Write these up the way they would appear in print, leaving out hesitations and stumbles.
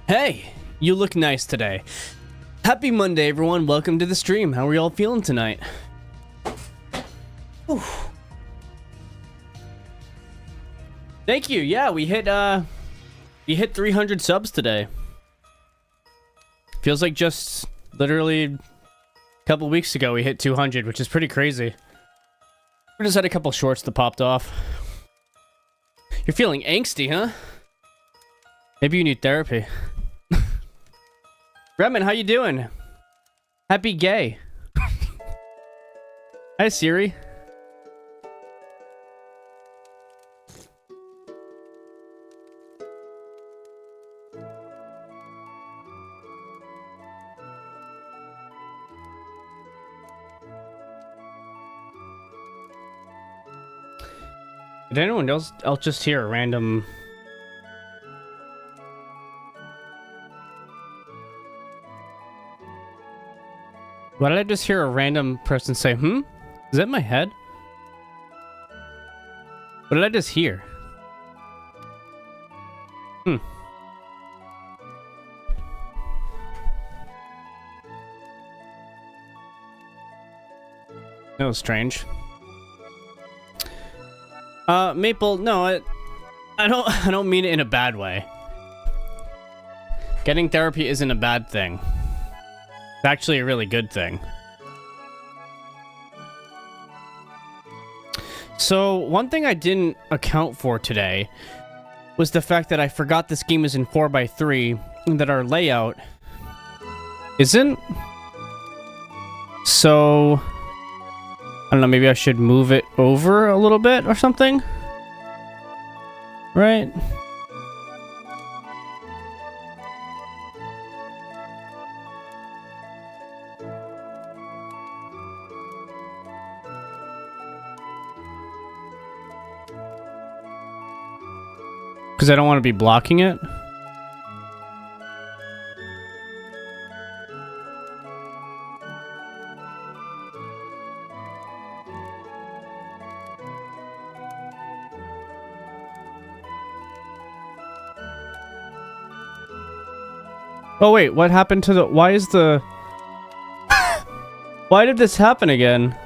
Hey, you look nice today. Happy Monday, everyone. Welcome to the stream. How are y'all feeling tonight? Whew. Thank you. Yeah, we hit 300 subs today. Feels like just literally a couple weeks ago we hit 200, which is pretty crazy. We just had a couple shorts that popped off. You're feeling angsty, huh? Maybe you need therapy. Remen, how you doing? Happy gay. Hi, Siri. Did anyone else just hear a random... Why did I just hear a random person say, hmm? Is that my head? What did I just hear? That was strange. Maple, no, I don't mean it in a bad way. Getting therapy isn't a bad thing. It's actually a really good thing. So, one thing I didn't account for today was the fact that I forgot this game is in 4x3 and that our layout isn't. So, I don't know, maybe I should move it over a little bit or something? Right? Because I don't want to be blocking it. Oh wait, what happened to the... Why is the... Why did this happen again?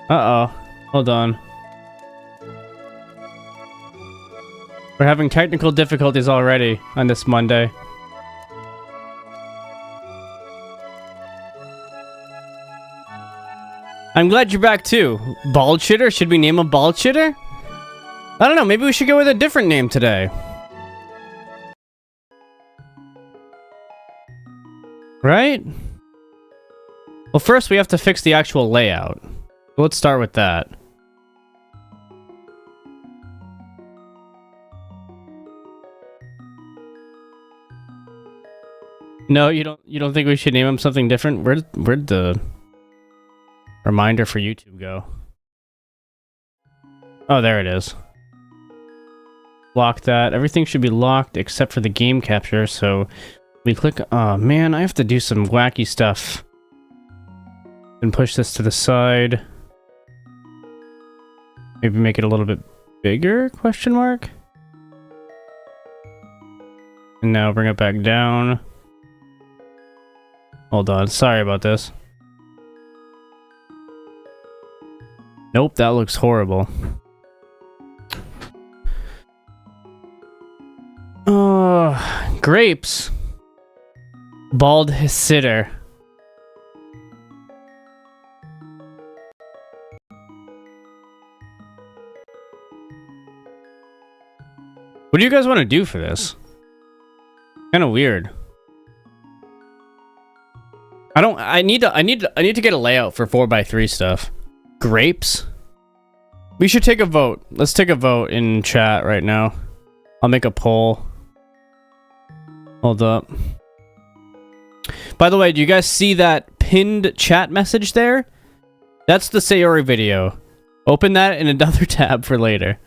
Uh-oh. Hold on. We're having technical difficulties already on this Monday. I'm glad you're back too. Bald shitter? Should we name a bald shitter? I don't know, maybe we should go with a different name today. Right? Well, first we have to fix the actual layout. Let's start with that. No, you don't think we should name him something different? Where'd the reminder for YouTube go? Oh, there it is. Lock that. Everything should be locked except for the game capture, so we click... Oh man, I have to do some wacky stuff. And push this to the side. Maybe make it a little bit bigger? Question mark? And now bring it back down. Hold on, sorry about this. Nope, that looks horrible. Grapes. Bald sitter. What do you guys want to do for this? Kind of weird. I need to get a layout for 4x3 stuff. Grapes? We should take a vote. Let's take a vote in chat right now. I'll make a poll. Hold up. By the way, do you guys see that pinned chat message there? That's the Sayori video. Open that in another tab for later.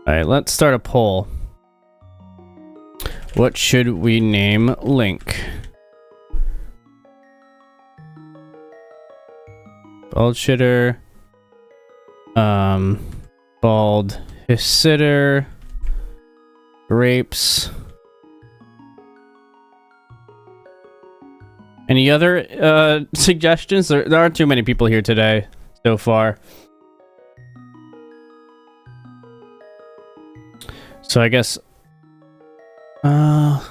Alright, let's start a poll. What should we name Link? Bald shitter. Bald Sitter. Grapes. Any other suggestions? There aren't too many people here today so far. So I guess no,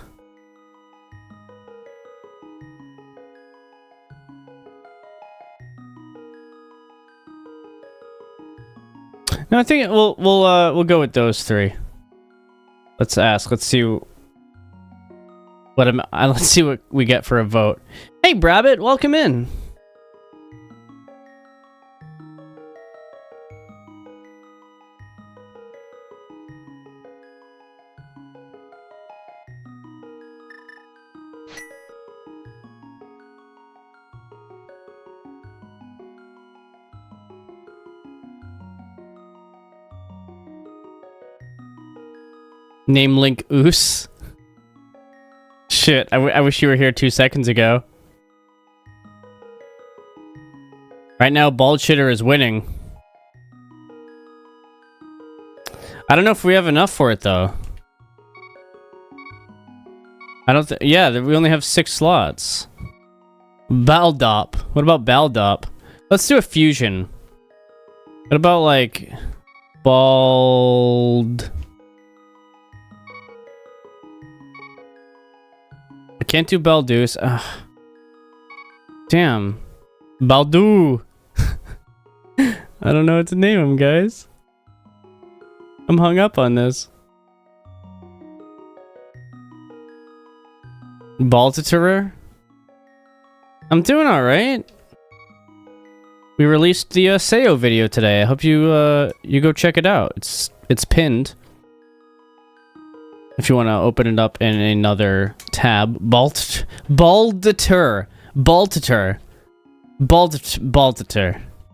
I think we'll go with those three. Let's ask. Let's see let's see what we get for a vote. Hey, Brabbit, welcome in. Name Link Oos. Shit, I wish you were here 2 seconds ago. Right now, Bald Shitter is winning. I don't know if we have enough for it, though. Yeah, we only have 6 slots. Baldop. What about Baldop? Let's do a fusion. What about, like... Bald... I can't do Baldoos. Damn. Baldu. I don't know what to name him, guys. I'm hung up on this. Baltiterer? I'm doing alright. We released the Sayo video today. I hope you you go check it out. It's pinned. If you want to open it up in another tab. Baltiter.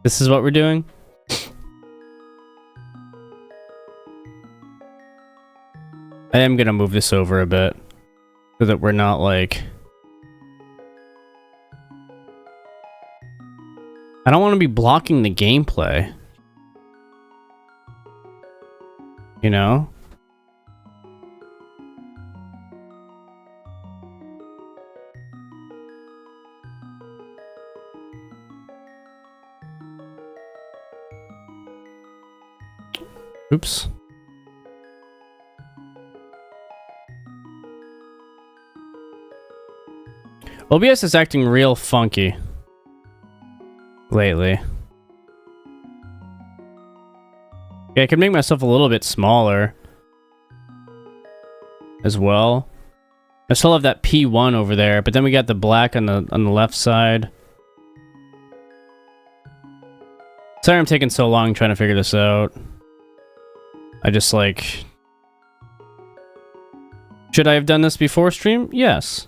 This is what we're doing. I am going to move this over a bit. So that we're not like... I don't want to be blocking the gameplay. You know? Oops. OBS is acting real funky lately. Yeah, I can make myself a little bit smaller as well. I still have that P1 over there, but then we got the black on the left side. Sorry I'm taking so long trying to figure this out. I just like... Should I have done this before stream? Yes.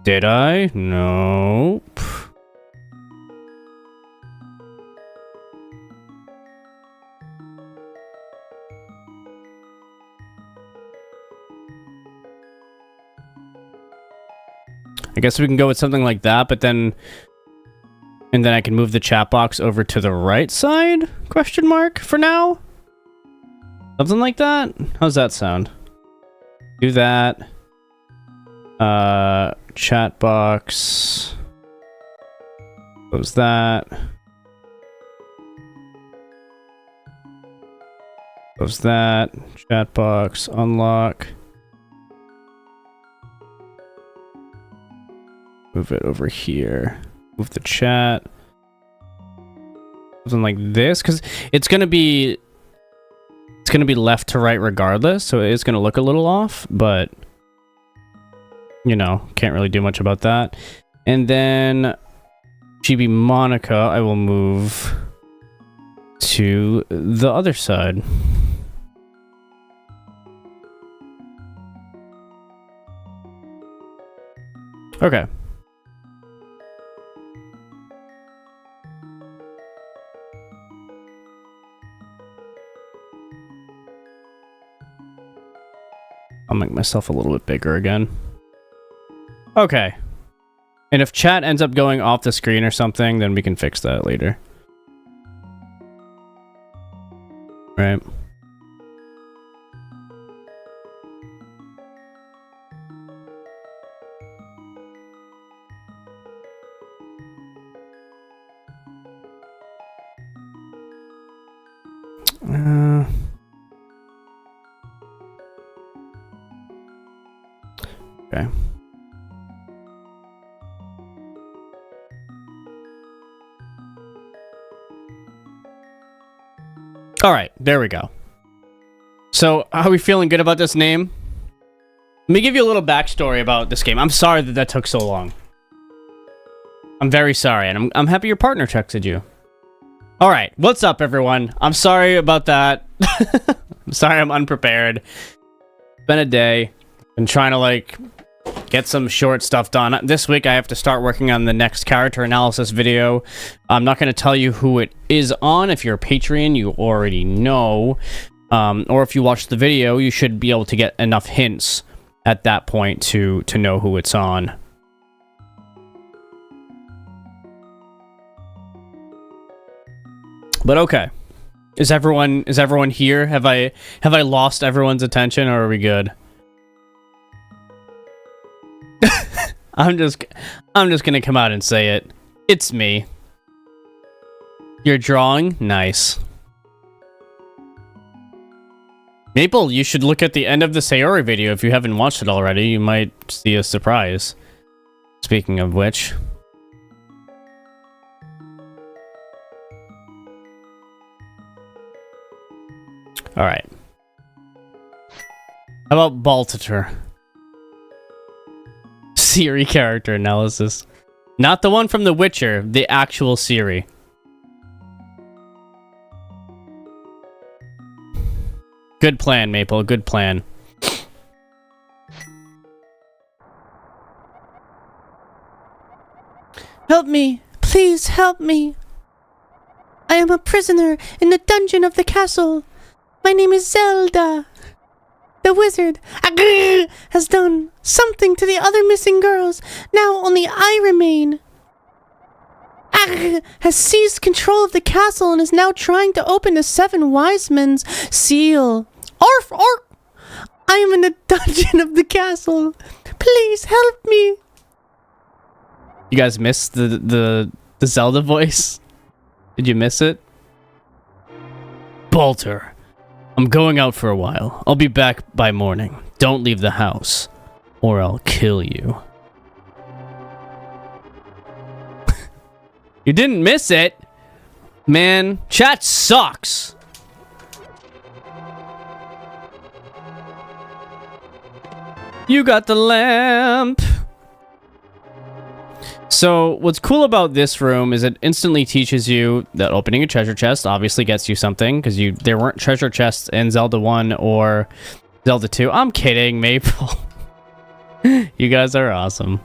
Did I? Nope. I guess we can go with something like that, but then... And then I can move the chat box over to the right side? Question mark for now? Something like that? How's that sound? Do that. Chat box. Close that. Close that. Chat box. Unlock. Move it over here. Move the chat. Something like this, because it's gonna be left to right regardless, so it is gonna look a little off, but you know, can't really do much about that. And then GB Monica, I will move to the other side. Okay. I'll make myself a little bit bigger again. Okay. And if chat ends up going off the screen or something, then we can fix that later. Right. Okay. All right, there we go. So, are we feeling good about this name? Let me give you a little backstory about this game. I'm sorry that that took so long. I'm very sorry, and I'm happy your partner texted you. All right, what's up, everyone? I'm sorry about that. I'm sorry I'm unprepared. It's been a day. Been trying to, like, get some short stuff done. This week, I have to start working on the next character analysis video. I'm not going to tell you who it is on. If you're a Patreon, you already know. Or if you watch the video, you should be able to get enough hints at that point to know who it's on. But okay. Is everyone here? Have I lost everyone's attention, or are we good? I'm just gonna come out and say it. It's me. You're drawing? Nice. Maple, you should look at the end of the Sayori video if you haven't watched it already. You might see a surprise. Speaking of which. Alright. How about botw? Siri character analysis. Not the one from The Witcher, the actual Siri. Good plan, Maple, good plan. Help me! Please help me! I am a prisoner in the dungeon of the castle. My name is Zelda. The wizard has done something to the other missing girls. Now only I remain. Has seized control of the castle and is now trying to open the 7 wise men's seal. Arf, arf! I am in the dungeon of the castle. Please help me. You guys missed the Zelda voice? Did you miss it? botw. I'm going out for a while. I'll be back by morning. Don't leave the house, or I'll kill you. You didn't miss it. Man, chat sucks. You got the lamp. So what's cool about this room is it instantly teaches you that opening a treasure chest obviously gets you something, because there weren't treasure chests in Zelda 1 or Zelda 2. I'm kidding, Maple. You guys are awesome.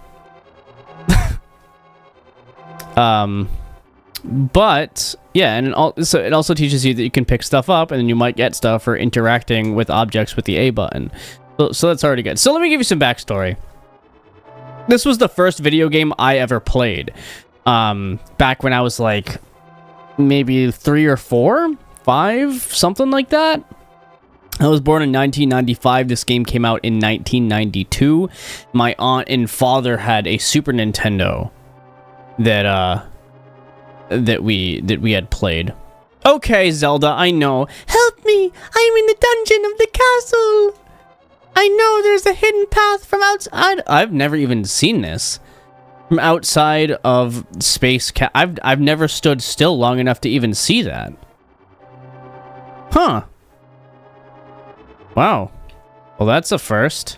But yeah, and it also teaches you that you can pick stuff up, and then you might get stuff for interacting with objects with the A button. So that's already good. So let me give you some backstory. This was the first video game I ever played. Back when I was like maybe 3 or 4, 5, something like that. I was born in 1995. This game came out in 1992. My aunt and father had a Super Nintendo that we had played. Okay, Zelda, I know. Help me! I am in the dungeon of the castle! I know there's a hidden path from outside. I've never even seen this. From outside of space I've never stood still long enough to even see that. Huh. Wow. Well, that's a first.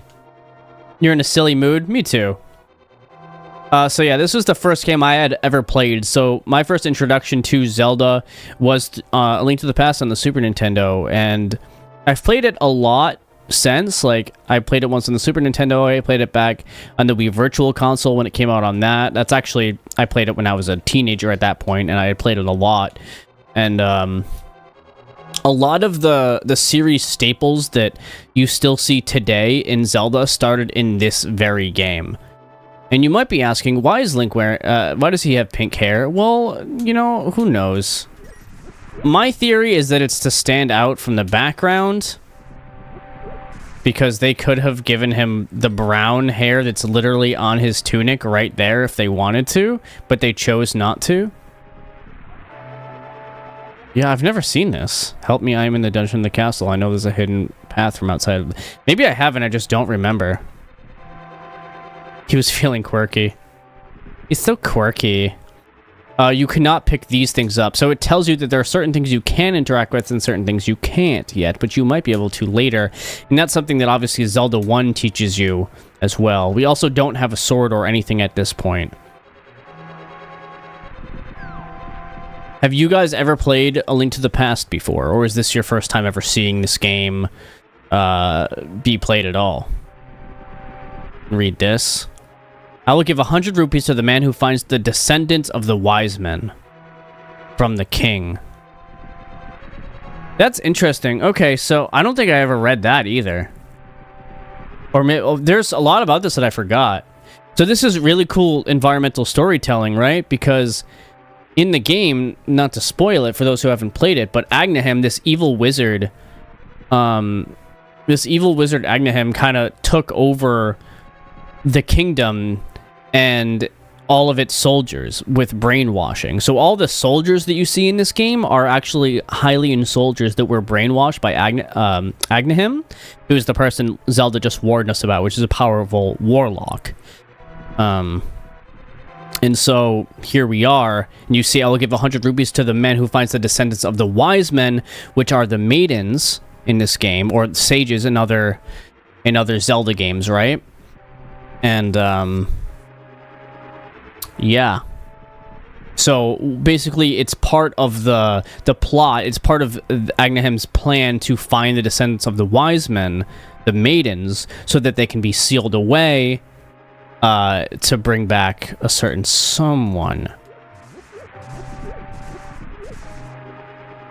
You're in a silly mood? Me too. So yeah, this was the first game I had ever played. So my first introduction to Zelda was A Link to the Past on the Super Nintendo, and I've played it a lot since. Like, I played it once on the Super Nintendo, I played it back on the Wii Virtual Console when it came out on that. That's actually, I played it when I was a teenager at that point, and I had played it a lot. And a lot of the series staples that you still see today in Zelda started in this very game. And you might be asking, why is Link why does he have pink hair? Well, you know, who knows? My theory is that it's to stand out from the background, because they could have given him the brown hair that's literally on his tunic right there if they wanted to, but they chose not to. Yeah, I've never seen this. Help me, I am in the dungeon of the castle. I know there's a hidden path from outside of... Maybe I haven't, I just don't remember. He was feeling quirky. He's so quirky. You cannot pick these things up. So it tells you that there are certain things you can interact with and certain things you can't yet, but you might be able to later. And that's something that obviously Zelda 1 teaches you as well. We also don't have a sword or anything at this point. Have you guys ever played A Link to the Past before? Or is this your first time ever seeing this game be played at all? Read this. I will give 100 rupees to the man who finds the descendants of the wise men from the king. That's interesting. Okay, so I don't think I ever read that either. Or maybe, there's a lot about this that I forgot. So this is really cool environmental storytelling, right? Because in the game, not to spoil it for those who haven't played it, but Agnehem, this evil wizard Agnehem kind of took over the kingdom and all of its soldiers with brainwashing. So all the soldiers that you see in this game are actually Hylian soldiers that were brainwashed by Agnehem, who is the person Zelda just warned us about, which is a powerful warlock. And so here we are, and you see I will give 100 rupees to the man who finds the descendants of the wise men, which are the maidens in this game, or sages in other Zelda games, right? And yeah. So basically, it's part of the plot. It's part of Agnehem's plan to find the descendants of the wise men, the maidens, so that they can be sealed away to bring back a certain someone.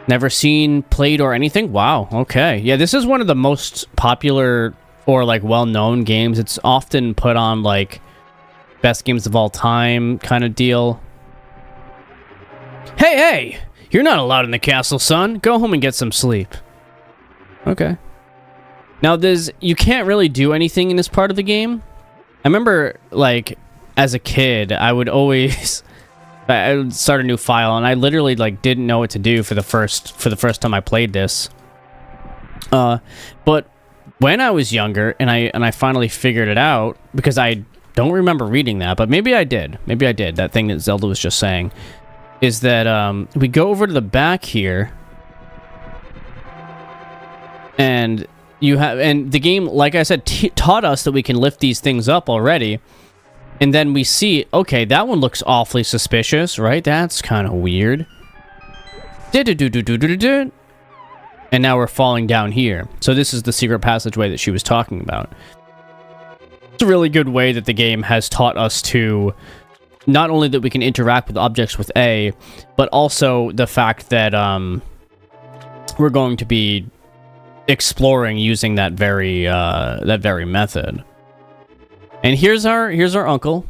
Never seen, played, or anything? Wow, okay. Yeah, this is one of the most popular or like well-known games. It's often put on like best games of all time kind of deal. Hey! You're not allowed in the castle, son. Go home and get some sleep. Okay. Now, you can't really do anything in this part of the game. I remember, like, as a kid, I would start a new file, and I literally, like, didn't know what to do for the first time I played this. But when I was younger, and I finally figured it out, because I don't remember reading that, but maybe I did. Maybe I did. That thing that Zelda was just saying is that we go over to the back here, and the game, like I said, taught us that we can lift these things up already, and then we see, okay, that one looks awfully suspicious, right? That's kind of weird. And now we're falling down here. So this is the secret passageway that she was talking about. It's a really good way that the game has taught us to, not only that we can interact with objects with A, but also the fact that we're going to be exploring using that very method. And here's our uncle.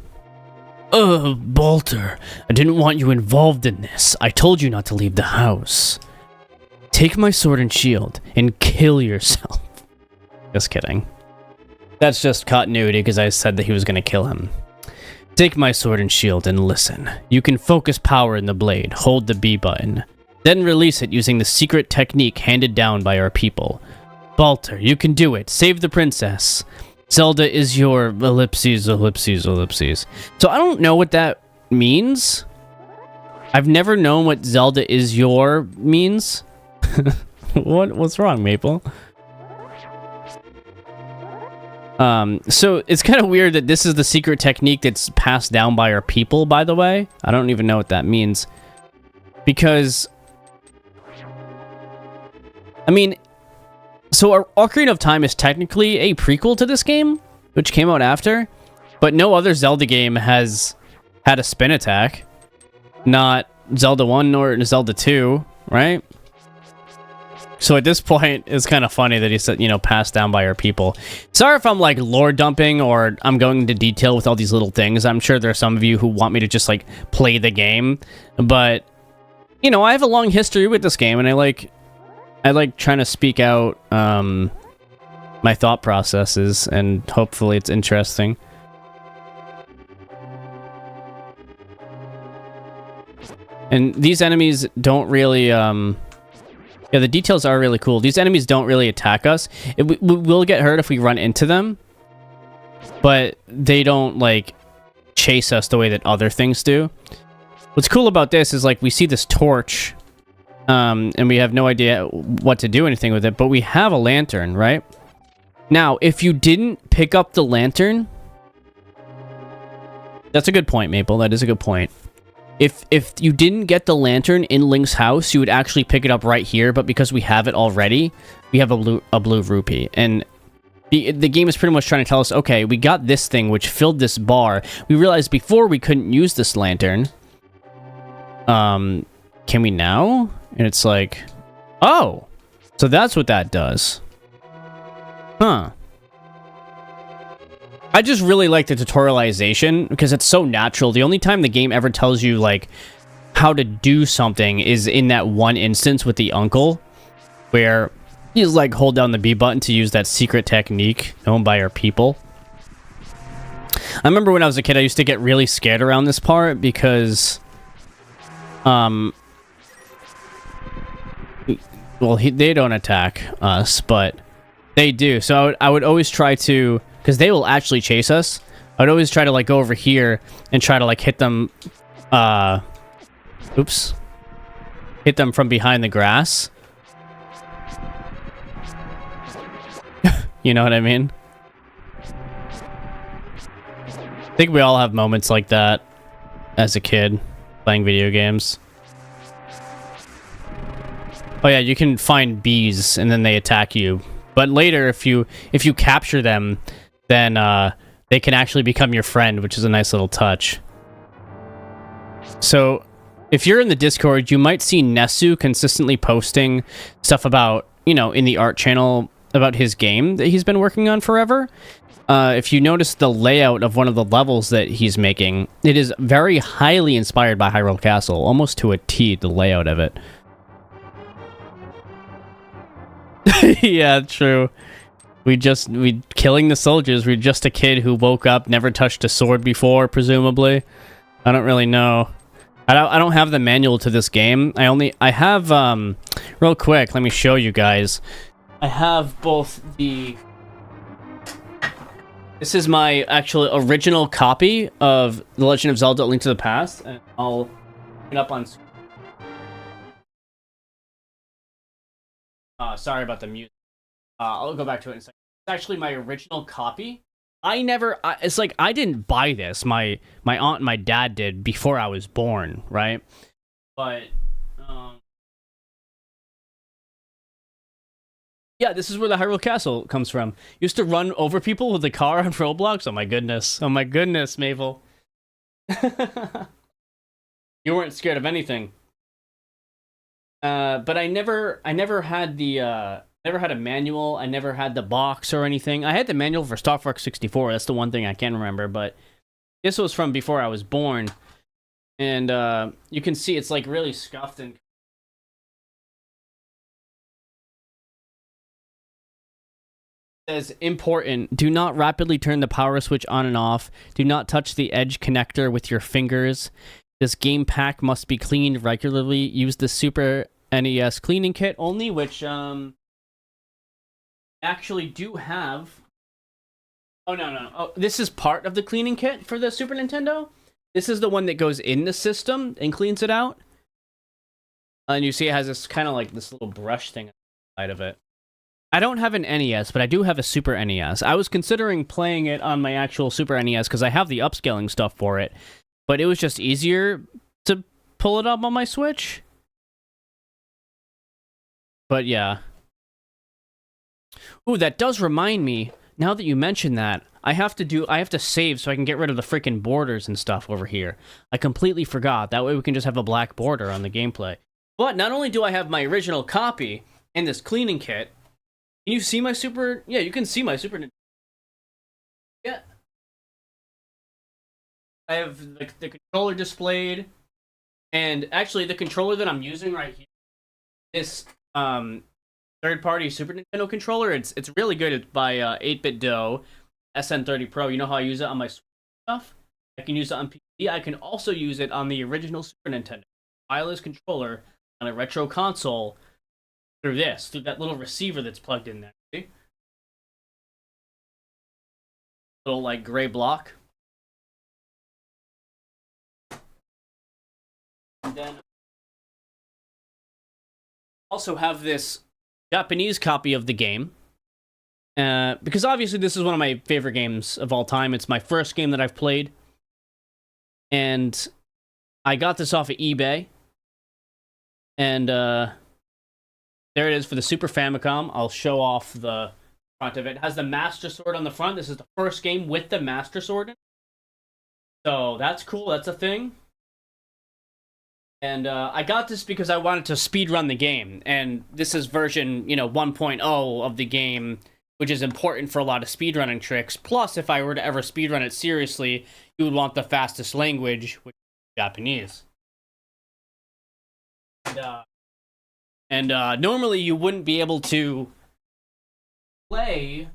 Balter, I didn't want you involved in this. I told you not to leave the house. Take my sword and shield and kill yourself. Just kidding. That's just continuity because I said that he was going to kill him. Take my sword and shield and listen. You can focus power in the blade. Hold the B button. Then release it using the secret technique handed down by our people. Balter, you can do it. Save the princess. Zelda is your ellipses. So I don't know what that means. I've never known what Zelda is your means. What's wrong, Maple? So it's kind of weird that this is the secret technique that's passed down by our people, by the way. I don't even know what that means. Because, I mean, so Ocarina of Time is technically a prequel to this game, which came out after, but no other Zelda game has had a spin attack. Not Zelda 1 nor Zelda 2, right? So at this point, it's kind of funny that he said, passed down by our people. Sorry if I'm like lore dumping or I'm going into detail with all these little things. I'm sure there are some of you who want me to just like play the game, but you know, I have a long history with this game, and I like trying to speak out my thought processes, and hopefully it's interesting. And these enemies don't really, yeah, the details are really cool. These enemies don't really attack us. We will get hurt if we run into them, but they don't, like, chase us the way that other things do. What's cool about this is, like, we see this torch, and we have no idea what to do anything with it, but we have a lantern, right? Now, if you didn't pick up the lantern... That's a good point, Maple. That is a good point. If you didn't get the lantern in Link's house, you would actually pick it up right here, but because we have it already, we have a blue rupee. And the game is pretty much trying to tell us, okay, we got this thing which filled this bar. We realized before we couldn't use this lantern. Can we now? And it's like, oh, so that's what that does. Huh. I just really like the tutorialization because it's so natural. The only time the game ever tells you, like, how to do something is in that one instance with the uncle, where he's like, hold down the B button to use that secret technique known by our people. I remember when I was a kid, I used to get really scared around this part because, well, they don't attack us, but they do. So I would always try to... Because they will actually chase us. I'd always try to, like, go over here and try to, like, hit them... Oops. Hit them from behind the grass. You know what I mean? I think we all have moments like that as a kid playing video games. Oh yeah, you can find bees and then they attack you. But later, if you capture them... then they can actually become your friend, which is a nice little touch. So, if you're in the Discord, you might see Nesu consistently posting stuff about, you know, in the art channel about his game that he's been working on forever. If you notice the layout of one of the levels that he's making, it is very highly inspired by Hyrule Castle, almost to a T, the layout of it. Yeah, true. We killing the soldiers. We're just a kid who woke up, never touched a sword before, presumably. I don't really know. I don't have the manual to this game. I have, real quick, let me show you guys. I have both the... This is my actual original copy of The Legend of Zelda: A Link to the Past, and I'll put it up on screen. Sorry about the music. I'll go back to it in a second. It's actually my original copy. It's like, I didn't buy this. My aunt and my dad did before I was born, right? But, yeah, this is where the Hyrule Castle comes from. Used to run over people with the car on Roblox. Oh my goodness. Oh my goodness, Maple. You weren't scared of anything. But I never had the, never had a manual. I never had the box or anything. I had the manual for Star Fox 64. That's the one thing I can remember. But this was from before I was born. And you can see it's like really scuffed and... It says, important, do not rapidly turn the power switch on and off. Do not touch the edge connector with your fingers. This game pack must be cleaned regularly. Use the Super NES cleaning kit only, which... actually do have... Oh, no. Oh, this is part of the cleaning kit for the Super Nintendo. This is the one that goes in the system and cleans it out. And you see it has this kind of like this little brush thing inside of it. I don't have an NES, but I do have a Super NES. I was considering playing it on my actual Super NES because I have the upscaling stuff for it. But it was just easier to pull it up on my Switch. But yeah. Ooh, that does remind me, now that you mention that, I have to save so I can get rid of the freaking borders and stuff over here. I completely forgot. That way we can just have a black border on the gameplay. But not only do I have my original copy and this cleaning kit, can you see my Super... Yeah, you can see my Super... Yeah. I have the controller displayed. And actually, the controller that I'm using right here, this third-party Super Nintendo controller, it's really good. It's by 8BitDo SN30 Pro. You know how I use it on my stuff? I can use it on PC. I can also use it on the original Super Nintendo. Wireless controller on a retro console through that little receiver that's plugged in there. See? Little, like, gray block. And then also have this Japanese copy of the game. Because obviously this is one of my favorite games of all time. It's my first game that I've played. And I got this off of eBay. And there it is for the Super Famicom. I'll show off the front of it. It has the Master Sword on the front. This is the first game with the Master Sword. So that's cool. That's a thing. And I got this because I wanted to speedrun the game. And this is version, 1.0 of the game, which is important for a lot of speedrunning tricks. Plus, if I were to ever speedrun it seriously, you would want the fastest language, which is Japanese. And normally you wouldn't be able to play...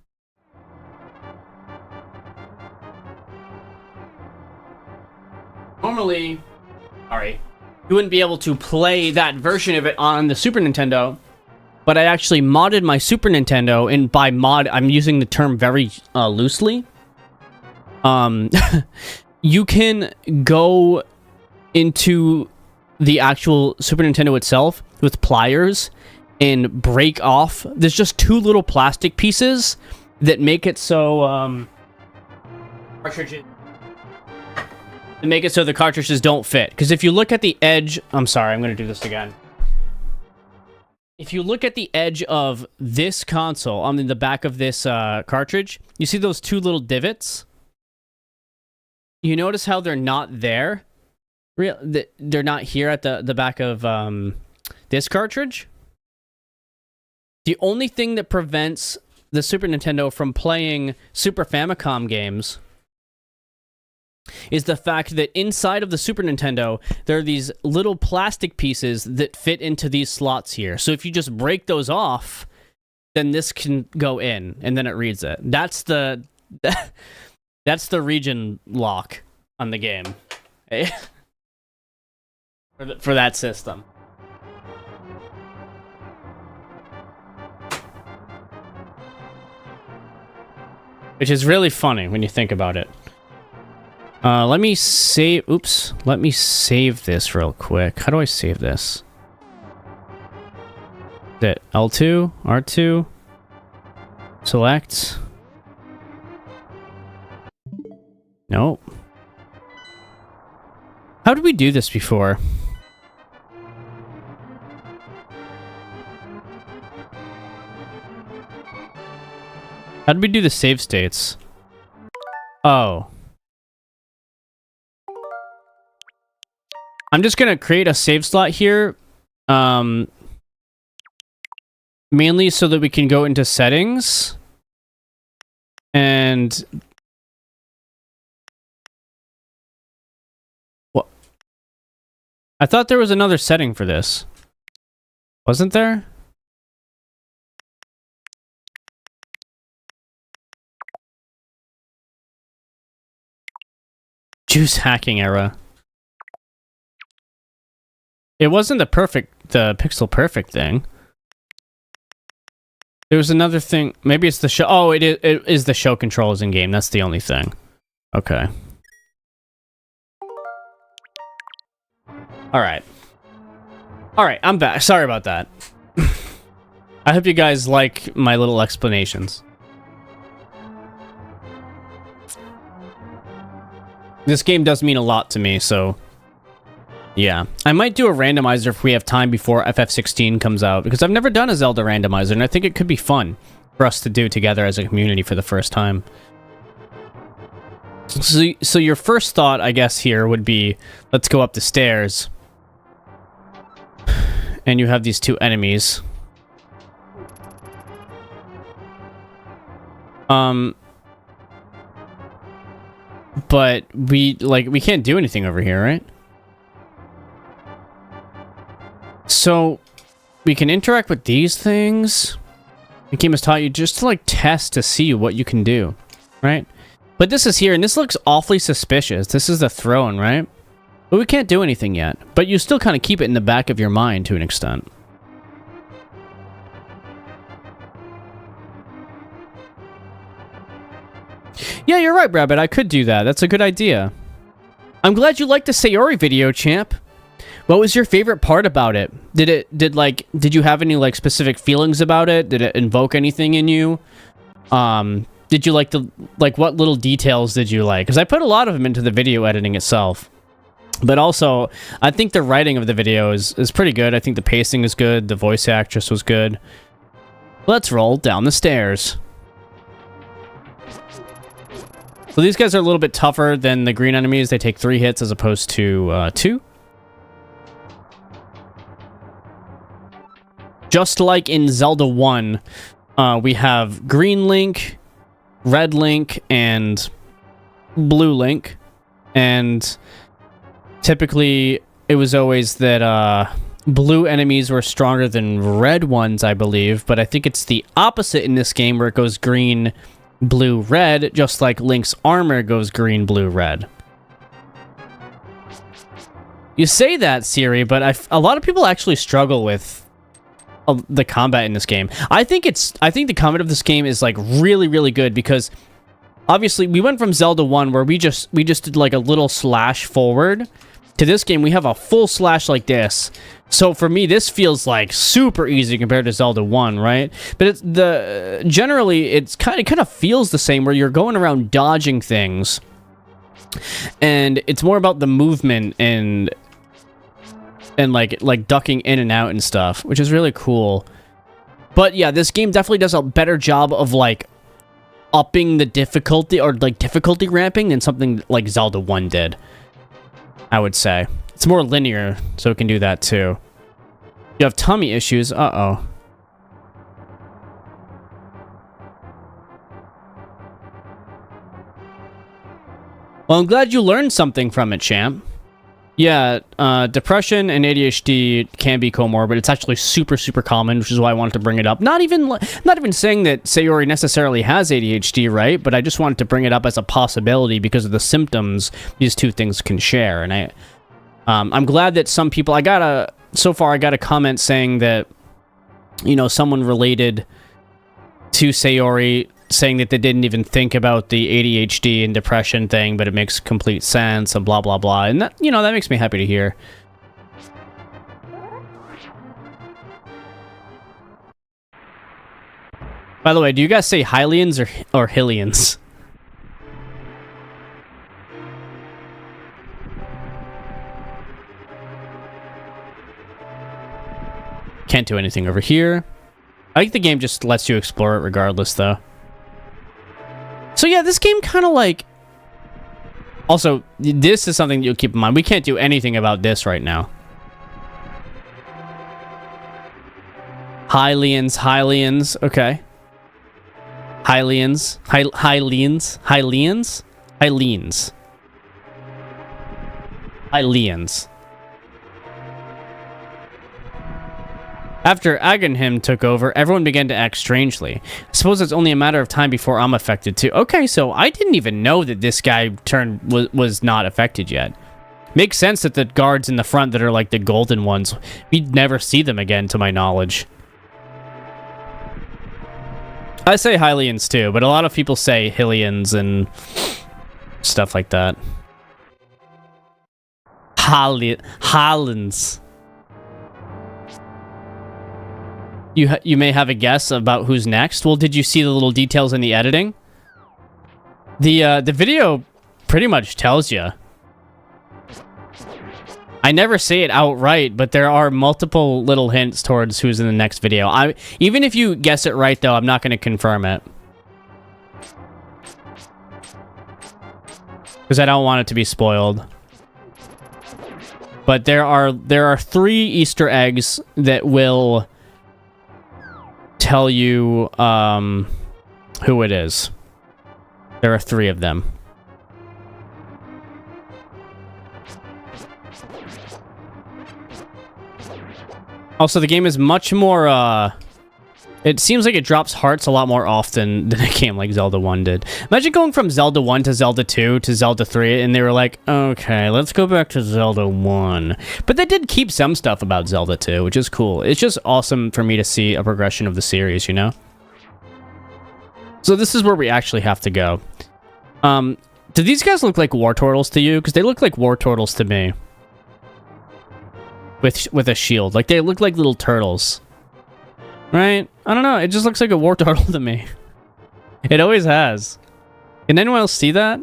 You wouldn't be able to play that version of it on the Super Nintendo, but I actually modded my Super Nintendo, and by mod, I'm using the term very loosely. You can go into the actual Super Nintendo itself with pliers and break off. There's just two little plastic pieces that make it so cartridges. To make it so the cartridges don't fit. Because if you look at the edge... I'm sorry, I'm going to do this again. If you look at the edge of this console, on the back of this cartridge, you see those two little divots? You notice how they're not there? They're not here at the back of this cartridge? The only thing that prevents the Super Nintendo from playing Super Famicom games is the fact that inside of the Super Nintendo, there are these little plastic pieces that fit into these slots here. So if you just break those off, then this can go in, and then it reads it. That's the region lock on the game. For that system. Which is really funny when you think about it. Let me save... Oops. Let me save this real quick. How do I save this? Is it L2? R2? Select? Nope. How did we do this before? How did we do the save states? Oh. I'm just gonna create a save slot here, mainly so that we can go into settings, and what? I thought there was another setting for this. Wasn't there? Juice hacking era. It wasn't the pixel perfect thing. There was another thing. Maybe it's the show. Oh, it is the show controls in game. That's the only thing. Okay. Alright. Alright, I'm back. Sorry about that. I hope you guys like my little explanations. This game does mean a lot to me, so... yeah. I might do a randomizer if we have time before FF16 comes out, because I've never done a Zelda randomizer, and I think it could be fun for us to do together as a community for the first time. So your first thought, I guess, here would be, let's go up the stairs. And you have these two enemies. But we can't do anything over here, right? So, we can interact with these things. The game has taught you just to, like, test to see what you can do, right? But this is here, and this looks awfully suspicious. This is the throne, right? But we can't do anything yet. But you still kind of keep it in the back of your mind to an extent. Yeah, you're right, Rabbit. I could do that. That's a good idea. I'm glad you liked the Sayori video, champ. What was your favorite part about it? Did you have any, like, specific feelings about it? Did it invoke anything in you? Did you like what little details did you like? Because I put a lot of them into the video editing itself. But also, I think the writing of the video is pretty good. I think the pacing is good. The voice actress was good. Let's roll down the stairs. So these guys are a little bit tougher than the green enemies. They take 3 hits as opposed to 2. Just like in Zelda 1, we have Green Link, Red Link, and Blue Link. And typically, it was always that blue enemies were stronger than red ones, I believe. But I think it's the opposite in this game where it goes green, blue, red, just like Link's armor goes green, blue, red. You say that, Siri, but a lot of people actually struggle with the combat in this game. I think the combat of this game is like really, really good because obviously we went from Zelda 1 where we just did like a little slash forward to this game. We have a full slash like this. So for me, this feels like super easy compared to Zelda 1, right? But generally it's kind of feels the same where you're going around dodging things, and it's more about the movement and like ducking in and out and stuff, which is really cool. But yeah, this game definitely does a better job of like upping the difficulty or like difficulty ramping than something like Zelda 1 did, I would say. It's more linear, so it can do that too. You have tummy issues. Uh-oh. Well, I'm glad you learned something from it, champ. Yeah, depression and ADHD can be comorbid. It's actually super, super common, which is why I wanted to bring it up. Not even saying that Sayori necessarily has ADHD, right? But I just wanted to bring it up as a possibility because of the symptoms these two things can share. And I'm glad that some people... So far, I got a comment saying that, you know, someone related to Sayori saying that they didn't even think about the ADHD and depression thing, but it makes complete sense and blah, blah, blah. And that, you know, that makes me happy to hear. By the way, do you guys say Hylians or Hylians? Can't do anything over here. I think the game just lets you explore it regardless, though. So yeah, this game kind of like... Also, this is something you'll keep in mind. We can't do anything about this right now. Hylians, okay. Hylians. After Agonhim took over, everyone began to act strangely. I suppose it's only a matter of time before I'm affected too. Okay, so I didn't even know that this guy was not affected yet. Makes sense that the guards in the front that are like the golden ones, we'd never see them again to my knowledge. I say Hylians too, but a lot of people say Hylians and stuff like that. Hylians. You may have a guess about who's next. Well, did you see the little details in the editing? The video pretty much tells you. I never say it outright, but there are multiple little hints towards who's in the next video. Even if you guess it right, though, I'm not going to confirm it. Because I don't want it to be spoiled. But there are 3 Easter eggs that will tell you who it is. There are 3 of them. Also, the game is much more, it seems like it drops hearts a lot more often than a game like Zelda 1 did. Imagine going from Zelda 1 to Zelda 2 to Zelda 3, and they were like, okay, let's go back to Zelda 1. But they did keep some stuff about Zelda 2, which is cool. It's just awesome for me to see a progression of the series, you know? So this is where we actually have to go. Do these guys look like war turtles to you? Because they look like war turtles to me. With a shield. Like, they look like little turtles. Right? I don't know. It just looks like a war turtle to me. It always has. Can anyone else see that?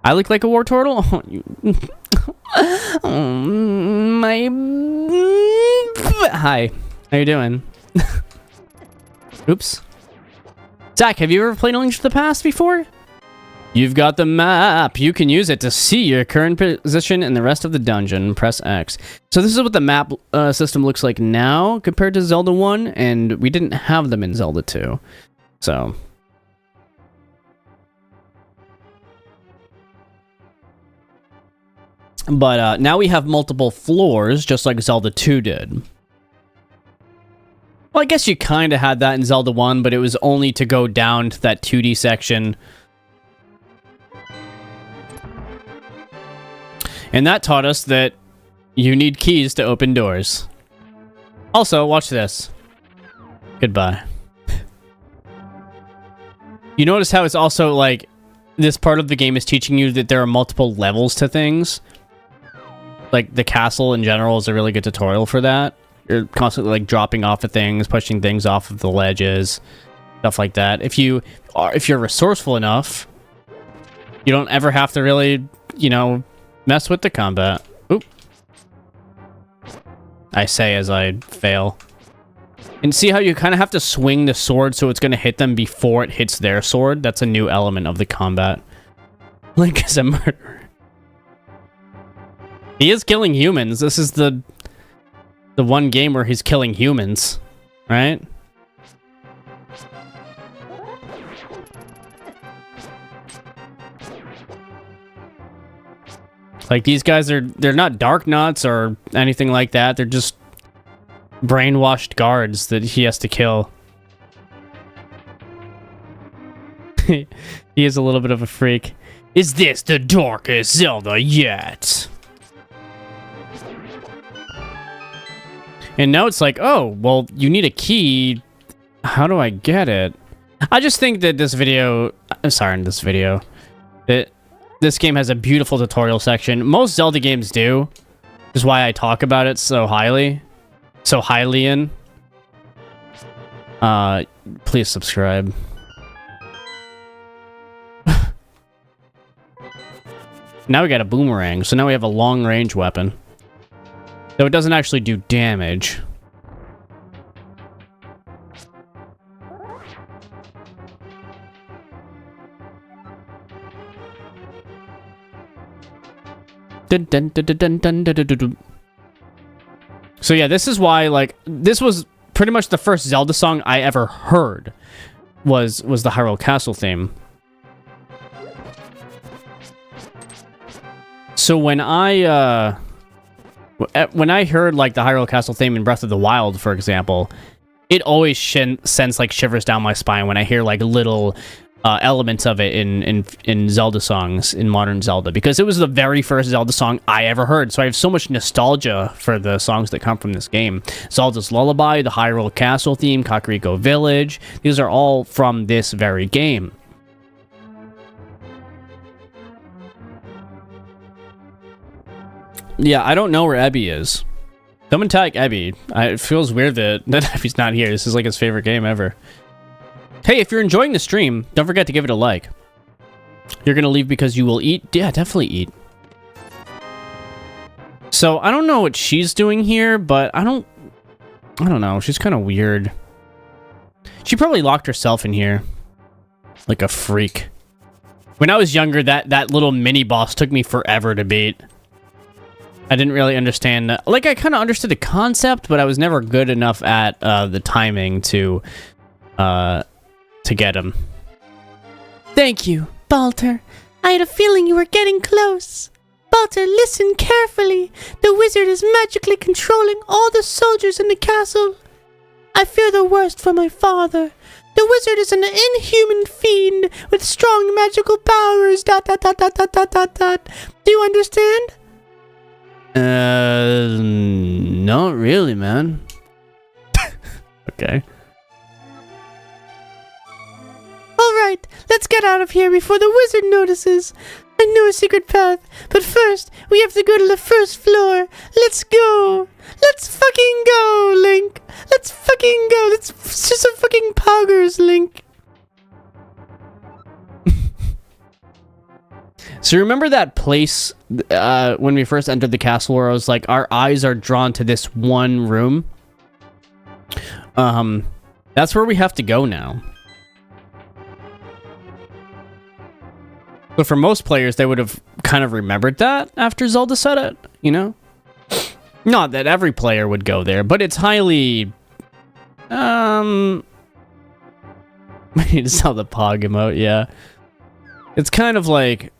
I look like a war turtle? My... Hi. How you doing? Oops. Zach, have you ever played A Link to the Past before? You've got the map. You can use it to see your current position in the rest of the dungeon. Press X. So this is what the map system looks like now compared to Zelda 1, and we didn't have them in Zelda 2. So... But now we have multiple floors, just like Zelda 2 did. Well, I guess you kind of had that in Zelda 1, but it was only to go down to that 2D section. And that taught us that you need keys to open doors. Also, watch this. Goodbye. You notice how it's also, like, this part of the game is teaching you that there are multiple levels to things? Like, the castle in general is a really good tutorial for that. You're constantly, like, dropping off of things, pushing things off of the ledges, stuff like that. If you're resourceful enough, you don't ever have to really, you know, mess with the combat. Oop. I say as I fail. And see how you kind of have to swing the sword so it's going to hit them before it hits their sword? That's a new element of the combat. Link is a murderer. He is killing humans. This is the one game where he's killing humans, right? Like, these guys they're not Dark Knots or anything like that. They're just brainwashed guards that he has to kill. He is a little bit of a freak. Is this the darkest Zelda yet? And now it's like, oh, well, you need a key. How do I get it? I just think that this video... that this game has a beautiful tutorial section. Most Zelda games do. Which is why I talk about it so highly. So highly in. Please subscribe. Now we got a boomerang, so now we have a long-range weapon. Though it doesn't actually do damage. So yeah, this is why, like, this was pretty much the first Zelda song I ever heard. Was the Hyrule Castle theme. So when I heard, like, the Hyrule Castle theme in Breath of the Wild, for example, it always sends, like, shivers down my spine when I hear, like, little elements of it in Zelda songs, in modern Zelda, because it was the very first Zelda song I ever heard, so I have so much nostalgia for the songs that come from this game. Zelda's Lullaby, the Hyrule Castle theme, Kakariko Village, these are all from this very game. Yeah, I don't know where Ebby is. Someone tag Ebby. It feels weird that Ebby's not here. This is like his favorite game ever. Hey, if you're enjoying the stream, don't forget to give it a like. You're gonna leave because you will eat? Yeah, definitely eat. So, I don't know what she's doing here, but I don't know. She's kind of weird. She probably locked herself in here. Like a freak. When I was younger, that little mini-boss took me forever to beat. I didn't really understand... Like, I kind of understood the concept, but I was never good enough at the timing to get him. Thank you, Balter. I had a feeling you were getting close. Balta, listen carefully. The wizard is magically controlling all the soldiers in the castle. I fear the worst for my father. The wizard is an inhuman fiend with strong magical powers. ... Do you understand? Not really, man. Okay. Alright, let's get out of here before the wizard notices. I know a secret path, but first, we have to go to the first floor. Let's go. Let's fucking go, Link. Let's fucking go. Let's just some fucking poggers, Link. So remember that place when we first entered the castle where I was like, our eyes are drawn to this one room? That's where we have to go now. But for most players, they would have kind of remembered that after Zelda said it, you know? Not that every player would go there, but it's highly... I need to sell the Pog emote, yeah. It's kind of like...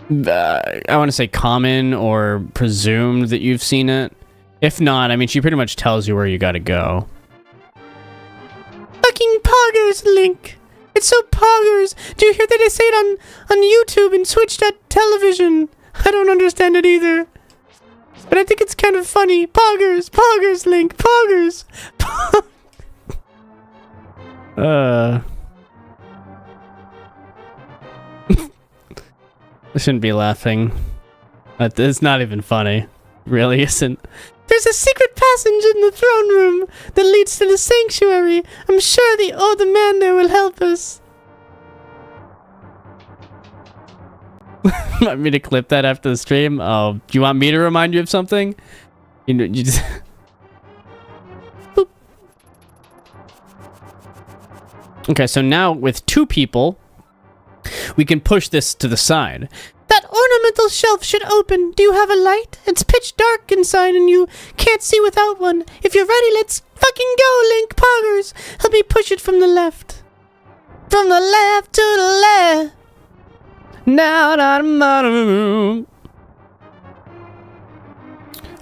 I want to say common or presumed that you've seen it. If not, I mean, she pretty much tells you where you gotta go. Fucking poggers, Link. It's so poggers. Do you hear that they say it on YouTube and Twitch.television? I don't understand it either. But I think it's kind of funny. Poggers, poggers, Link, poggers. I shouldn't be laughing. It's not even funny. Really isn't. There's a secret passage in the throne room that leads to the sanctuary. I'm sure the old man there will help us. Want me to clip that after the stream? Oh, do you want me to remind you of something? You just... Okay, so now with 2 people, we can push this to the side. That ornamental shelf should open. Do you have a light? It's pitch dark inside and you can't see without one. If you're ready, let's fucking go, Link Poggers. Help me push it from the left. From the left to the left. Now,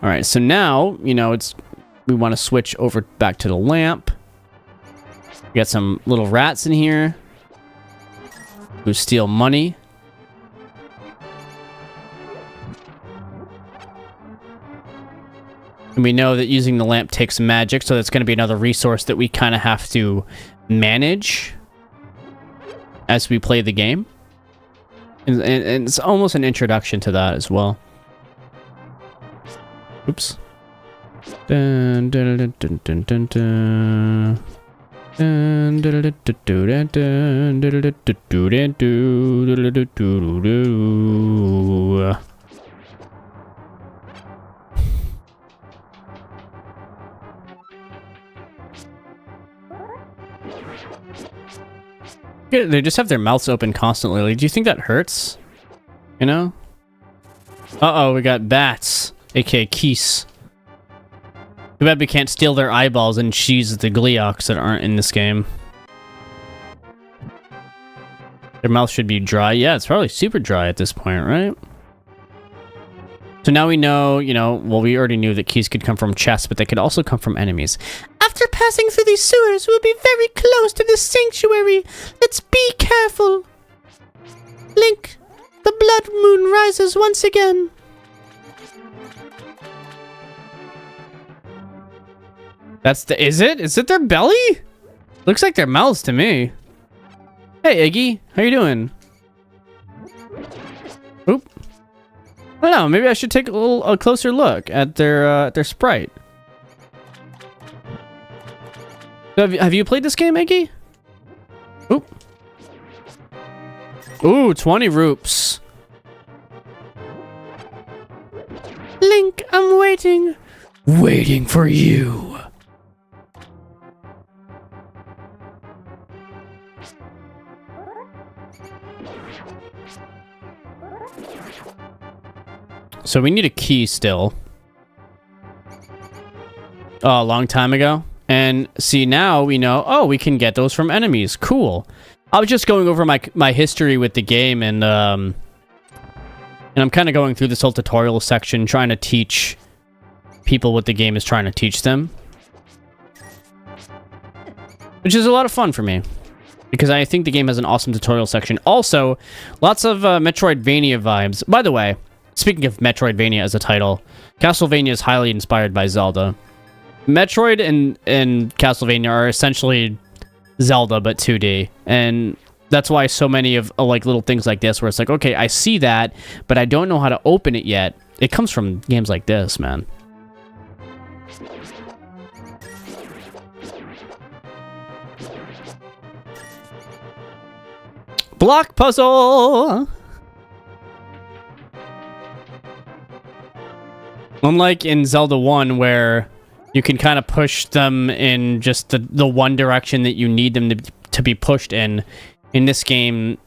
alright, so now, you know, we want to switch over back to the lamp. We got some little rats in here who steal money. And we know that using the lamp takes magic, so that's going to be another resource that we kind of have to manage as we play the game. And it's almost an introduction to that as well. Oops. Dun, dun, dun, dun, dun, dun, dun. Dun, dun, dun, dun, dun, dun, dun, dun, dun, dun, dun, dun, dun. They just have their mouths open constantly. Like, do you think that hurts? You know? Uh-oh, we got bats, aka Keese. Too bad we can't steal their eyeballs and cheese the Gleeoks that aren't in this game. Their mouth should be dry. Yeah, it's probably super dry at this point, right? So now we know, you know, well, we already knew that keys could come from chests, but they could also come from enemies. After passing through these sewers, we'll be very close to the sanctuary. Let's be careful. Link, the blood moon rises once again. That's the... Is it? Is it their belly? Looks like their mouths to me. Hey, Iggy. How you doing? Oop. I don't know. Maybe I should take a closer look at their sprite. So have you played this game, Iggy? Oop. Ooh, 20 roops. Link, I'm waiting. Waiting for you. So we need a key still. Oh, a long time ago. And see, now we know, oh, we can get those from enemies. Cool. I was just going over my history with the game, and And I'm kind of going through this whole tutorial section, trying to teach people what the game is trying to teach them. Which is a lot of fun for me. Because I think the game has an awesome tutorial section. Also, lots of Metroidvania vibes. By the way, speaking of Metroidvania as a title, Castlevania is highly inspired by Zelda. Metroid and Castlevania are essentially Zelda, but 2D. And that's why so many of like little things like this, where it's like, okay, I see that, but I don't know how to open it yet. It comes from games like this, man. Block puzzle! Unlike in Zelda 1, where you can kind of push them in just the one direction that you need them to be pushed in this game,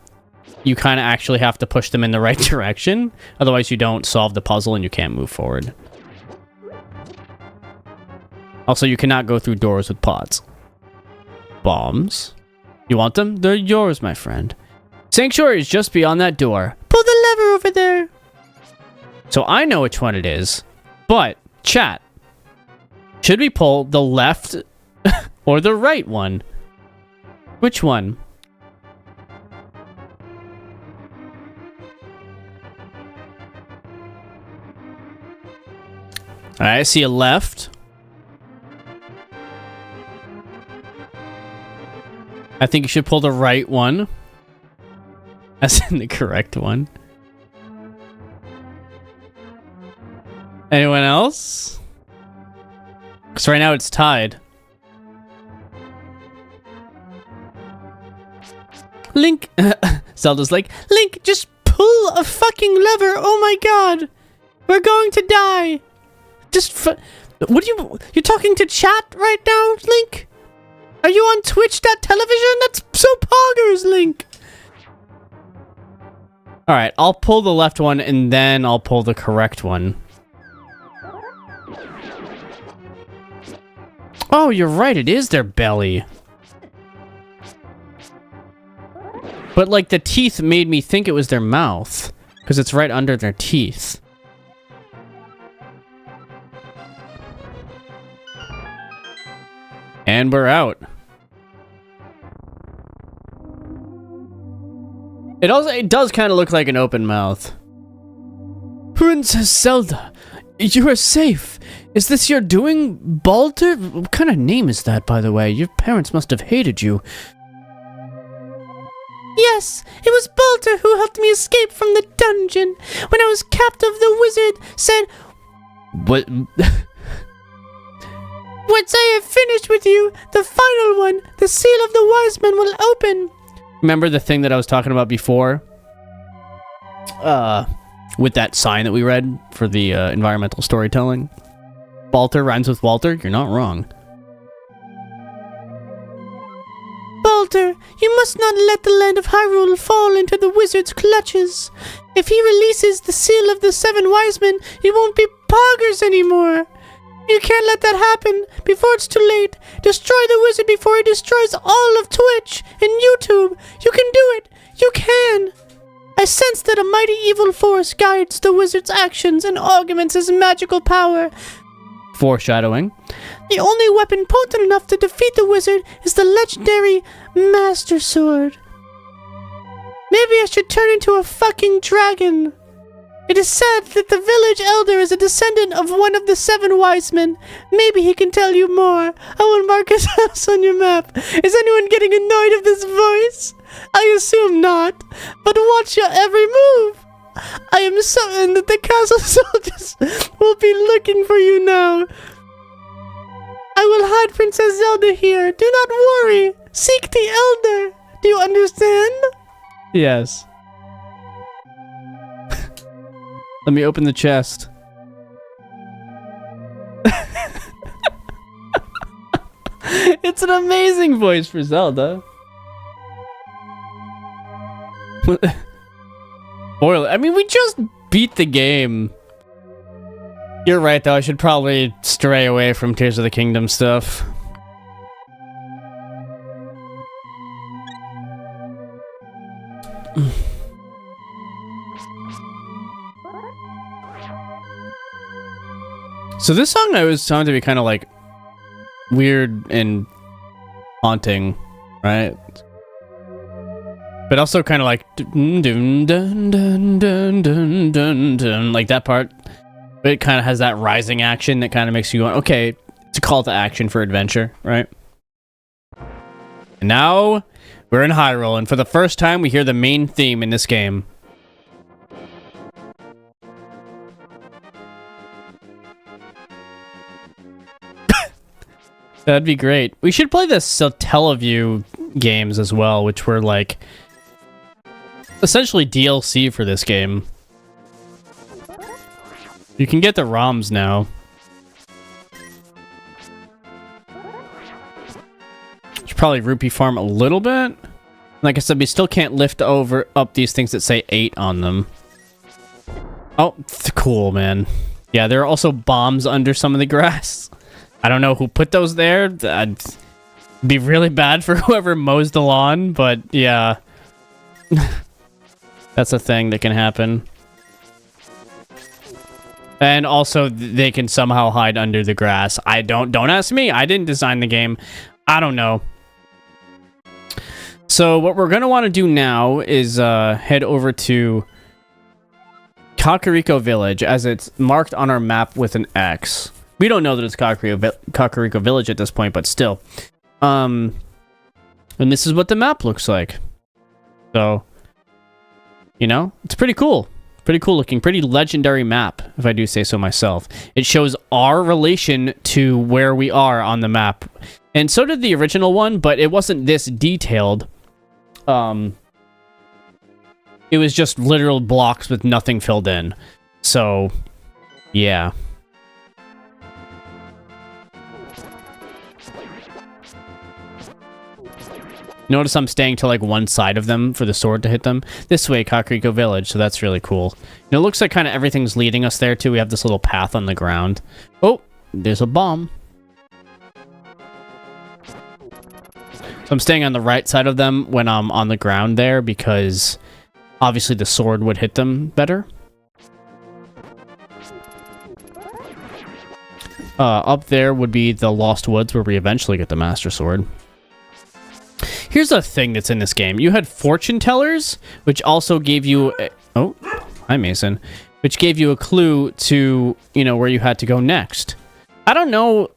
you kind of actually have to push them in the right direction. Otherwise, you don't solve the puzzle and you can't move forward. Also, you cannot go through doors with pots. Bombs. You want them? They're yours, my friend. Sanctuary is just beyond that door. Pull the lever over there. So I know which one it is. But, chat, should we pull the left or the right one? Which one? Alright, I see a left. I think you should pull the right one. As in the correct one. Anyone else? Because right now it's tied. Link. Zelda's like, Link, just pull a fucking lever. Oh my god. We're going to die. Just what you're talking to chat right now, Link? Are you on Twitch.television? That's so poggers, Link. alright, I'll pull the left one and then I'll pull the correct one. Oh, you're right, it is their belly. But, like, the teeth made me think it was their mouth. Because it's right under their teeth. And we're out. It does kind of look like an open mouth. Princess Zelda, you are safe. Is this your doing, Balder? What kind of name is that, by the way? Your parents must have hated you. Yes, it was Balder who helped me escape from the dungeon. When I was captive, the wizard said, What? once I have finished with you, the final one, the seal of the wise men will open. Remember the thing that I was talking about before? With that sign that we read for the environmental storytelling? Balter rhymes with Walter? You're not wrong. Balder, you must not let the land of Hyrule fall into the wizard's clutches. If he releases the seal of the 7 wise men, you won't be poggers anymore. You can't let that happen before it's too late. Destroy the wizard before he destroys all of Twitch and YouTube. You can do it. You can. I sense that a mighty evil force guides the wizard's actions and augments his magical power. Foreshadowing. The only weapon potent enough to defeat the wizard is the legendary Master Sword. Maybe I should turn into a fucking dragon. It is said that the village elder is a descendant of one of the 7 wise men. Maybe he can tell you more. I will mark his house on your map. Is anyone getting annoyed of this voice? I assume not. But watch your every move. I am certain that the castle soldiers will be looking for you now. I will hide Princess Zelda here. Do not worry. Seek the elder. Do you understand? Yes. Let me open the chest. It's an amazing voice for Zelda. Spoiler. I mean, we just beat the game. You're right, though. I should probably stray away from Tears of the Kingdom stuff. So this song I was found to be kind of like weird and haunting, right? But also kind of like dun, dun, dun, dun, dun, dun, dun, like that part. But it kind of has that rising action that kind of makes you go, okay, it's a call to action for adventure, right? And now we're in Hyrule, and for the first time we hear the main theme in this game. That'd be great. We should play the Satellaview games as well, which were like essentially DLC for this game. You can get the ROMs now. Should probably rupee farm a little bit. Like I said, we still can't lift up these things that say 8 on them. Oh, cool, man. Yeah, there are also bombs under some of the grass. I don't know who put those there. That'd be really bad for whoever mows the lawn, but yeah. That's a thing that can happen. And also, they can somehow hide under the grass. Don't ask me. I didn't design the game. I don't know. So what we're going to want to do now is head over to Kakariko Village, as it's marked on our map with an X. We don't know that it's Kakariko Village at this point, but still. And this is what the map looks like. So, you know, it's pretty cool. Pretty cool looking. Pretty legendary map, if I do say so myself. It shows our relation to where we are on the map. And so did the original one, but it wasn't this detailed. It was just literal blocks with nothing filled in. So, yeah. Notice I'm staying to like one side of them for the sword to hit them. This way, Kakariko Village, so that's really cool. And it looks like kind of everything's leading us there too. We have this little path on the ground. Oh, there's a bomb. So I'm staying on the right side of them when I'm on the ground there because obviously the sword would hit them better. Up there would be the Lost Woods where we eventually get the Master Sword. Here's a thing that's in this game. You had fortune tellers, which also gave you... Oh, hi, Mason. Which gave you a clue to, you know, where you had to go next. I don't know,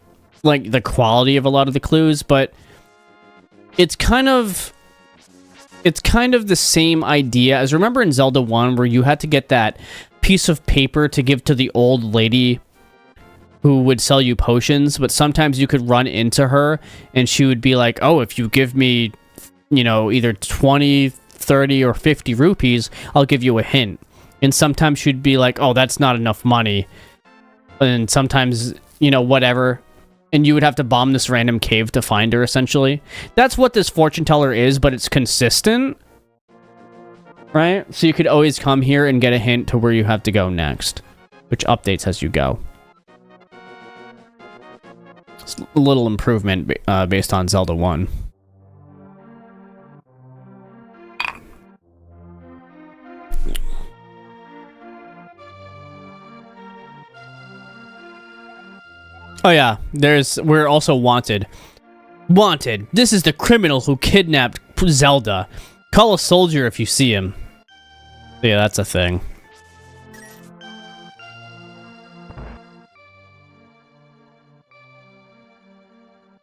like, the quality of a lot of the clues, but it's kind of the same idea as, remember in Zelda 1 where you had to get that piece of paper to give to the old lady who would sell you potions, but sometimes you could run into her and she would be like, oh, if you give me, you know, either 20, 30, or 50 rupees, I'll give you a hint. And sometimes she'd be like, oh, that's not enough money. And sometimes, you know, whatever. And you would have to bomb this random cave to find her, essentially. That's what this fortune teller is, but it's consistent. Right? So you could always come here and get a hint to where you have to go next, which updates as you go. It's a little improvement based on Zelda 1. Oh yeah, we're also wanted. Wanted. This is the criminal who kidnapped Zelda. Call a soldier if you see him. Yeah, that's a thing.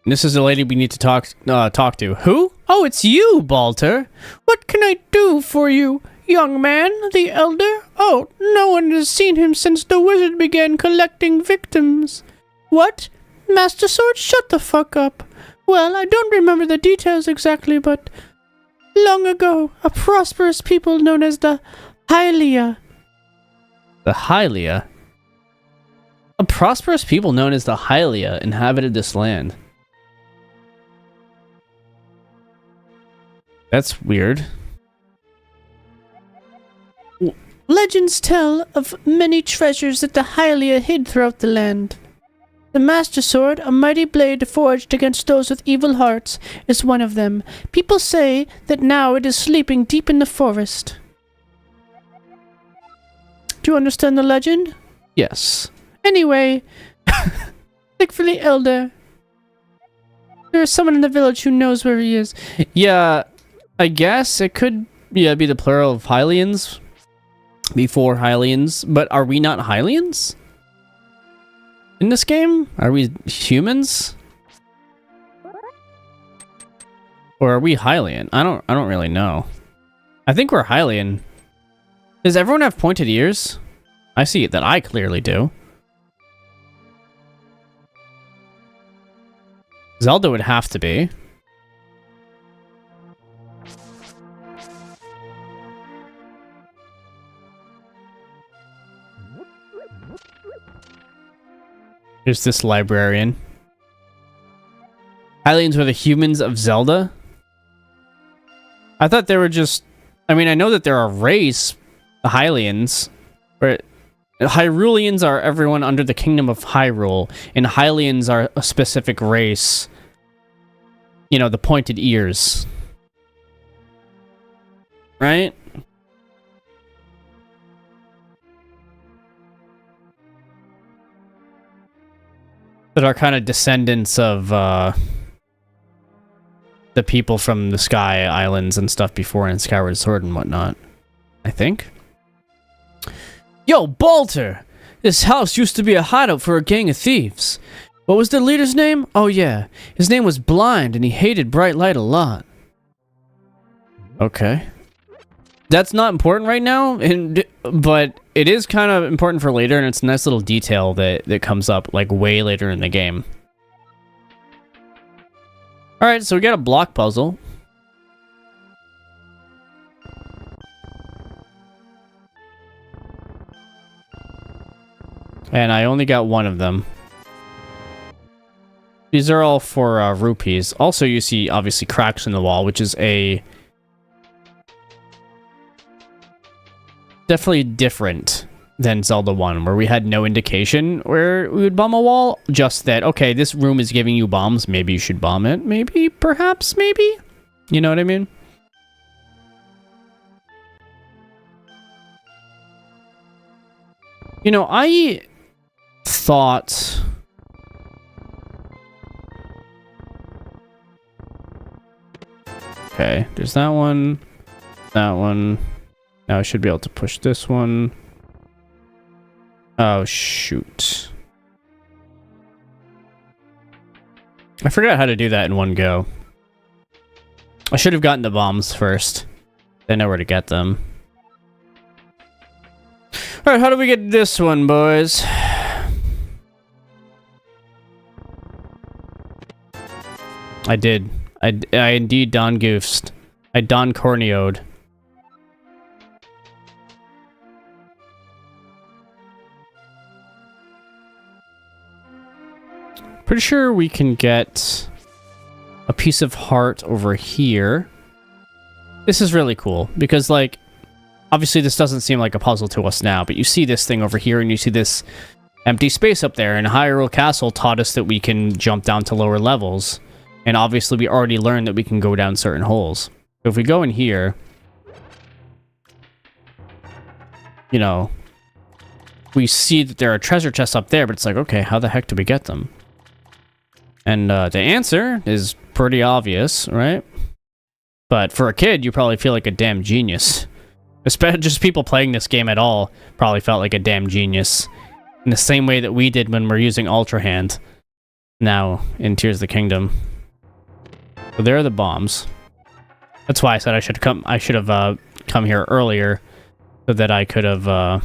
This is the lady we need to talk to. Who? Oh, it's you, Balter. What can I do for you, young man? The elder? Oh, no one has seen him since the wizard began collecting victims. What? Master Sword? Shut the fuck up. Well, I don't remember the details exactly, but long ago, a prosperous people known as the Hylia. The Hylia? A prosperous people known as the Hylia inhabited this land. That's weird. Legends tell of many treasures that the Hylia hid throughout the land. The Master Sword, a mighty blade forged against those with evil hearts, is one of them. People say that now it is sleeping deep in the forest. Do you understand the legend? Yes. Anyway, Look for the elder. There's someone in the village who knows where he is. Yeah, I guess it could be the plural of Hylians before Hylians, but are we not Hylians in this game? Are we humans? Or are we Hylian? I don't really know. I think we're Hylian. Does everyone have pointed ears? I see that I clearly do. Zelda would have to be. Here's this librarian. Hylians were the humans of Zelda? I thought they were just... I mean, I know that they're a race, the Hylians, but Hyruleans are everyone under the kingdom of Hyrule, and Hylians are a specific race. You know, the pointed ears. Right? That are kind of descendants of, the people from the Sky Islands and stuff before in Skyward Sword and whatnot. I think. Yo, Balter! This house used to be a hideout for a gang of thieves. What was their leader's name? Oh yeah, his name was Blind and he hated bright light a lot. Okay. That's not important right now, but it is kind of important for later, and it's a nice little detail that comes up like way later in the game. Alright, so we got a block puzzle. And I only got one of them. These are all for rupees. Also, you see, obviously, cracks in the wall, which is definitely different than Zelda 1, where we had no indication where we would bomb a wall. Just that, okay, this room is giving you bombs. Maybe you should bomb it. Maybe, perhaps, maybe. You know what I mean? You know, I thought... Okay, there's that one. That one. Now I should be able to push this one. Oh, shoot. I forgot how to do that in one go. I should have gotten the bombs first. I know where to get them. Alright, how do we get this one, boys? I did. I indeed Don Goofed. I Don Corneoed. Pretty sure we can get a piece of heart over here. This is really cool because, like, obviously this doesn't seem like a puzzle to us now, but you see this thing over here and you see this empty space up there, and Hyrule Castle taught us that we can jump down to lower levels. And obviously we already learned that we can go down certain holes. So if we go in here, you know, we see that there are treasure chests up there, but it's like, okay, how the heck do we get them? And the answer is pretty obvious, right? But for a kid, you probably feel like a damn genius. Especially just people playing this game at all probably felt like a damn genius. In the same way that we did when we're using Ultra Hand now in Tears of the Kingdom. So there are the bombs. That's why I said I should have come here earlier so that I could have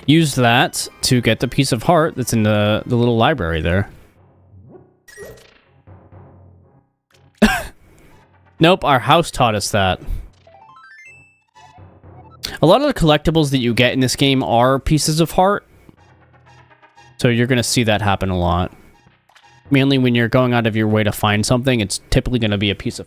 used that to get the piece of heart that's in the little library there. Nope, our house taught us that. A lot of the collectibles that you get in this game are pieces of heart. So you're going to see that happen a lot. Mainly when you're going out of your way to find something, it's typically going to be a piece of...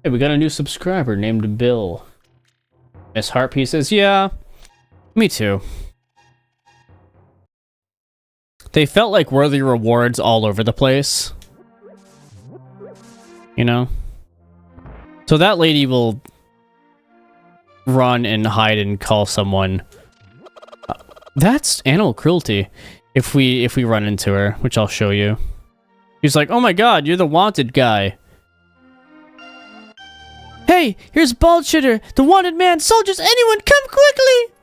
Hey, we got a new subscriber named Bill. Miss heart pieces. Yeah, me too. They felt like worthy rewards all over the place. You know? So that lady will run and hide and call someone. That's animal cruelty. If we run into her, which I'll show you. He's like, oh my god, you're the wanted guy. Hey, here's Bald Shitter, the wanted man. Soldiers, anyone, come quickly!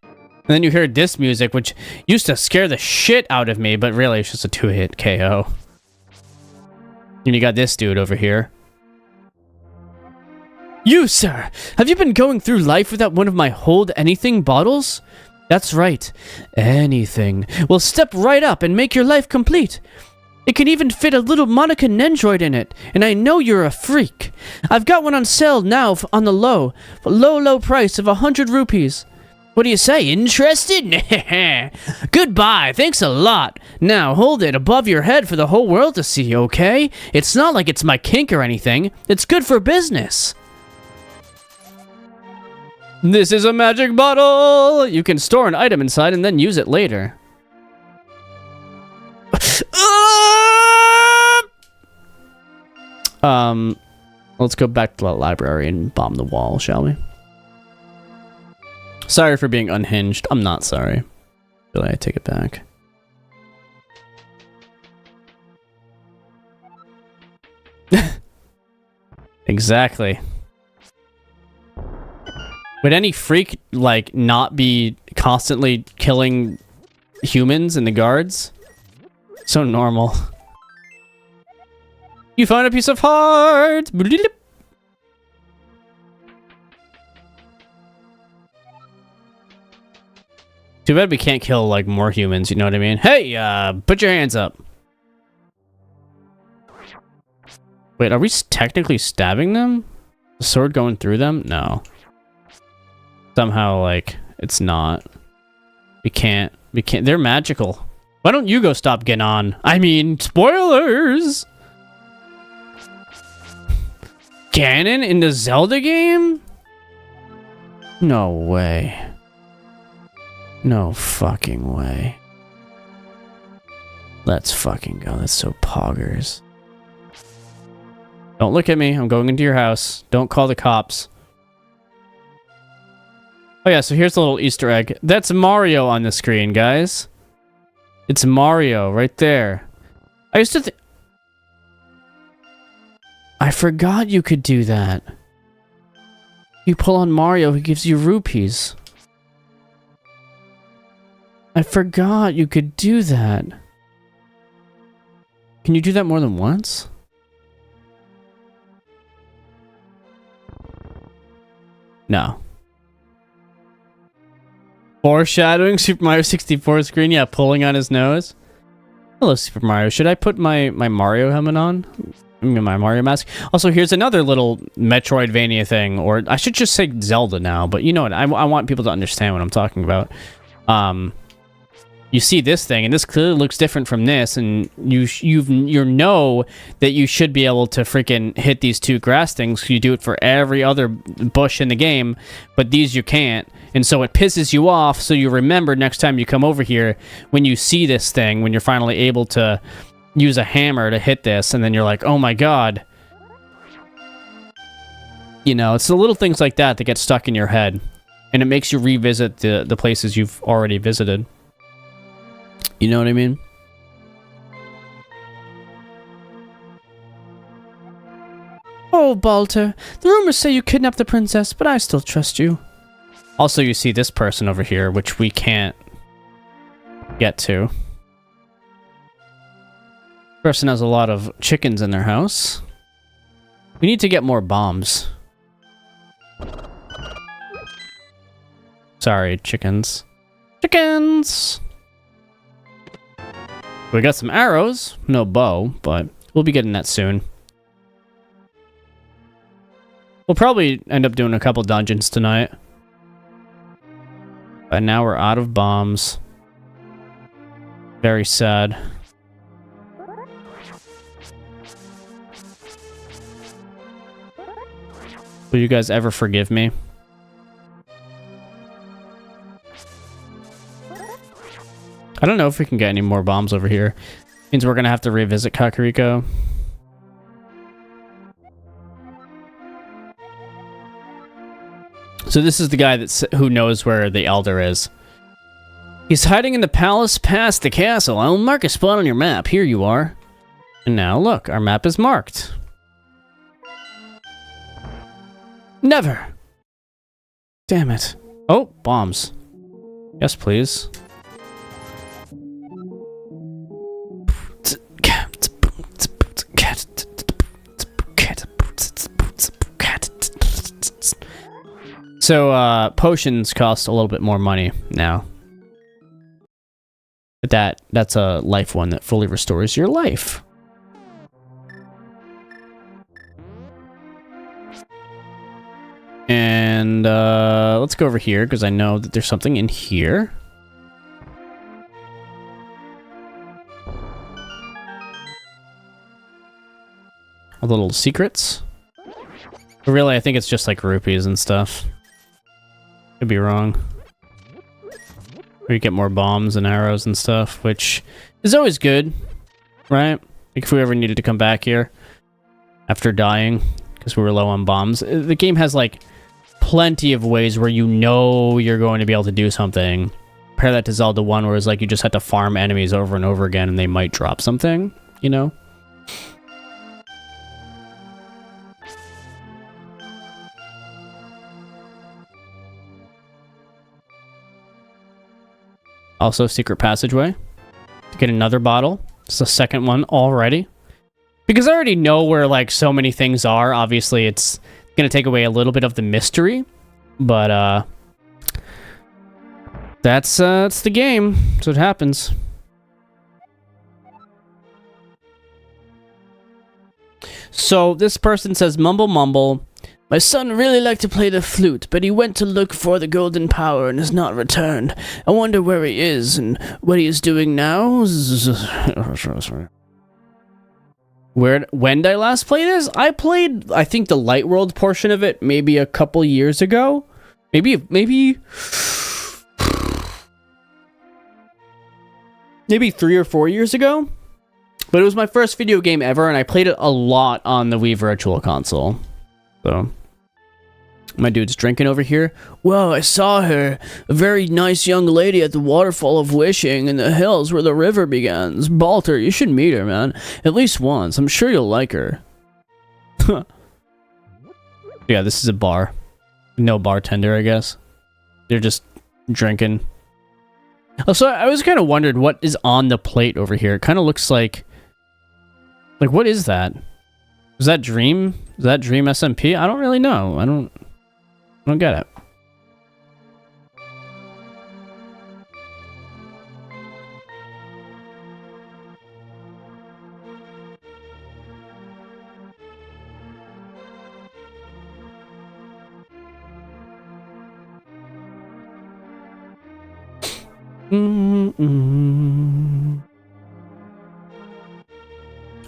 And then you hear this music, which used to scare the shit out of me, but really it's just a 2-hit KO. And you got this dude over here. You, sir! Have you been going through life without one of my hold anything bottles? That's right. Anything. Well, step right up and make your life complete. It can even fit a little Monica Nendroid in it, and I know you're a freak. I've got one on sale now on the low price of 100 rupees. What do you say? Interested? Goodbye. Thanks a lot. Now hold it above your head for the whole world to see, okay? It's not like it's my kink or anything. It's good for business. This is a magic bottle. You can store an item inside and then use it later. Let's go back to the library and bomb the wall, shall we? Sorry for being unhinged. I'm not sorry. Really, I take it back. Exactly. Would any freak, like, not be constantly killing humans and the guards? So normal. You found a piece of heart! Too bad we can't kill, like, more humans, you know what I mean? Hey, put your hands up. Wait, are we technically stabbing them? The sword going through them? No. Somehow, like, it's not. We can't. They're magical. Why don't you go stop getting on? I mean, spoilers! Ganon in the Zelda game? No way. No fucking way. Let's fucking go. That's so poggers. Don't look at me. I'm going into your house. Don't call the cops. Oh yeah, so here's a little Easter egg. That's Mario on the screen, guys. It's Mario right there. I used to think... I forgot you could do that. You pull on Mario, he gives you rupees. I forgot you could do that. Can you do that more than once? No. Foreshadowing Super Mario 64 screen, yeah, pulling on his nose. Hello, Super Mario. Should I put my Mario helmet on? My Mario mask? Also, here's another little Metroidvania thing, or I should just say Zelda now, but you know what? I want people to understand what I'm talking about. You see this thing, and this clearly looks different from this, and you know that you should be able to freaking hit these two grass things. You do it for every other bush in the game, but these you can't. And so it pisses you off, so you remember next time you come over here, when you see this thing, when you're finally able to use a hammer to hit this, and then you're like, oh my god. You know, it's the little things like that that get stuck in your head, and it makes you revisit the places you've already visited. You know what I mean? Oh, Balter. The rumors say you kidnapped the princess, but I still trust you. Also, you see this person over here, which we can't get to. Person has a lot of chickens in their house. We need to get more bombs. Sorry, chickens. Chickens! We got some arrows. No bow, but we'll be getting that soon. We'll probably end up doing a couple dungeons tonight. But now we're out of bombs. Very sad. Will you guys ever forgive me? I don't know if we can get any more bombs over here. Means we're gonna have to revisit Kakariko. So this is the guy who knows where the Elder is. He's hiding in the palace past the castle. I'll mark a spot on your map. Here you are. And now look, our map is marked. Never. Damn it. Oh, bombs. Yes, please. So, potions cost a little bit more money now. But that's a life one that fully restores your life. And, let's go over here, because I know that there's something in here. A little secrets. But really, I think it's just like rupees and stuff. Could be wrong. Or you get more bombs and arrows and stuff, which is always good, right? Like if we ever needed to come back here after dying because we were low on bombs. The game has like plenty of ways where you know you're going to be able to do something. Compare that to Zelda 1 where it's like you just had to farm enemies over and over again and they might drop something, you know? Also, secret passageway. To get another bottle. It's the second one already. Because I already know where, like, so many things are. Obviously, it's going to take away a little bit of the mystery. But, that's the game. That's what happens. So, this person says, mumble mumble. My son really liked to play the flute, but he went to look for the golden power and has not returned. I wonder where he is and what he is doing now. When did I last play this? I played, I think, the Light World portion of it maybe a couple years ago. Maybe 3 or 4 years ago. But it was my first video game ever, and I played it a lot on the Wii Virtual Console. So, my dude's drinking over here. Whoa, I saw her. A very nice young lady at the Waterfall of Wishing in the hills where the river begins. Balter, you should meet her, man. At least once. I'm sure you'll like her. Yeah, this is a bar. No bartender, I guess. They're just drinking. Also, I was kind of wondered what is on the plate over here. It kind of looks like... Like, what is that? Is that Dream? Is that Dream SMP? I don't really know. I don't get it.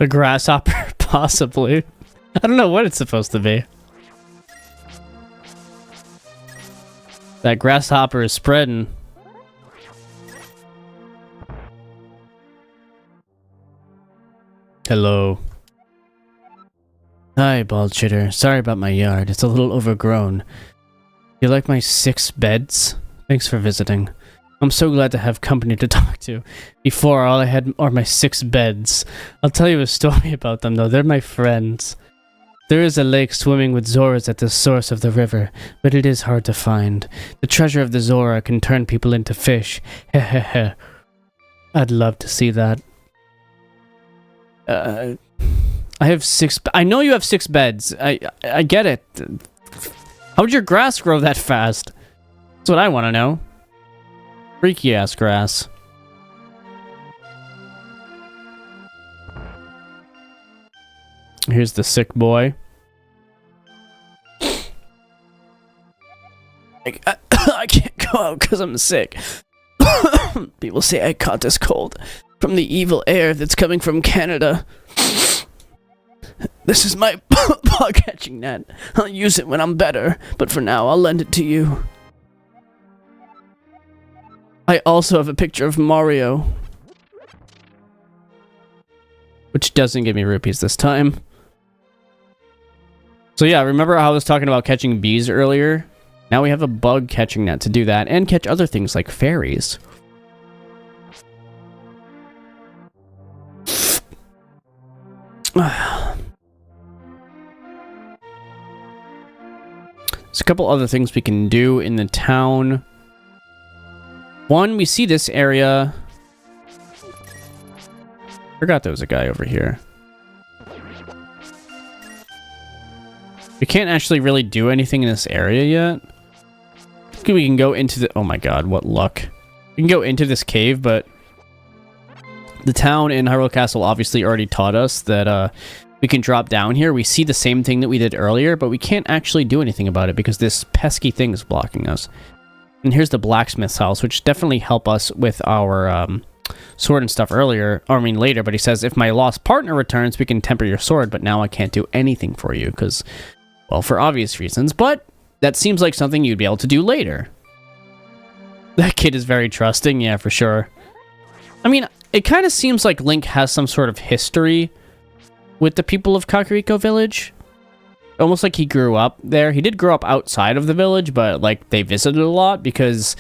A grasshopper, possibly. I don't know what it's supposed to be. That grasshopper is spreading. Hello. Hi, bald chitter. Sorry about my yard. It's a little overgrown. You like my 6 beds? Thanks for visiting. I'm so glad to have company to talk to. Before, all I had are my 6 beds. I'll tell you a story about them, though. They're my friends. There is a lake swimming with Zoras at the source of the river, but it is hard to find. The treasure of the Zora can turn people into fish. Hehehe. I'd love to see that. I have 6... I know you have 6 beds. I get it. How'd your grass grow that fast? That's what I want to know. Freaky ass grass. Here's the sick boy. I can't go out because I'm sick. People say I caught this cold from the evil air that's coming from Canada. This is my bug catching net. I'll use it when I'm better, but for now I'll lend it to you. I also have a picture of Mario. Which doesn't give me rupees this time. So yeah, remember how I was talking about catching bees earlier? Now we have a bug catching net to do that, and catch other things like fairies. There's a couple other things we can do in the town. One, we see this area. Forgot there was a guy over here. We can't actually really do anything in this area yet. I think we can go into the... Oh my god, what luck. We can go into this cave, but... The town in Hyrule Castle obviously already taught us that we can drop down here. We see the same thing that we did earlier, but we can't actually do anything about it because this pesky thing is blocking us. And here's the blacksmith's house, which definitely help us with our sword and stuff earlier. Or I mean later, but he says, if my lost partner returns, we can temper your sword, but now I can't do anything for you because... Well, for obvious reasons, but that seems like something you'd be able to do later. That kid is very trusting, yeah, for sure. I mean, it kind of seems like Link has some sort of history with the people of Kakariko Village. Almost like he grew up there. He did grow up outside of the village, but like they visited a lot because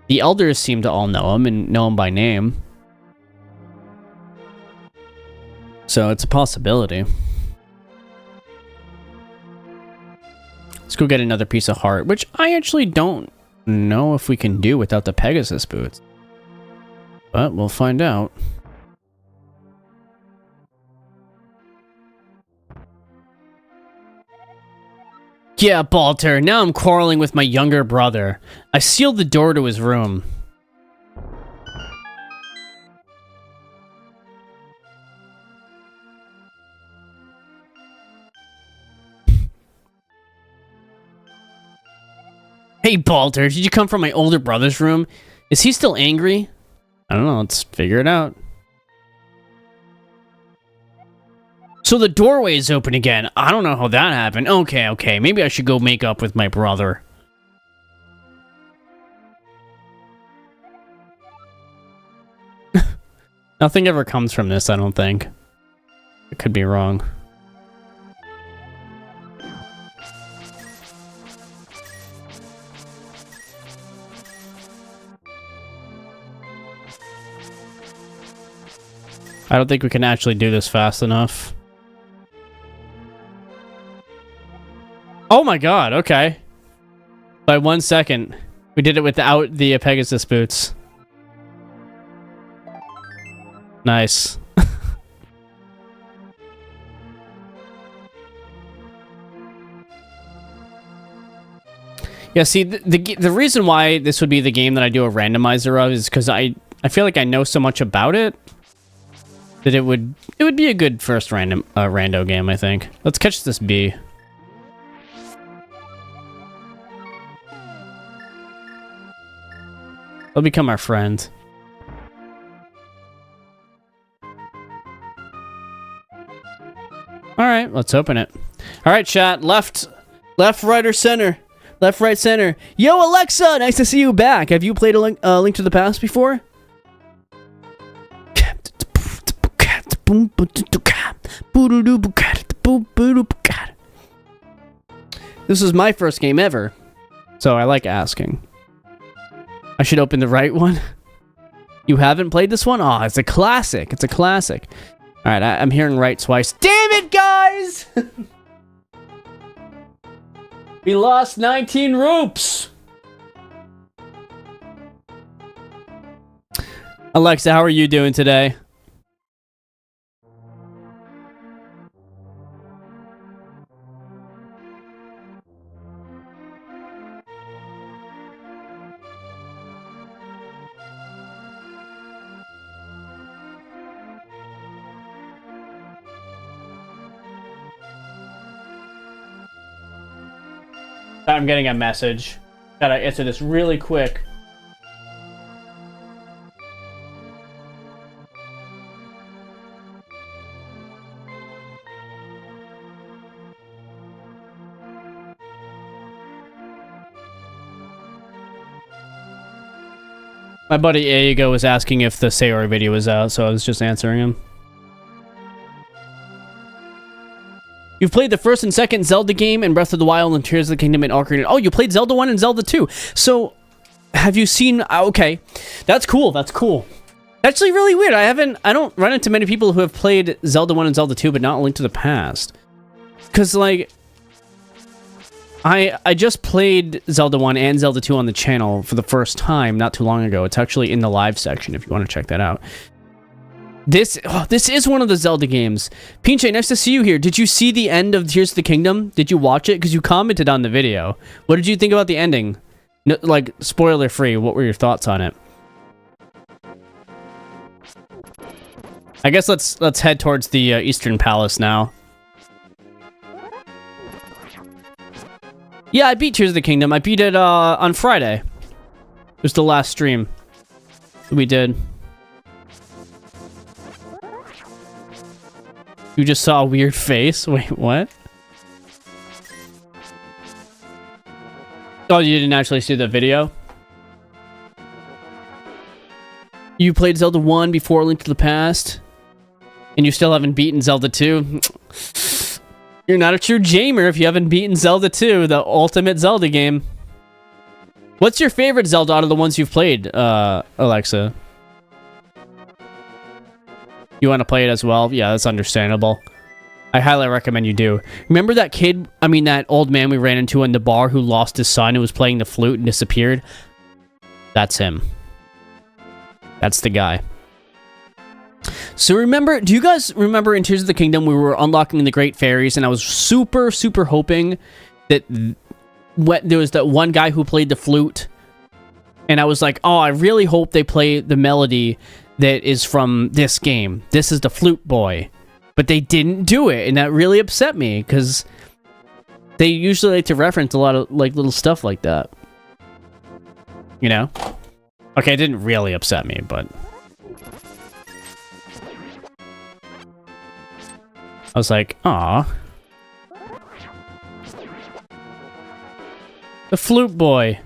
the elders seem to all know him and know him by name. So it's a possibility. Let's go get another piece of heart, which I actually don't know if we can do without the Pegasus boots. But we'll find out. Yeah, Balter, now I'm quarreling with my younger brother. I sealed the door to his room. Hey, Balter, did you come from my older brother's room? Is he still angry? I don't know, let's figure it out. So the doorway is open again. I don't know how that happened. Okay, maybe I should go make up with my brother. Nothing ever comes from this, I don't think. I could be wrong. I don't think we can actually do this fast enough. Oh my god, okay. By 1 second. We did it without the Pegasus boots. Nice. Yeah, see, the reason why this would be the game that I do a randomizer of is because I feel like I know so much about it that it would be a good first rando game, I think. Let's catch this bee. They'll become our friend. Alright, let's open it. Alright, chat. Left, right, or center? Left, right, center. Yo, Alexa! Nice to see you back. Have you played a Link to the Past before? This is my first game ever, so I like asking. I should open the right one. You haven't played this one? Oh, it's a classic. It's a classic. All right, I'm hearing right twice. Damn it, guys! We lost 19 rupes. Alexa, how are you doing today? I'm getting a message. Gotta answer this really quick. My buddy Aigo was asking if the Sayori video was out, so I was just answering him. You've played the first and second Zelda game and Breath of the Wild and Tears of the Kingdom and Ocarina. Oh, you played Zelda 1 and Zelda 2. So, have you seen... Okay. That's cool. That's cool. Actually, really weird. I don't run into many people who have played Zelda 1 and Zelda 2, but not Link to the Past. Because, like... I just played Zelda 1 and Zelda 2 on the channel for the first time not too long ago. It's actually in the live section if you want to check that out. This is one of the Zelda games. Pinche, nice to see you here. Did you see the end of Tears of the Kingdom? Did you watch it? Because you commented on the video. What did you think about the ending? No, like, spoiler free, what were your thoughts on it? I guess let's head towards the Eastern Palace now. Yeah, I beat Tears of the Kingdom. I beat it on Friday. It was the last stream we did. You just saw a weird face? Wait, what? Oh, you didn't actually see the video? You played Zelda 1 before Link to the Past? And you still haven't beaten Zelda 2? You're not a true gamer if you haven't beaten Zelda 2, the ultimate Zelda game. What's your favorite Zelda out of the ones you've played, Alexa? You want to play it as well? Yeah, that's understandable. I highly recommend you do. Remember that kid, that old man we ran into in the bar who lost his son and was playing the flute and disappeared? That's him. That's the guy. So do you guys remember in Tears of the Kingdom we were unlocking the Great Fairies and I was super, super hoping that there was that one guy who played the flute and I was like, oh, I really hope they play the melody that is from this game. This is the flute boy. But they didn't do it and that really upset me because they usually like to reference a lot of like little stuff like that. You know? Okay, it didn't really upset me, but... I was like, aw. The flute boy.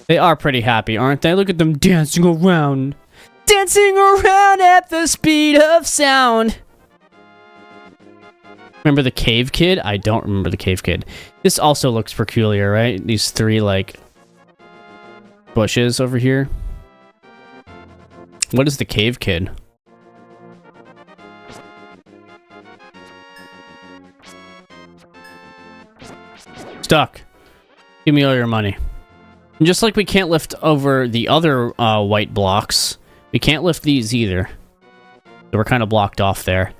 They are pretty happy, aren't they? Look at them dancing around. Dancing around at the speed of sound. Remember the cave kid? I don't remember the cave kid. This also looks peculiar, right? These three, like, bushes over here. What is the cave kid? Stuck. Give me all your money. And just like we can't lift over the other white blocks, we can't lift these either. So we're kind of blocked off there.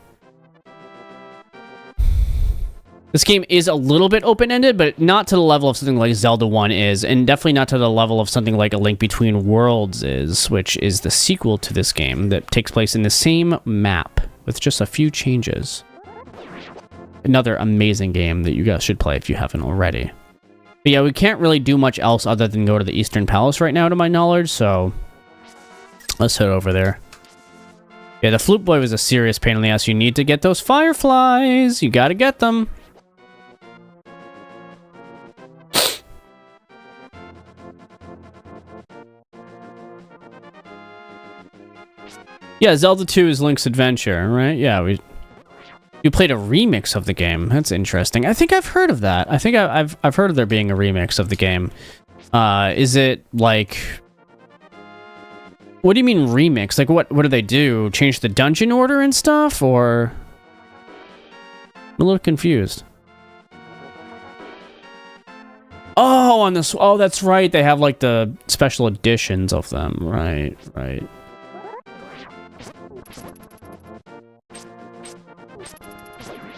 This game is a little bit open-ended, but not to the level of something like Zelda 1 is, and definitely not to the level of something like A Link Between Worlds is, which is the sequel to this game that takes place in the same map with just a few changes. Another amazing game that you guys should play if you haven't already. But yeah, we can't really do much else other than go to the Eastern Palace right now, to my knowledge, so let's head over there. Yeah, the flute boy was a serious pain in the ass. You need to get those fireflies. You gotta get them. Yeah, Zelda 2 is Link's Adventure, right? Yeah, you played a remix of the game. That's interesting. I think I've heard of that. I think I've heard of there being a remix of the game. Is it like... What do you mean remix? Like, what do they do? Change the dungeon order and stuff, or... I'm a little confused. Oh, on this... Oh, that's right. They have, like, the special editions of them. Right, right.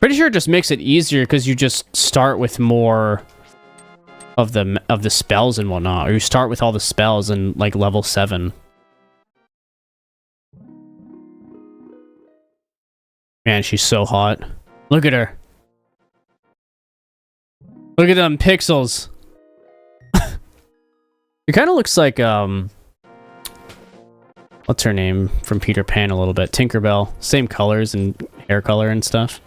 Pretty sure it just makes it easier because you just start with more of the spells and whatnot, or you start with all the spells in like level 7. Man, she's so hot. Look at her. Look at them pixels. It kind of looks like what's her name from Peter Pan a little bit? Tinkerbell. Same colors and hair color and stuff.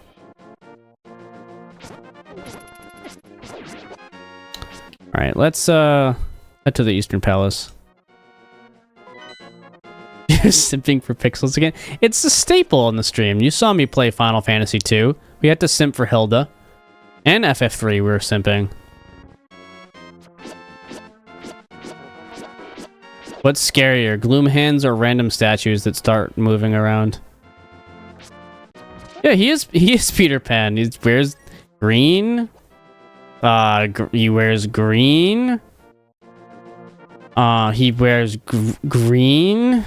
All right, let's Head to the Eastern Palace. You're simping for pixels again? It's a staple on the stream. You saw me play Final Fantasy 2. We had to simp for Hilda. And FF3 we were simping. What's scarier, gloom hands or random statues that start moving around? Yeah, he is Peter Pan. He wears green. He wears green. He wears green.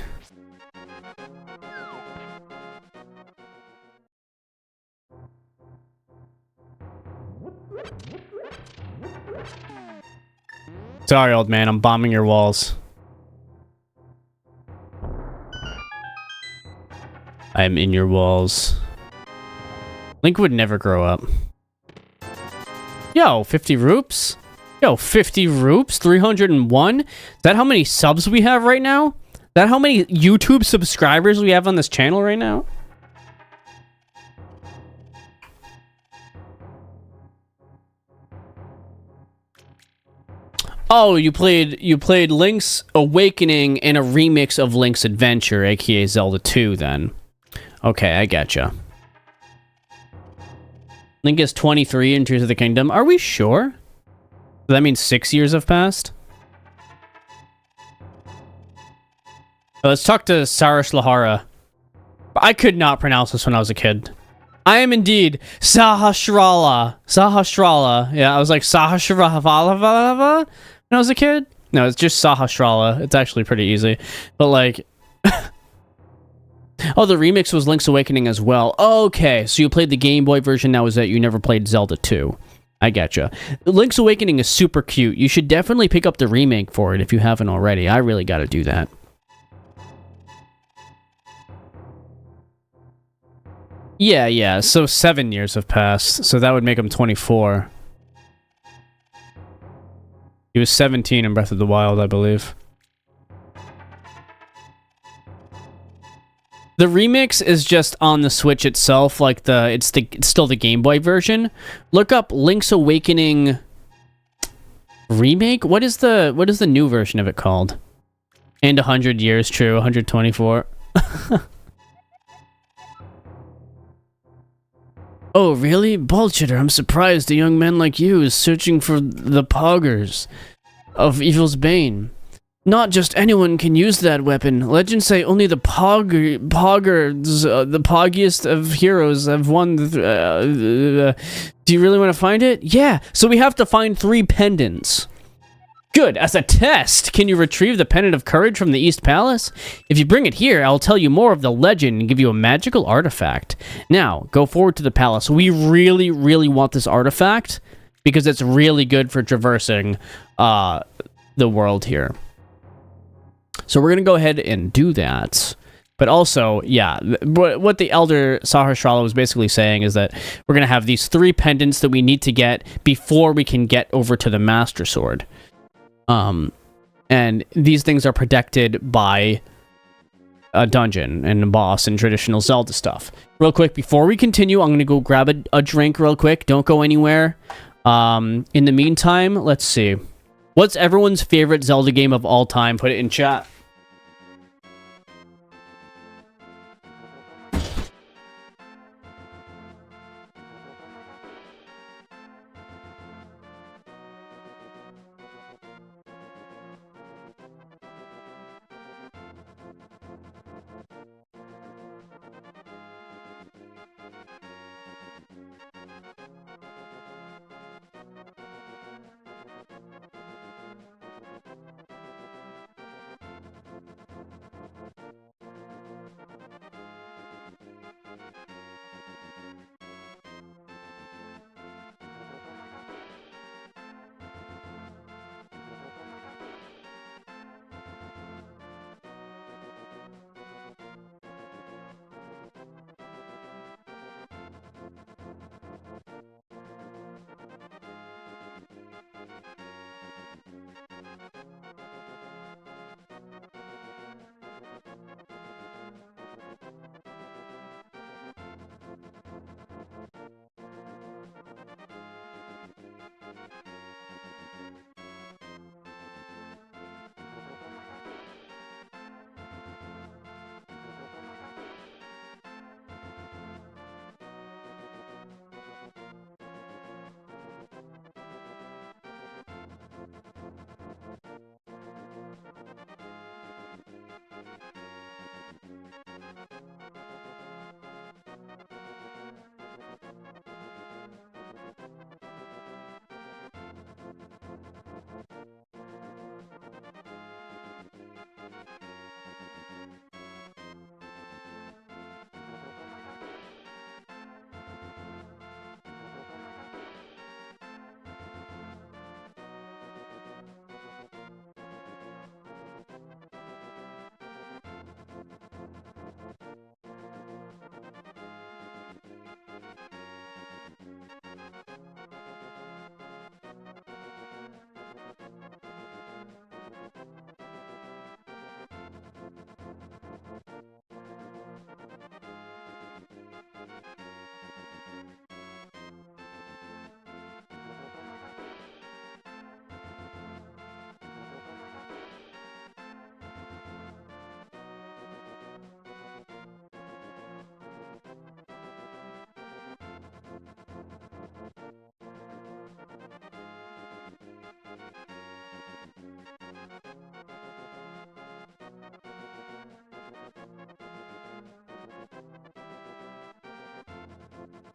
Sorry, old man, I'm bombing your walls. I am in your walls. Link would never grow up. Yo, 50 roops? Yo, 50 roops? 301? Is that how many subs we have right now? Is that how many YouTube subscribers we have on this channel right now? Oh, you played Link's Awakening and a remix of Link's Adventure, aka Zelda 2 then. Okay, I getcha. Link is 23 in Tears of the Kingdom. Are we sure? That means 6 years have passed? Let's talk to Sarish Lahara. I could not pronounce this when I was a kid. I am indeed Sahasrara. Sahasrara. Yeah, I was like Sahasrara when I was a kid. No, it's just Sahasrara. It's actually pretty easy. But like... Oh, the remix was Link's Awakening as well. Okay, so you played the Game Boy version. Now is that you never played Zelda 2. I getcha. Link's Awakening is super cute. You should definitely pick up the remake for it if you haven't already. I really gotta do that. Yeah, so 7 years have passed. So that would make him 24. He was 17 in Breath of the Wild, I believe. The remix is just on the Switch itself, like it's still the Game Boy version. Look up Link's Awakening remake. What is the new version of it called? And 100 years, true, 124. Oh, really? Bullshitter, I'm surprised a young man like you is searching for the poggers of Evil's Bane. Not just anyone can use that weapon. Legends say only the poggers, the poggiest of heroes have won. Do you really want to find it? Yeah, so we have to find 3 pendants. Good, as a test, can you retrieve the Pendant of Courage from the East Palace? If you bring it here, I'll tell you more of the legend and give you a magical artifact. Now, go forward to the palace. We really, really want this artifact because it's really good for traversing the world here. So we're going to go ahead and do that. But also, yeah, what the Elder Sahasrara was basically saying is that we're going to have these 3 pendants that we need to get before we can get over to the Master Sword. And these things are protected by a dungeon and a boss and traditional Zelda stuff. Real quick, before we continue, I'm going to go grab a drink real quick. Don't go anywhere. In the meantime, let's see. What's everyone's favorite Zelda game of all time? Put it in chat.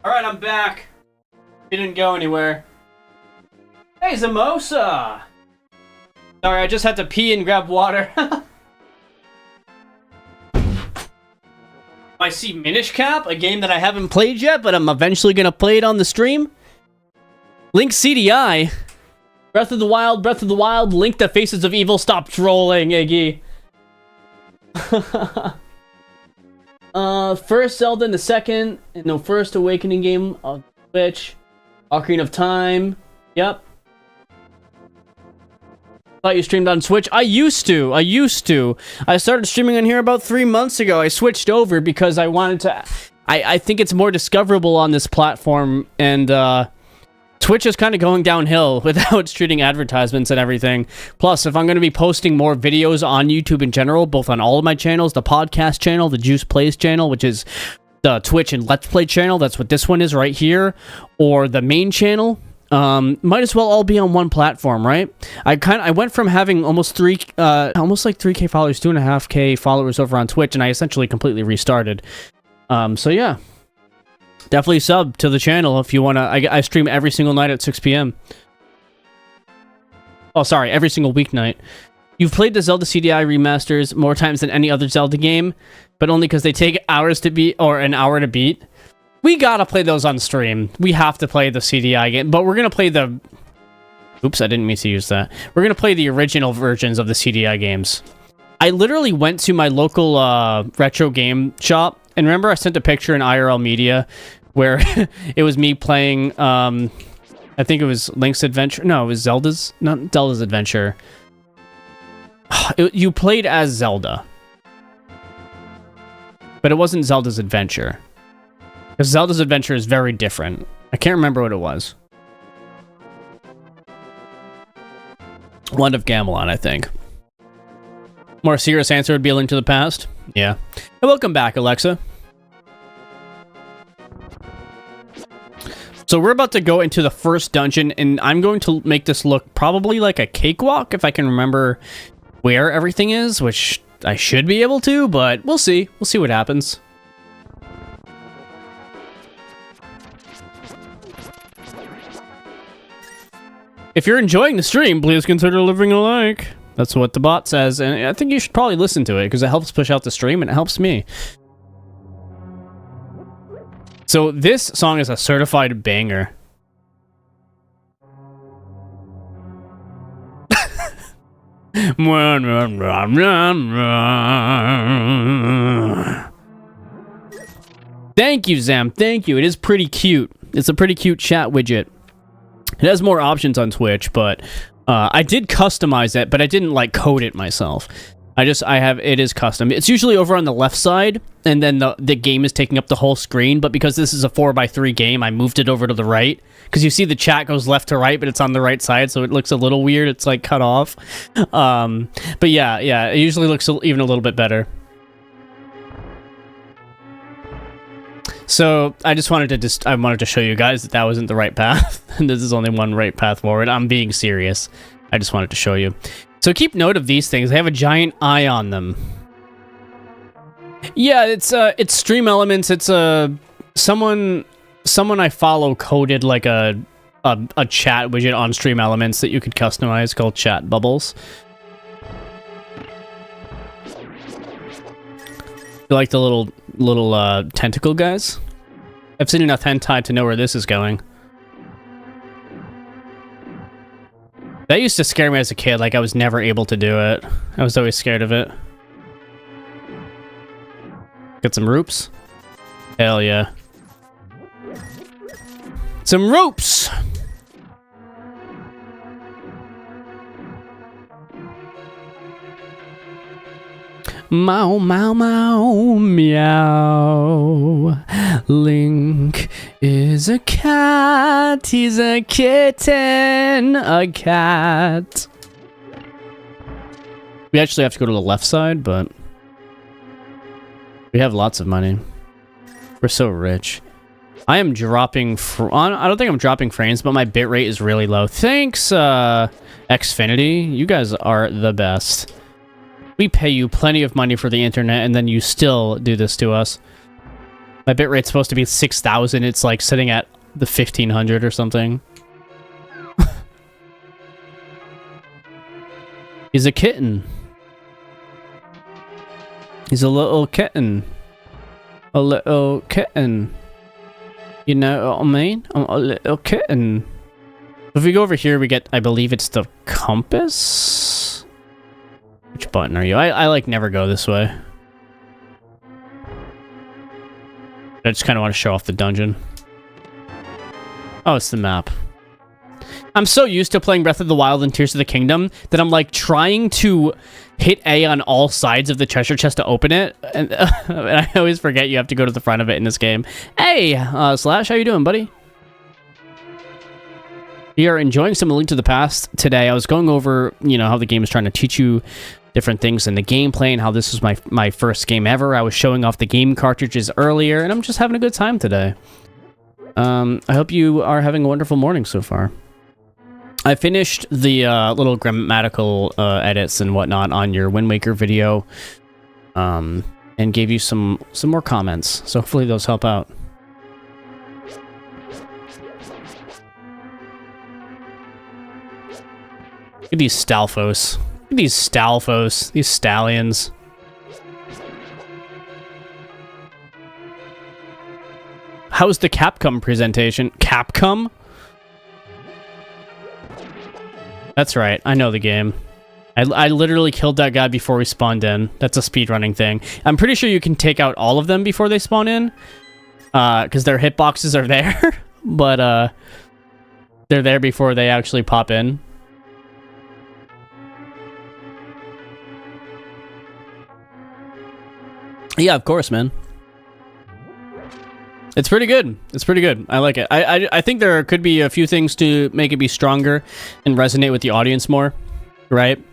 Alright, I'm back. You didn't go anywhere. Hey, Zamosa! Sorry, I just had to pee and grab water. I see Minish Cap, a game that I haven't played yet, but I'm eventually gonna play it on the stream. Link CDI. Breath of the Wild, Link the Faces of Evil. Stop trolling, Iggy. First Zelda and the second, and the first Awakening game on Switch. Ocarina of Time. Yep. Thought you streamed on Switch. I used to. I started streaming on here about 3 months ago. I switched over because I wanted to... I think it's more discoverable on this platform, and Twitch is kind of going downhill with how it's treating advertisements and everything. Plus, if I'm going to be posting more videos on YouTube in general, both on all of my channels, the podcast channel, the Juice Plays channel, which is the Twitch and Let's Play channel, that's what this one is right here, or the main channel, might as well all be on one platform, right? I went from having almost like 3K followers, 2.5K followers over on Twitch, and I essentially completely restarted. So yeah. Definitely sub to the channel if you want to. I stream every single night at 6 p.m. Oh, sorry, every single weeknight. You've played the Zelda CDI remasters more times than any other Zelda game, but only because they take hours to beat, or an hour to beat. We gotta play those on stream. We have to play the CDI game, but we're gonna play the... Oops, I didn't mean to use that. We're gonna play the original versions of the CDI games. I literally went to my local retro game shop, and remember I sent a picture in IRL Media where it was me playing, I think it was Link's Adventure. No, it was Zelda's, not Zelda's Adventure. You played as Zelda. But it wasn't Zelda's Adventure. Because Zelda's Adventure is very different. I can't remember what it was. Land of Gamelon, I think. More serious answer would be A Link to the Past. Yeah. And welcome back, Alexa. So we're about to go into the first dungeon, and I'm going to make this look probably like a cakewalk, if I can remember where everything is, which I should be able to, but we'll see. We'll see what happens. If you're enjoying the stream, please consider leaving a like. That's what the bot says, and I think you should probably listen to it, because it helps push out the stream, and it helps me. So this song is a certified banger. Thank you, Zam. Thank you. It is pretty cute. It's a pretty cute chat widget. It has more options on Twitch, but I did customize it, but I didn't like code it myself. It is custom. It's usually over on the left side, and then the game is taking up the whole screen, but because this is a 4x3 game, I moved it over to the right, because you see the chat goes left to right, but it's on the right side, so it looks a little weird. It's like cut off. But yeah, it usually looks even a little bit better. So I wanted to show you guys that wasn't the right path, and this is only one right path forward. I'm being serious. I just wanted to show you. So keep note of these things. They have a giant eye on them. Yeah, it's Stream Elements. It's someone I follow coded like a chat widget on Stream Elements that you could customize called Chat Bubbles. You like the little tentacle guys? I've seen enough hentai to know where this is going. That used to scare me as a kid, like I was never able to do it. I was always scared of it. Get some ropes? Hell yeah. Some ropes! Meow, meow, meow, meow. Link is a cat. He's a kitten. A cat. We actually have to go to the left side, but we have lots of money. We're so rich. I am dropping... I don't think I'm dropping frames, but my bitrate is really low. Thanks, Xfinity. You guys are the best. We pay you plenty of money for the internet, and then you still do this to us. My bitrate's supposed to be 6,000. It's like sitting at the 1,500 or something. He's a kitten. He's a little kitten. A little kitten. You know what I mean? I'm a little kitten. If we go over here, we get, I believe it's the compass? Which button are you? I like never go this way. I just kind of want to show off the dungeon. Oh, it's the map. I'm so used to playing Breath of the Wild and Tears of the Kingdom that I'm like trying to hit A on all sides of the treasure chest to open it. And, and I always forget you have to go to the front of it in this game. Hey, Slash, how you doing, buddy? We are enjoying some Link to the Past today. I was going over, you know, how the game is trying to teach you different things in the gameplay and how this was my first game ever. I was showing off the game cartridges earlier, and I'm just having a good time today. I hope you are having a wonderful morning so far. I finished the little grammatical edits and whatnot on your Wind Waker video, and gave you some more comments. So hopefully those help out. Look at these Stalfos. Look at these Stalfos. These stallions. How's the Capcom presentation? Capcom? That's right. I know the game. I literally killed that guy before we spawned in. That's a speedrunning thing. I'm pretty sure you can take out all of them before they spawn in. Because their hitboxes are there. But, they're there before they actually pop in. Yeah, of course, man. It's pretty good. It's pretty good. I like it. I think there could be a few things to make it be stronger and resonate with the audience more, right?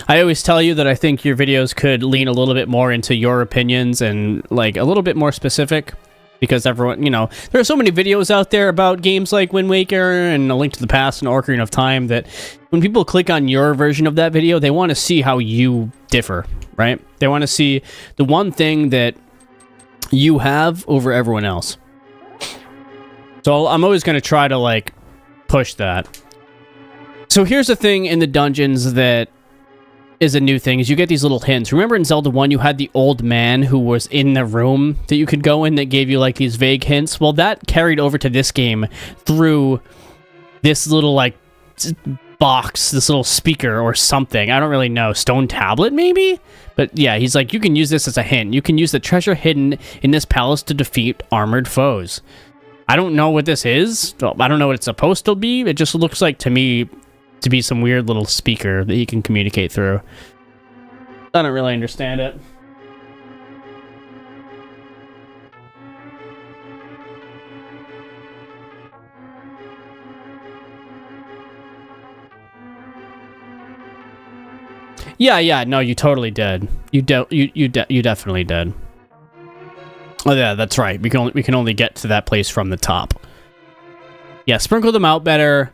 I always tell you that I think your videos could lean a little bit more into your opinions and like a little bit more specific because everyone, you know, there are so many videos out there about games like Wind Waker and A Link to the Past and Ocarina of Time that when people click on your version of that video, they want to see how you differ, right? They want to see the one thing that you have over everyone else. So I'm always going to try to, like, push that. So here's the thing in the dungeons that is a new thing, is you get these little hints. Remember in Zelda 1, you had the old man who was in the room that you could go in that gave you, like, these vague hints? Well, that carried over to this game through this little, like, box, this little speaker or something. I don't really know. Stone tablet, maybe? But yeah, he's like, you can use this as a hint. You can use the treasure hidden in this palace to defeat armored foes. I don't know what this is. I don't know what it's supposed to be. It just looks like, to me, to be some weird little speaker that he can communicate through. I don't really understand it. Yeah, no, you totally did. You definitely did. Oh yeah, that's right. We can only get to that place from the top. Yeah, sprinkle them out better.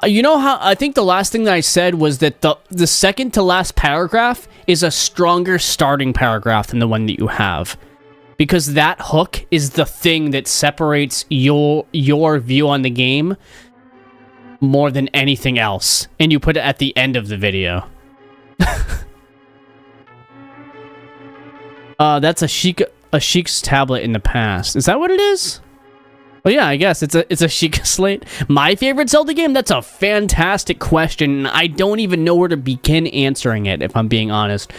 You know how I think the last thing that I said was that the second to last paragraph is a stronger starting paragraph than the one that you have, because that hook is the thing that separates your view on the game more than anything else, and you put it at the end of the video. That's a Sheik's tablet in the past. Is that what it is? Well, yeah, I guess it's a Sheik slate. My favorite Zelda game? That's a fantastic question. I don't even know where to begin answering it, if I'm being honest.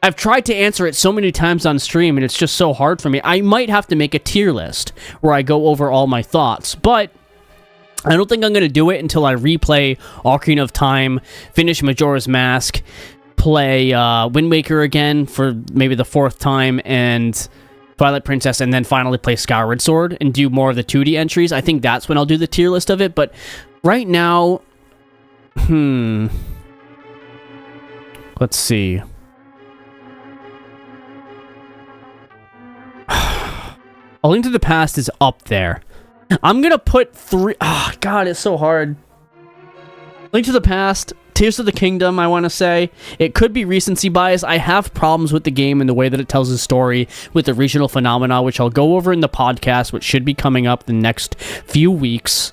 I've tried to answer it so many times on stream, and it's just so hard for me. I might have to make a tier list where I go over all my thoughts, but I don't think I'm going to do it until I replay Ocarina of Time, finish Majora's Mask, play Wind Waker again for maybe the 4th time, and Twilight Princess, and then finally play Skyward Sword and do more of the 2D entries. I think that's when I'll do the tier list of it, but right now, let's see. A Link to the Past is up there. I'm gonna put 3... Oh, God, it's so hard. Link to the Past, Tears of the Kingdom, I want to say. It could be recency bias. I have problems with the game and the way that it tells the story with the regional phenomena, which I'll go over in the podcast, which should be coming up the next few weeks.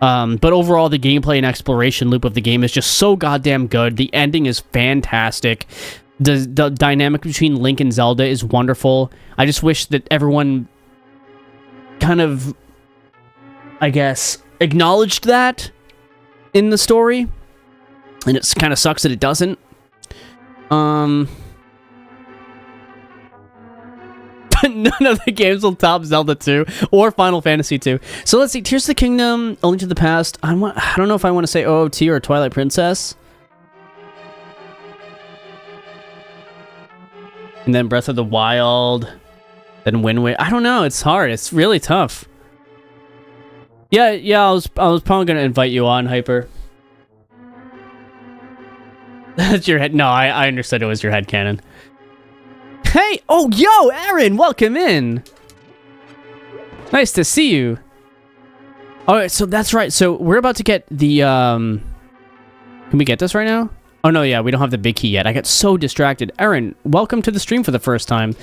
But overall, the gameplay and exploration loop of the game is just so goddamn good. The ending is fantastic. The dynamic between Link and Zelda is wonderful. I just wish that everyone kind of, I guess, acknowledged that in the story. And it kind of sucks that it doesn't. But none of the games will top Zelda 2 or Final Fantasy 2. So let's see. Tears of the Kingdom, A Link to the Past. I don't know if I want to say OOT or Twilight Princess. And then Breath of the Wild. Then Wind Waker. I don't know. It's hard. It's really tough. Yeah. I was probably gonna invite you on, Hyper. That's your head. No, I understood it was your headcanon. Hey! Oh, yo, Aaron! Welcome in! Nice to see you. Alright, so that's right. So we're about to get the, Can we get this right now? Oh, no, yeah, we don't have the big key yet. I got so distracted. Aaron, welcome to the stream for the first time.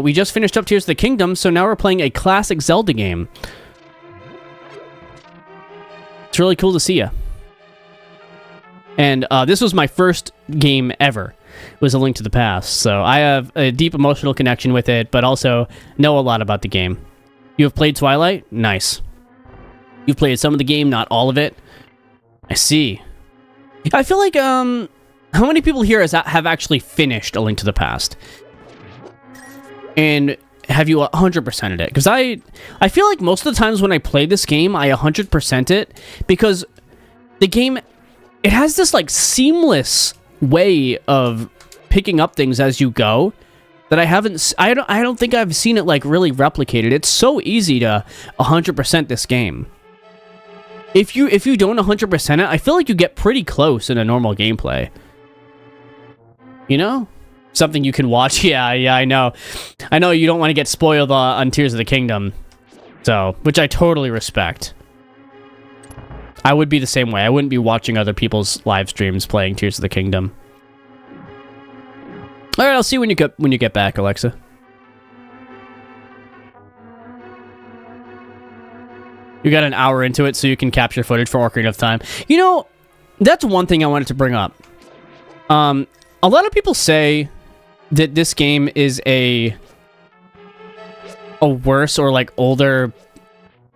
We just finished up Tears of the Kingdom, so now we're playing a classic Zelda game. It's really cool to see you. And this was my first game ever. It was A Link to the Past. So I have a deep emotional connection with it, but also know a lot about the game. You have played Twilight? Nice. You've played some of the game, not all of it. I see. I feel like, how many people here have actually finished A Link to the Past? And have you 100%ed it? Because I feel like most of the times when I play this game, I 100% it, because the game, it has this like seamless way of picking up things as you go that I don't think I've seen it like really replicated. It's so easy to 100% this game. If you don't 100% it, I feel like you get pretty close in a normal gameplay. You know? Something you can watch. Yeah, I know. I know you don't want to get spoiled on Tears of the Kingdom. So, which I totally respect. I would be the same way. I wouldn't be watching other people's live streams playing Tears of the Kingdom. All right, I'll see you when you get back, Alexa. You got an hour into it, so you can capture footage for Ocarina of Time. You know, that's one thing I wanted to bring up. A lot of people say that this game is a worse or like older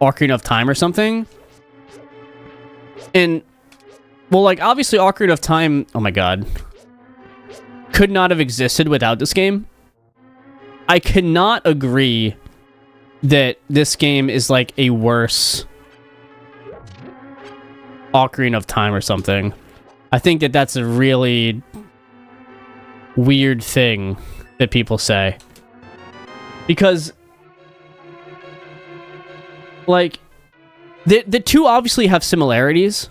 Ocarina of Time or something. And, well, like, obviously Ocarina of Time, oh my god, could not have existed without this game. I cannot agree that this game is like a worse Ocarina of Time or something. I think that that's a really weird thing that people say. Because, like, the two obviously have similarities.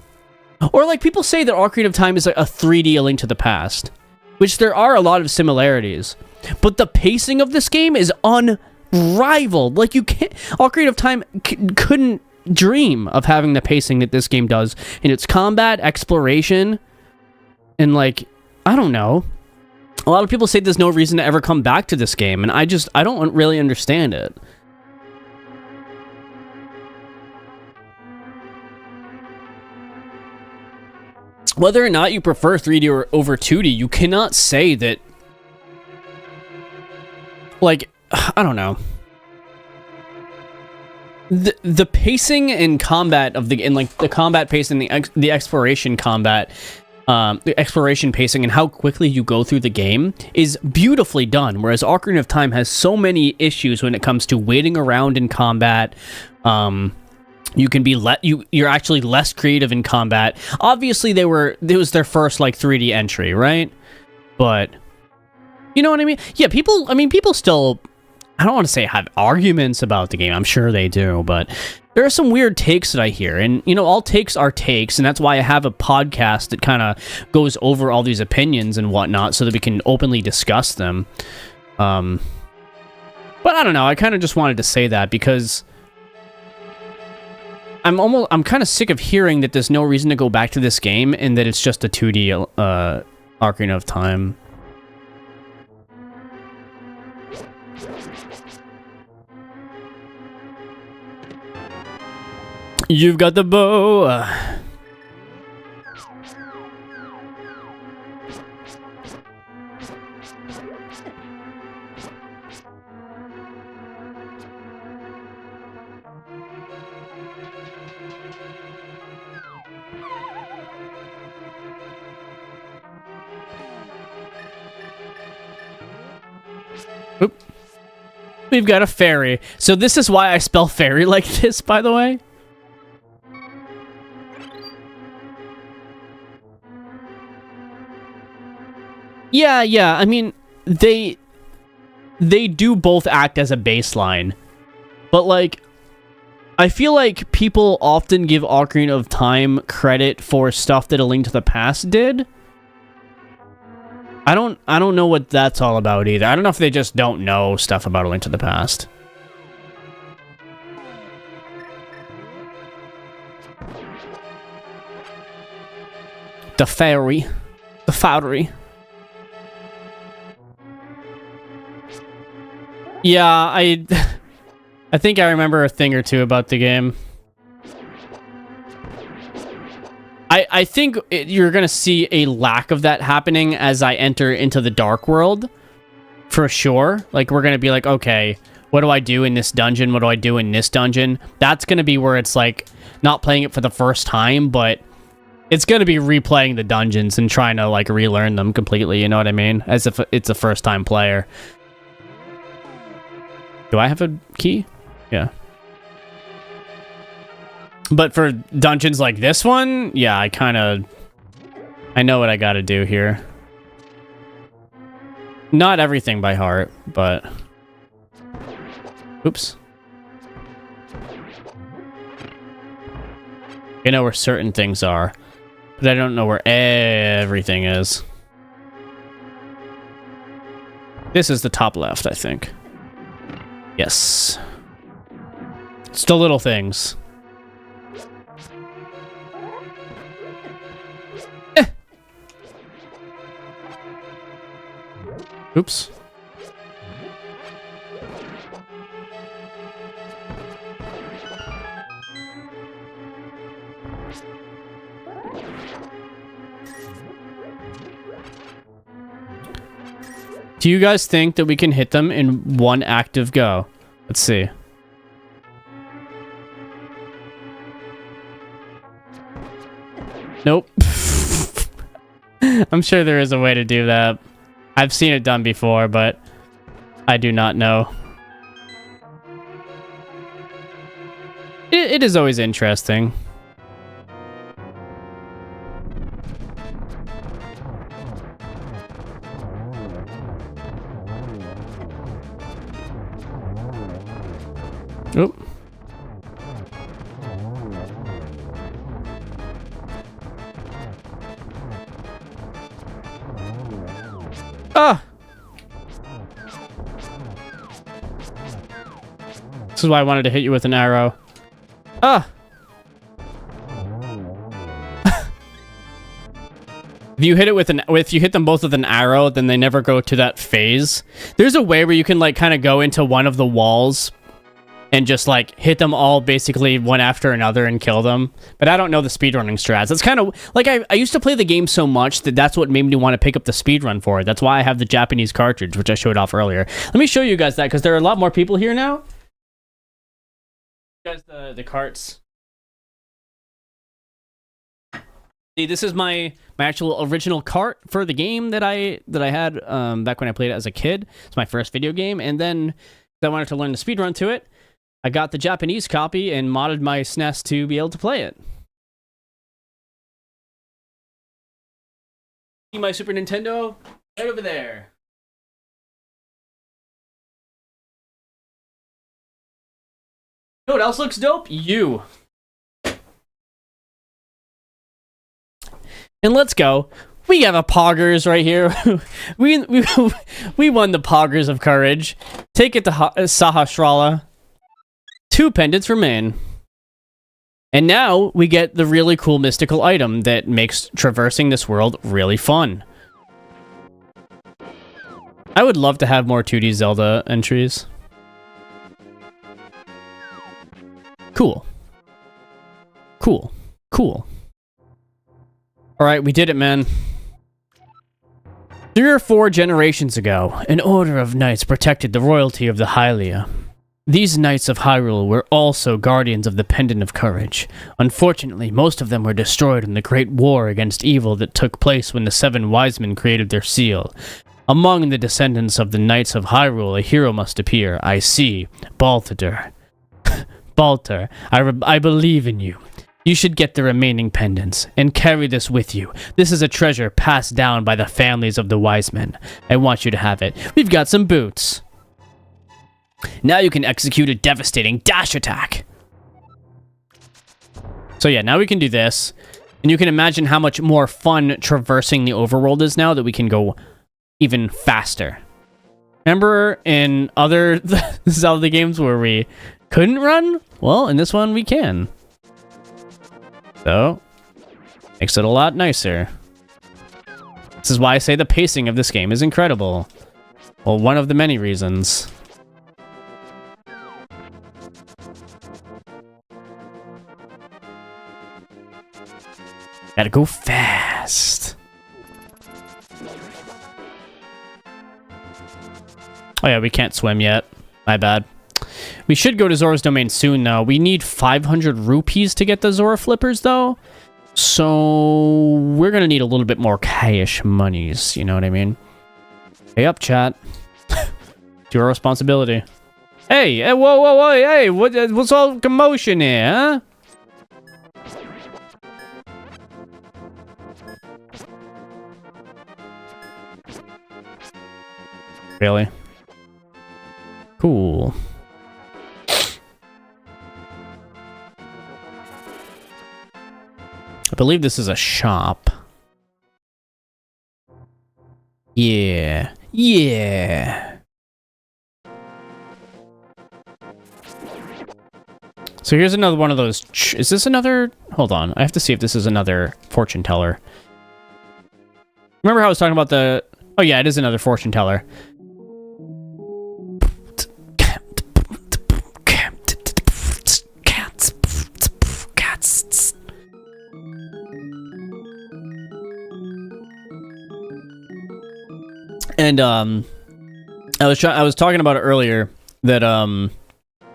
Or, like, people say that Ocarina of Time is like a 3D A Link to the Past. Which there are a lot of similarities. But the pacing of this game is unrivaled. Like, you can't... Ocarina of Time couldn't dream of having the pacing that this game does in its combat, exploration, and, like, I don't know. A lot of people say there's no reason to ever come back to this game, and I don't really understand it. Whether or not you prefer 3D or over 2D, you cannot say that, like, I don't know. The pacing and combat of the, and like the combat pace and the exploration combat, the exploration pacing and how quickly you go through the game is beautifully done. Whereas Ocarina of Time has so many issues when it comes to waiting around in combat. You can be you're actually less creative in combat. Obviously, it was their first like 3D entry, right? But you know what I mean? Yeah, people still, I don't want to say have arguments about the game. I'm sure they do, but there are some weird takes that I hear, and you know, all takes are takes, and that's why I have a podcast that kind of goes over all these opinions and whatnot, so that we can openly discuss them. But I don't know. I kind of just wanted to say that because I'm kind of sick of hearing that there's no reason to go back to this game and that it's just a 2D Ocarina of Time. You've got the bow. Oop. We've got a fairy. So this is why I spell fairy like this, by the way. Yeah. I mean, they do both act as a baseline. But, like, I feel like people often give Ocarina of Time credit for stuff that A Link to the Past did. I don't know what that's all about either. I don't know if they just don't know stuff about A Link to the Past. The fairy. The fairy. Yeah, I think I remember a thing or two about the game. I think you're going to see a lack of that happening as I enter into the Dark World. For sure. Like, we're going to be like, okay, what do I do in this dungeon? What do I do in this dungeon? That's going to be where it's like, not playing it for the first time, but it's going to be replaying the dungeons and trying to, like, relearn them completely, you know what I mean? As if it's a first-time player. Do I have a key? Yeah. But for dungeons like this one, yeah, I know what I gotta do here. Not everything by heart, but... Oops. I know where certain things are, but I don't know where everything is. This is the top left, I think. Yes. It's the little things. Oops. Do you guys think that we can hit them in one active go? Let's see. Nope. I'm sure there is a way to do that. I've seen it done before, but I do not know. It is always interesting. Oop. Ah! This is why I wanted to hit you with an arrow. Ah! If you hit them both with an arrow, then they never go to that phase. There's a way where you can, like, kind of go into one of the walls and just, like, hit them all basically one after another and kill them. But I don't know the speedrunning strats. That's kind of... Like, I used to play the game so much that that's what made me want to pick up the speedrun for it. That's why I have the Japanese cartridge, which I showed off earlier. Let me show you guys that, because there are a lot more people here now. You guys, the carts. See, this is my actual original cart for the game that I had back when I played it as a kid. It's my first video game, and then I wanted to learn the speedrun to it. I got the Japanese copy and modded my SNES to be able to play it. See my Super Nintendo? Right over there. You know what else looks dope? You. And let's go. We have a Poggers right here. we won the Poggers of Courage. Take it to Sahasrara. 2 pendants remain. And now we get the really cool mystical item that makes traversing this world really fun. I would love to have more 2D Zelda entries. Cool. Cool. Cool. Alright, we did it, man. 3 or 4 generations ago, an order of knights protected the royalty of the Hylia. These knights of Hyrule were also guardians of the Pendant of Courage. Unfortunately, most of them were destroyed in the great war against evil that took place when the 7 wise men created their seal. Among the descendants of the Knights of Hyrule, a hero must appear. I see. Balthazar. Baltar, I believe in you. You should get the remaining pendants, and carry this with you. This is a treasure passed down by the families of the wise men. I want you to have it. We've got some boots. Now you can execute a devastating dash attack. So yeah, now we can do this. And you can imagine how much more fun traversing the overworld is now that we can go even faster. Remember in other Zelda games where we couldn't run? Well, in this one we can. So, makes it a lot nicer. This is why I say the pacing of this game is incredible. Well, one of the many reasons. Gotta go fast. Oh yeah, we can't swim yet. My bad. We should go to Zora's Domain soon, though. We need 500 rupees to get the Zora Flippers, though. So, we're gonna need a little bit more cash monies, you know what I mean? Hey up, chat. It's your responsibility. Hey, whoa, hey, what's all commotion here, huh? Really? Cool. I believe this is a shop. Yeah. Yeah. So here's another one of those... Is this another... Hold on. I have to see if this is another fortune teller. Remember how I was talking about the... Oh yeah, it is another fortune teller. And I was talking about it earlier that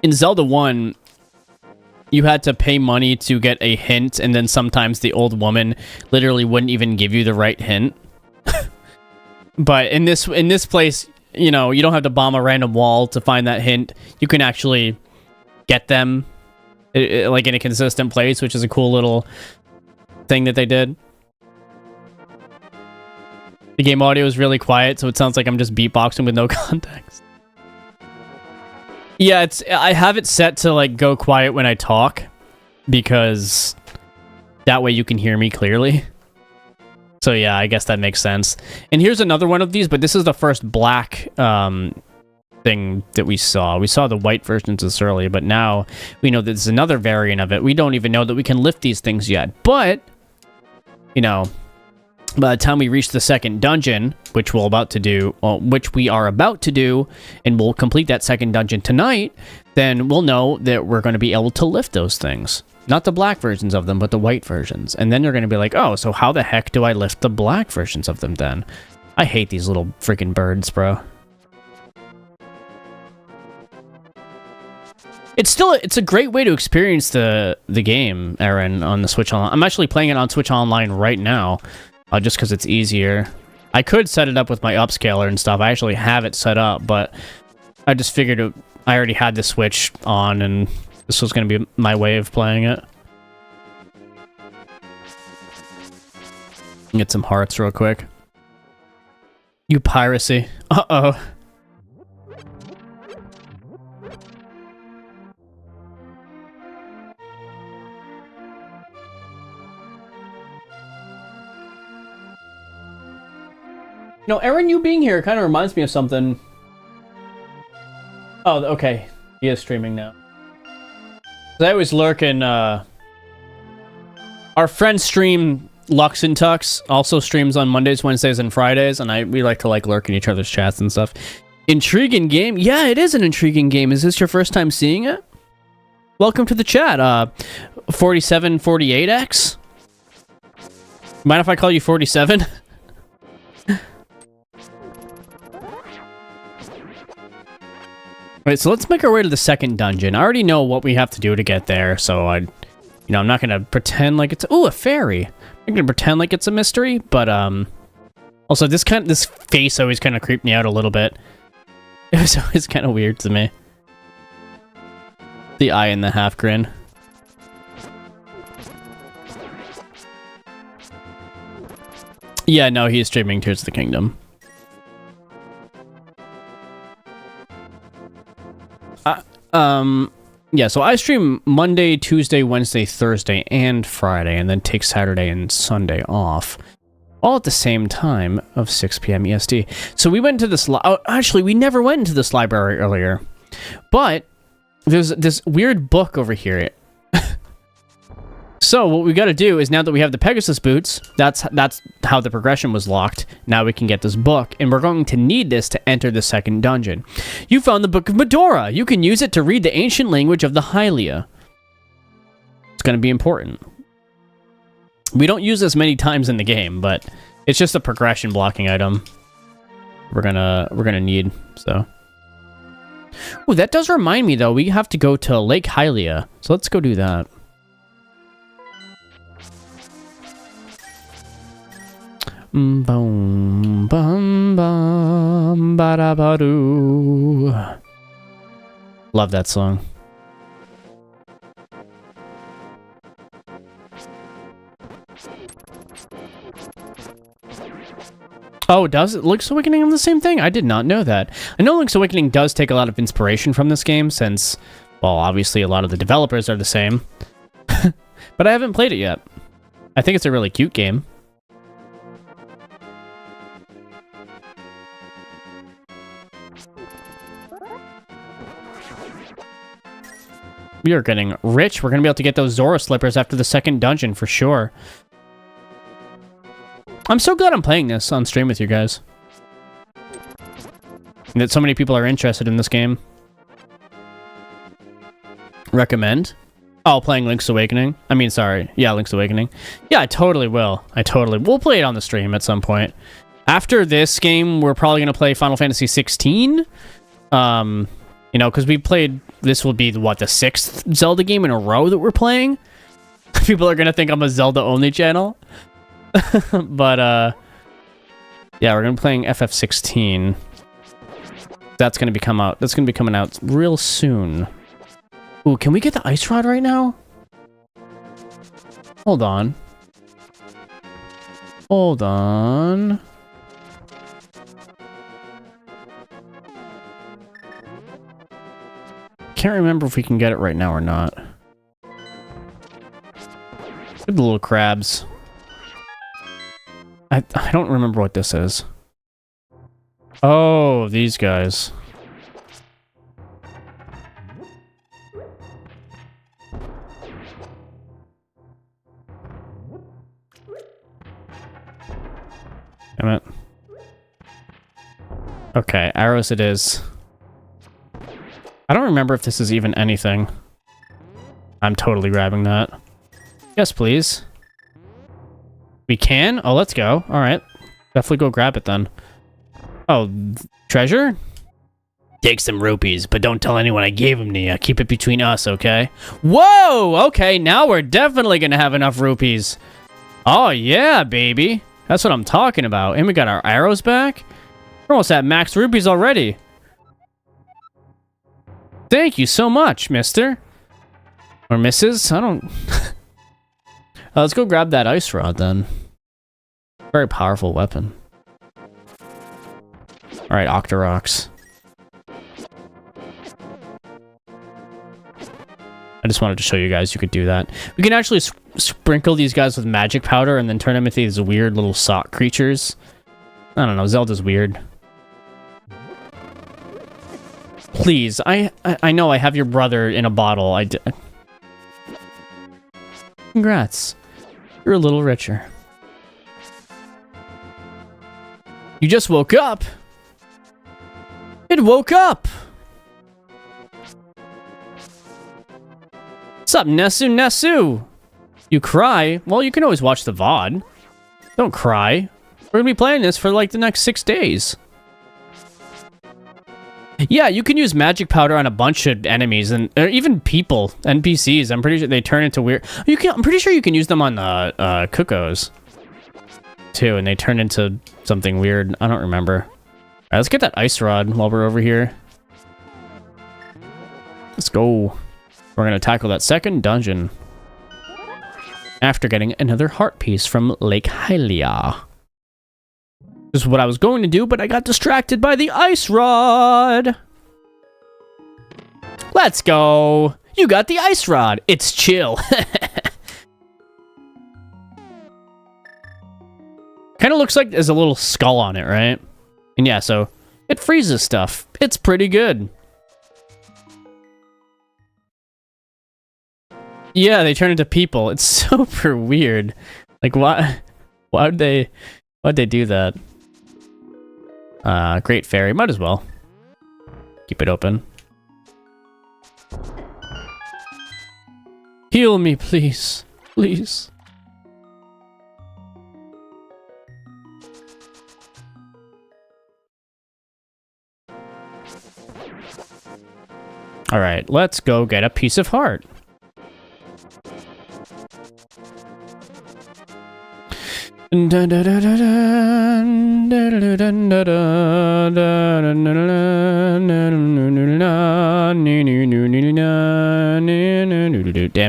in Zelda 1 you had to pay money to get a hint, and then sometimes the old woman literally wouldn't even give you the right hint. But in this place, you know, you don't have to bomb a random wall to find that hint. You can actually get them like in a consistent place, which is a cool little thing that they did. The game audio is really quiet, so it sounds like I'm just beatboxing with no context. Yeah, I have it set to like go quiet when I talk, because that way you can hear me clearly. So yeah, I guess that makes sense. And here's another one of these, but this is the first black thing that we saw. We saw the white versions of this earlier, but now we know that there's another variant of it. We don't even know that we can lift these things yet, but you know, by the time we reach the second dungeon, which we are about to do, and we'll complete that second dungeon tonight, then we'll know that we're going to be able to lift those things. Not the black versions of them, but the white versions. And then you're going to be like, oh, so how the heck do I lift the black versions of them then? I hate these little freaking birds, bro. It's a great way to experience the game, Aaron, on the Switch Online. I'm actually playing it on Switch Online right now. Just because it's easier. I could set it up with my upscaler and stuff. I actually have it set up, but I just figured I already had the Switch on, and this was going to be my way of playing it. Get some hearts real quick. You piracy. Uh-oh. You know, Aaron, you being here kind of reminds me of something. Oh, okay. He is streaming now. I always lurk in Our friend stream Lux and Tux also streams on Mondays, Wednesdays, and Fridays, and we like to like lurk in each other's chats and stuff. Intriguing game? Yeah, it is an intriguing game. Is this your first time seeing it? Welcome to the chat, 4748X. Mind if I call you 47? Wait, so let's make our way to the second dungeon. I already know what we have to do to get there, so I'm not gonna pretend like it's a fairy. I'm gonna pretend like it's a mystery, but also this face always kind of creeped me out a little bit. It was always kind of weird to me. The eye and the half grin. Yeah, no, he's streaming Tears of the Kingdom. Yeah, so I stream Monday, Tuesday, Wednesday, Thursday, and Friday, and then take Saturday and Sunday off. All at the same time of 6 p.m. EST. So we went to this... actually, we never went into this library earlier. But there's this weird book over here. So what we got to do is, now that we have the Pegasus boots, that's how the progression was locked. Now we can get this book, and we're going to need this to enter the second dungeon. You found the Book of Medora. You can use it to read the ancient language of the Hylia. It's going to be important. We don't use this many times in the game, but it's just a progression blocking item. We're gonna need, so. Ooh, that does remind me though, we have to go to Lake Hylia. So let's go do that. Boom, bum, bum, ba-da-ba-doo. Love that song. Oh, does it? Link's Awakening on the same thing? I did not know that. I know Link's Awakening does take a lot of inspiration from this game since, well, obviously a lot of the developers are the same. But I haven't played it yet. I think it's a really cute game. We are getting rich. We're going to be able to get those Zora slippers after the second dungeon for sure. I'm so glad I'm playing this on stream with you guys. And that so many people are interested in this game. Recommend? Oh, playing Link's Awakening? I mean, sorry. Yeah, Link's Awakening. Yeah, I totally will. We'll play it on the stream at some point. After this game, we're probably going to play Final Fantasy 16. You know, because we played... This will be, what, the 6th Zelda game in a row that we're playing? People are going to think I'm a Zelda-only channel. But, yeah, we're going to be playing FF16. That's going to be coming out real soon. Ooh, can we get the ice rod right now? Hold on. Hold on. Can't remember if we can get it right now or not. Good little crabs. I don't remember what this is. Oh, these guys. Damn it. Okay, arrows it is. I don't remember if this is even anything. I'm totally grabbing that. Yes, please. We can? Oh, let's go. All right. Definitely go grab it then. Oh, treasure? Take some rupees, but don't tell anyone I gave them to you. Keep it between us, okay? Whoa! Okay, now we're definitely gonna have enough rupees. Oh, yeah, baby. That's what I'm talking about. And we got our arrows back. We're almost at max rupees already. Thank you so much, mister. Or missus. I don't... let's go grab that ice rod, then. Very powerful weapon. Alright, Octoroks. I just wanted to show you guys you could do that. We can actually sprinkle these guys with magic powder and then turn them into these weird little sock creatures. I don't know, Zelda's weird. Please, I know I have your brother in a bottle. Congrats. You're a little richer. You just woke up. It woke up. What's up, Nesu Nesu? You cry? Well, you can always watch the VOD. Don't cry. We're gonna be playing this for like the next 6 days. Yeah, you can use magic powder on a bunch of enemies and or even people, NPCs. I'm pretty sure they turn into weird. I'm pretty sure you can use them on the Cuckoos too, and they turn into something weird. I don't remember. All right, let's get that ice rod while we're over here. Let's go. We're gonna tackle that second dungeon after getting another heart piece from Lake Hylia. This is what I was going to do, but I got distracted by the ice rod. Let's go. You got the ice rod. It's chill. Kind of looks like there's a little skull on it, right? And yeah, so it freezes stuff. It's pretty good. Yeah, they turn into people. It's super weird. Like, why'd they do that? Great Fairy. Might as well. Keep it open. Heal me, please. Please. Alright, let's go get a piece of heart. Damn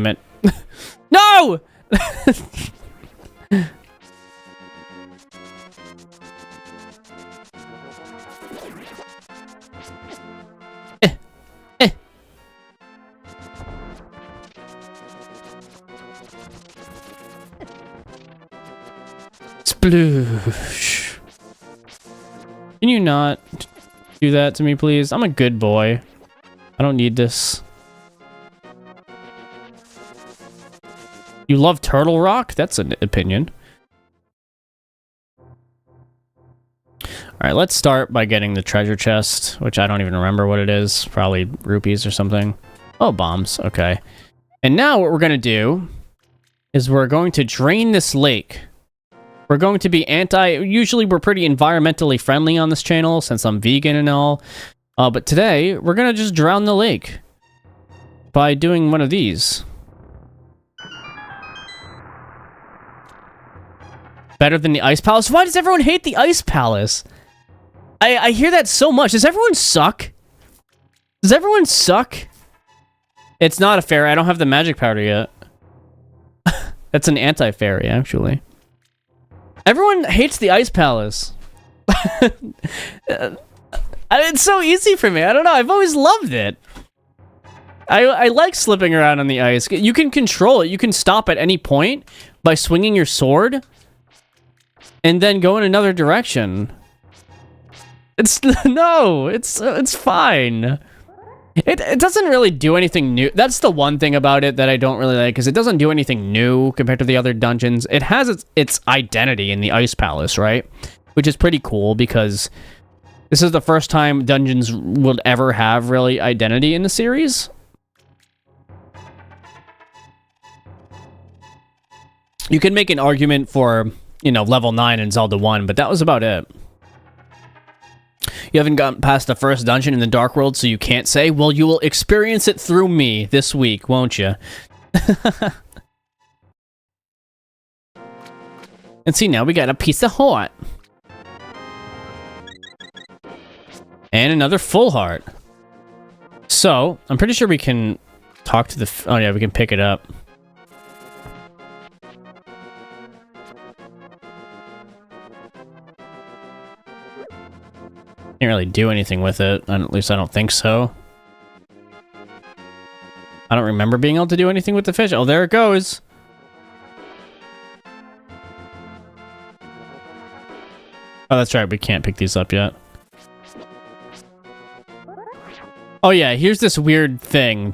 it. No! Sploosh. Can you not do that to me, please? I'm a good boy. I don't need this. You love Turtle Rock? That's an opinion. Alright, let's start by getting the treasure chest, which I don't even remember what it is. Probably rupees or something. Oh, bombs. Okay. And now what we're going to do is we're going to drain this lake. We're going to be usually we're pretty environmentally friendly on this channel since I'm vegan and all. But today, we're going to just drown the lake by doing one of these. Better than the Ice Palace? Why does everyone hate the Ice Palace? I hear that so much. Does everyone suck? Does everyone suck? It's not a fairy. I don't have the magic powder yet. That's an anti-fairy, actually. Everyone hates the Ice Palace. It's so easy for me. I don't know. I've always loved it. I like slipping around on the ice. You can control it. You can stop at any point by swinging your sword and then go in another direction. It's fine. It doesn't really do anything new. That's the one thing about it that I don't really like, because it doesn't do anything new compared to the other dungeons. It has its identity in the Ice Palace, right? Which is pretty cool, because this is the first time dungeons would ever have really identity in the series. You can make an argument for, you know, level 9 in Zelda 1, but that was about it. You haven't gotten past the first dungeon in the Dark World, so you can't say, well, you will experience it through me this week, won't you? And see, now we got a piece of heart. And another full heart. So, I'm pretty sure we can talk to the... Oh yeah, we can pick it up. Can't really do anything with it. At least I don't think so. I don't remember being able to do anything with the fish. Oh, there it goes. Oh, that's right. We can't pick these up yet. Oh, yeah. Here's this weird thing.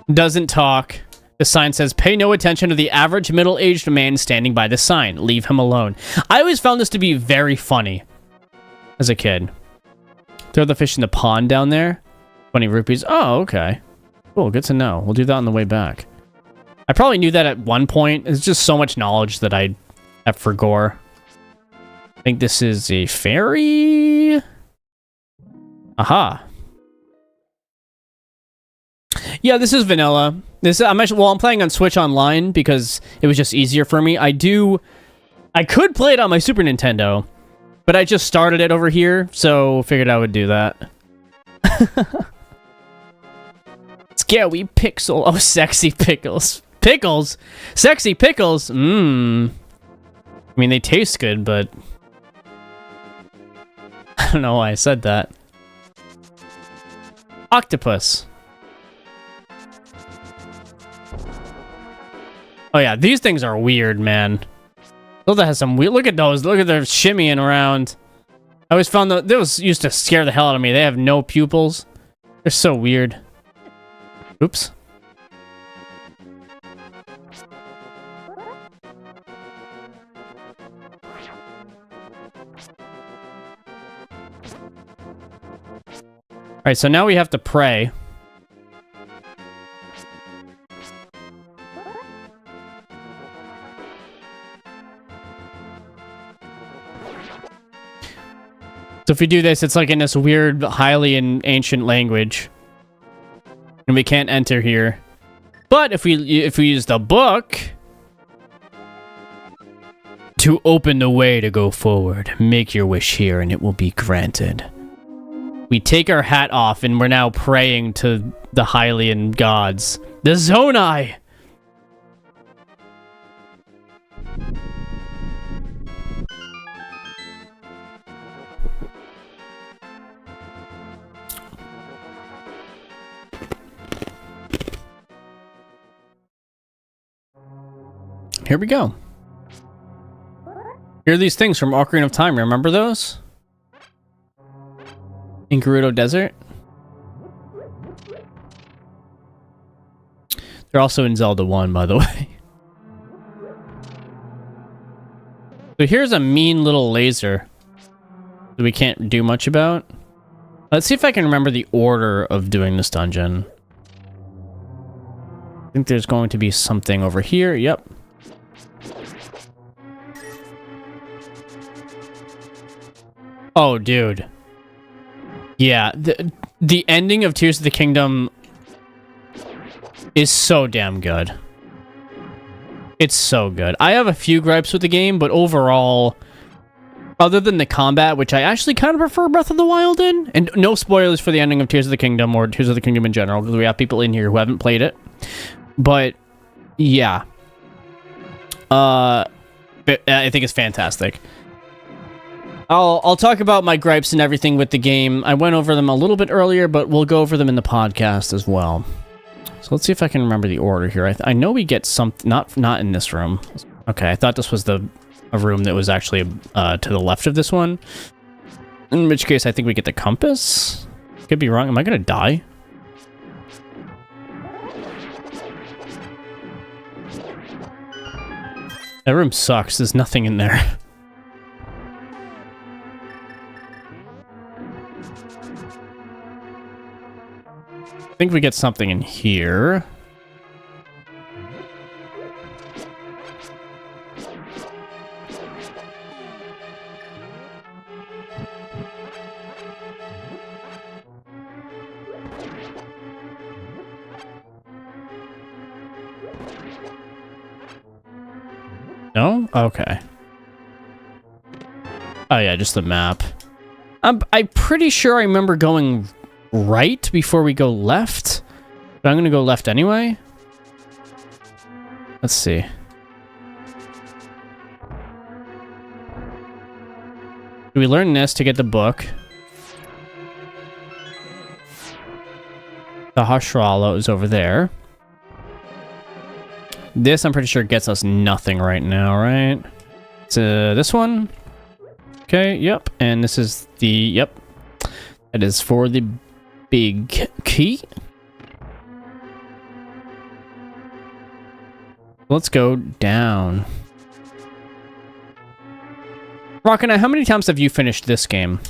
Doesn't talk. The sign says, pay no attention to the average middle-aged man standing by the sign. Leave him alone. I always found this to be very funny as a kid. Throw the fish in the pond down there. 20 rupees. Oh, okay. Cool, good to know. We'll do that on the way back. I probably knew that at one point. It's just so much knowledge that I have for gore. I think this is a ferry. Aha. Yeah, this is vanilla. I'm playing on Switch Online because it was just easier for me. I could play it on my Super Nintendo, but I just started it over here, so figured I would do that. Scary pixel. Oh, sexy pickles. Pickles? Sexy pickles? Mmm. I mean, they taste good, but I don't know why I said that. Octopus. Oh yeah, these things are weird, man. Zelda has some weird... Look at those. Look at them shimmying around. I always found that those used to scare the hell out of me. They have no pupils. They're so weird. Oops. Alright, so now we have to pray. So if we do this, it's like in this weird, highly ancient language. And we can't enter here. But if we use the book to open the way to go forward, make your wish here and it will be granted. We take our hat off and we're now praying to the Hylian gods. The Zonai! Here we go. Here are these things from Ocarina of Time. Remember those? In Gerudo Desert. They're also in Zelda 1, by the way. So here's a mean little laser that we can't do much about. Let's see if I can remember the order of doing this dungeon. I think there's going to be something over here. Yep. Oh, dude. Yeah, the ending of Tears of the Kingdom is so damn good. It's so good. I have a few gripes with the game, but overall, other than the combat, which I actually kind of prefer Breath of the Wild in, and no spoilers for the ending of Tears of the Kingdom or Tears of the Kingdom in general, because we have people in here who haven't played it. But, yeah. I think it's fantastic. I'll talk about my gripes and everything with the game. I went over them a little bit earlier, but we'll go over them in the podcast as well. So let's see if I can remember the order here. I know we get something, not in this room. Okay, I thought this was a room that was actually to the left of this one. In which case, I think we get the compass. Could be wrong. Am I gonna die? That room sucks. There's nothing in there. I think we get something in here. No? Okay. Oh yeah, just the map. I'm pretty sure I remember going right before we go left, but I'm gonna go left anyway. Let's see. Do we learn this to get the book? The Hashrala is over there. This, I'm pretty sure, gets us nothing right now, right? So this one. Okay, yep. And this is the, yep. That is for the big key. Let's go down. Rockana, how many times have you finished this game?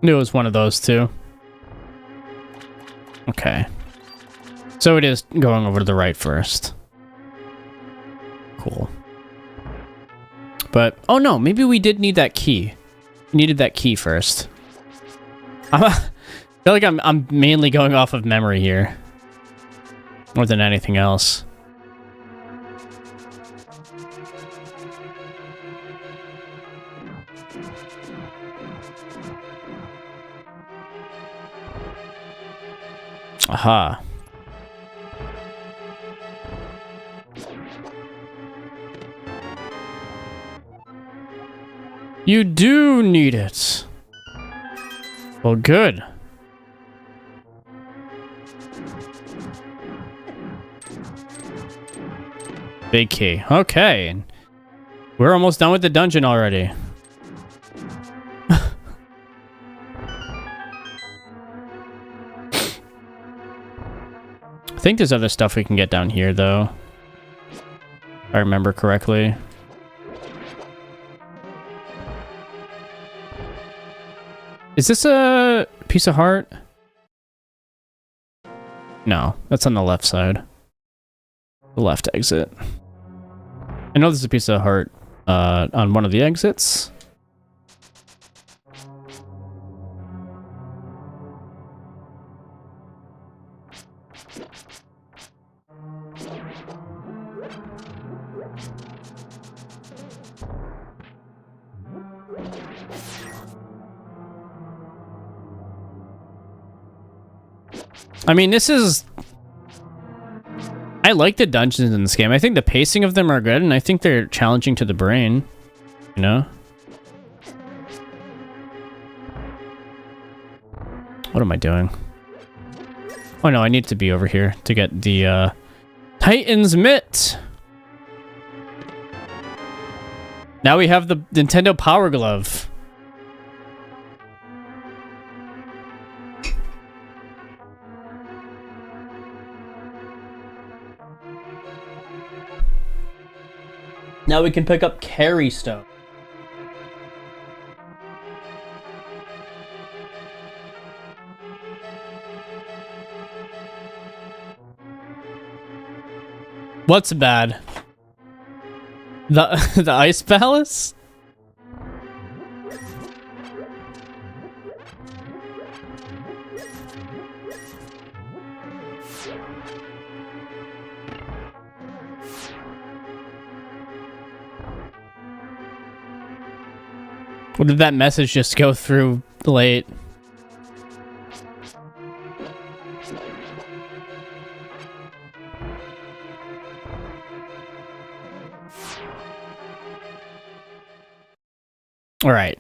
Knew it was one of those two. Okay. So it is going over to the right first. Cool. But, oh no, maybe we did need that key. We needed that key first. I feel like I'm mainly going off of memory here. More than anything else. Aha. You do need it. Well, good. Big key. Okay. We're almost done with the dungeon already. I think there's other stuff we can get down here, though. If I remember correctly. Is this a piece of heart? No, that's on the left side. The left exit. I know there's a piece of heart on one of the exits. I mean, this is... I like the dungeons in this game. I think the pacing of them are good, and I think they're challenging to the brain. You know? What am I doing? Oh no, I need to be over here to get the Titan's Mitt! Now we have the Nintendo Power Glove. Now we can pick up Carry Stone. What's bad? The Ice Palace? Or did that message just go through late? All right.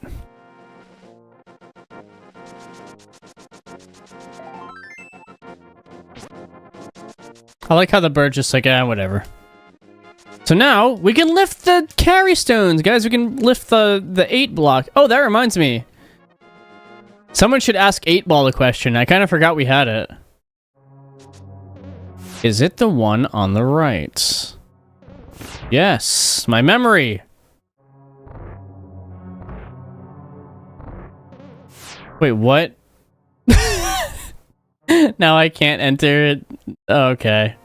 I like how the bird's just like, whatever. So now we can lift the carry stones, guys. We can lift the 8 block. Oh, that reminds me. Someone should ask 8-Ball a question. I kind of forgot we had it. Is it the one on the right? Yes, my memory. Wait, what? Now I can't enter it. Okay.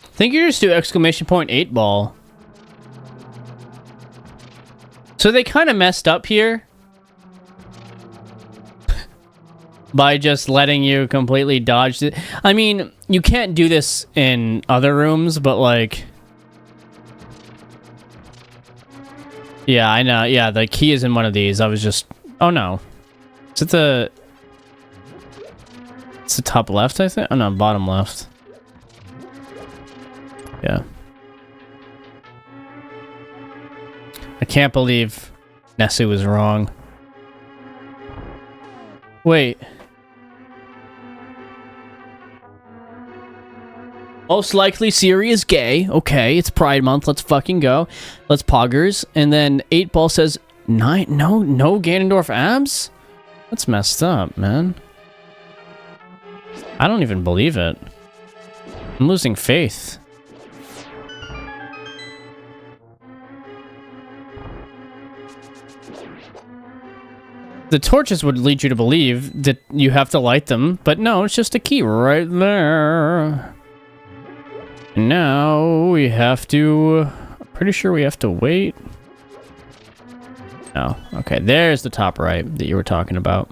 I think you just do exclamation point 8-Ball. So they kind of messed up here. By just letting you completely dodge it. I mean, you can't do this in other rooms, but like... Yeah, I know. Yeah, the key is in one of these. I was just... Oh, no. Is it the... It's the top left, I think? Oh, no, bottom left. Yeah. I can't believe Nessie was wrong. Wait. Most likely Siri is gay. Okay, it's Pride Month. Let's fucking go. Let's poggers. And then 8-Ball says, no Ganondorf abs? That's messed up, man. I don't even believe it. I'm losing faith. The torches would lead you to believe that you have to light them, but no, it's just a key right there. And now we have to... I'm pretty sure we have to wait. Oh, okay. There's the top right that you were talking about.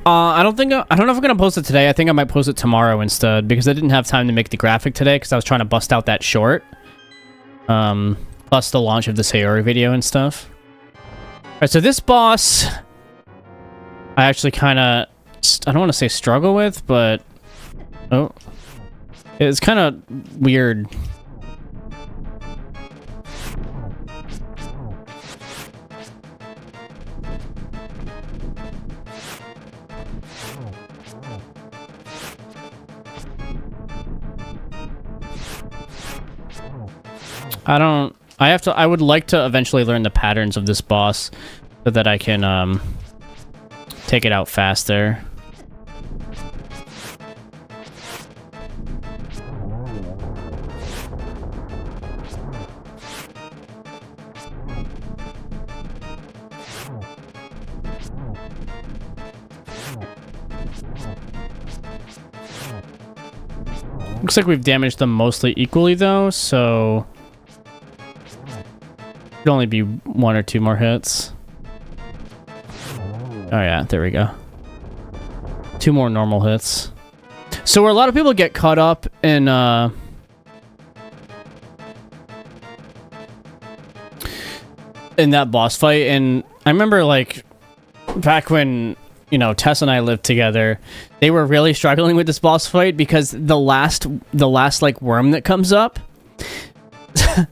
I don't know if I'm gonna post it today. I think I might post it tomorrow instead because I didn't have time to make the graphic today because I was trying to bust out that short. Plus the launch of the Sayori video and stuff. Alright, so this boss I actually kind of, I don't want to say struggle with, but oh, it's kind of weird. I would like to eventually learn the patterns of this boss so that I can, take it out faster. Looks like we've damaged them mostly equally though, so... Could only be 1 or 2 more hits. Oh yeah, there we go. 2 more normal hits. So where a lot of people get caught up in that boss fight, and I remember like back when, you know, Tess and I lived together, they were really struggling with this boss fight because the last like worm that comes up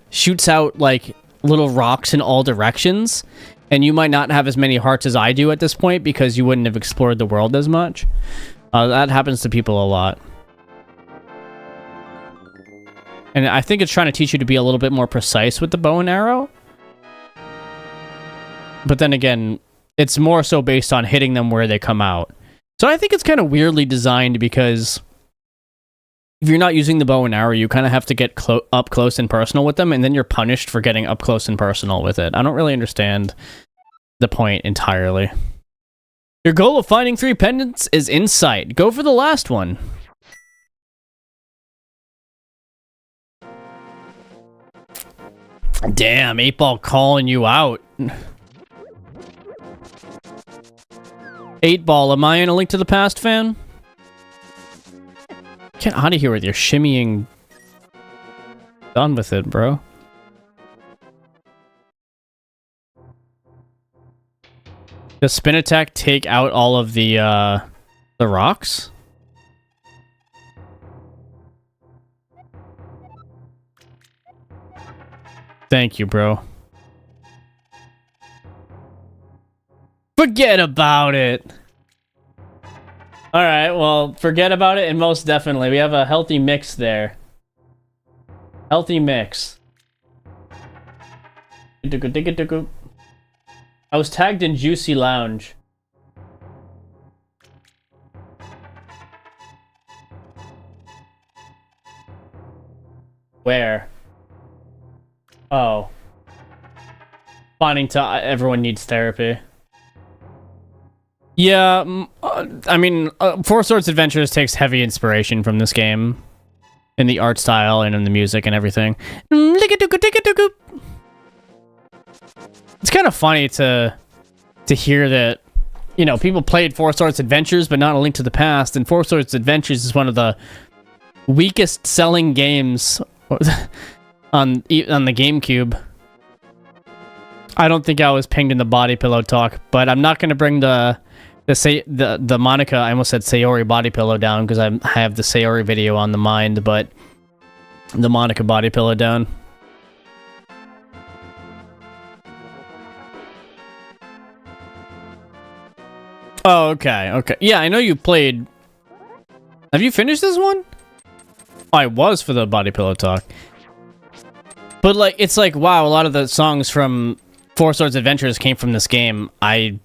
shoots out like little rocks in all directions, and you might not have as many hearts as I do at this point because you wouldn't have explored the world as much. That happens to people a lot. And I think it's trying to teach you to be a little bit more precise with the bow and arrow. But then again, it's more so based on hitting them where they come out. So I think it's kind of weirdly designed because if you're not using the bow and arrow, you kind of have to get up close and personal with them, and then you're punished for getting up close and personal with it. I don't really understand the point entirely. Your goal of finding 3 pendants is in sight. Go for the last one. Damn, 8-Ball calling you out. 8-Ball, am I in A Link to the Past fan? Get out of here with your shimmying. Done with it, bro. Does spin attack take out all of the rocks? Thank you, bro. Forget about it. All right, well, forget about it, and most definitely, we have a healthy mix there. Healthy mix. I was tagged in Juicy Lounge. Where? Oh. Finding to everyone needs therapy. Yeah, I mean, Four Swords Adventures takes heavy inspiration from this game. in the art style and in the music and everything. It's kind of funny to hear that, you know, people played Four Swords Adventures, but not A Link to the Past, and Four Swords Adventures is one of the weakest selling games on the GameCube. I don't think I was pinged in the body pillow talk, but I'm not going to bring the Monica, I almost said Sayori body pillow down because I have the Sayori video on the mind, but the Monica body pillow down. Oh, okay, okay. Yeah, I know you played... Have you finished this one? Oh, I was for the body pillow talk. But, like, it's like, wow, a lot of the songs from Four Swords Adventures came from this game. The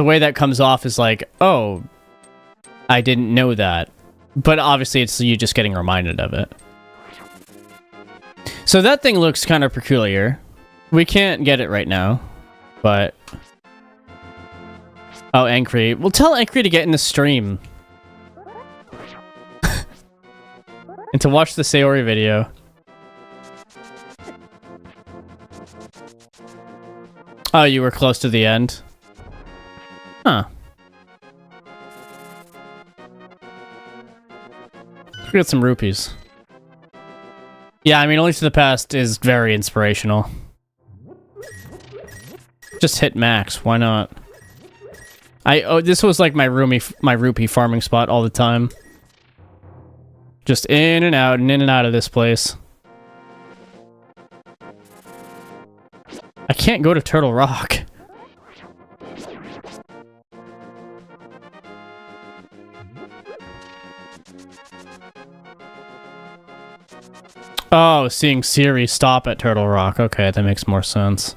way that comes off is like, oh, I didn't know that. But obviously, it's you just getting reminded of it. So that thing looks kind of peculiar. We can't get it right now, but... Oh, Ankry. Well, tell Ankry to get in the stream. And to watch the Sayori video. Oh, you were close to the end? Huh. We got some rupees. Yeah, I mean, A Link to the Past is very inspirational. Just hit max, why not? This was like my rupee farming spot all the time. Just in and out and in and out of this place. I can't go to Turtle Rock. Oh, seeing Siri stop at Turtle Rock. Okay, that makes more sense.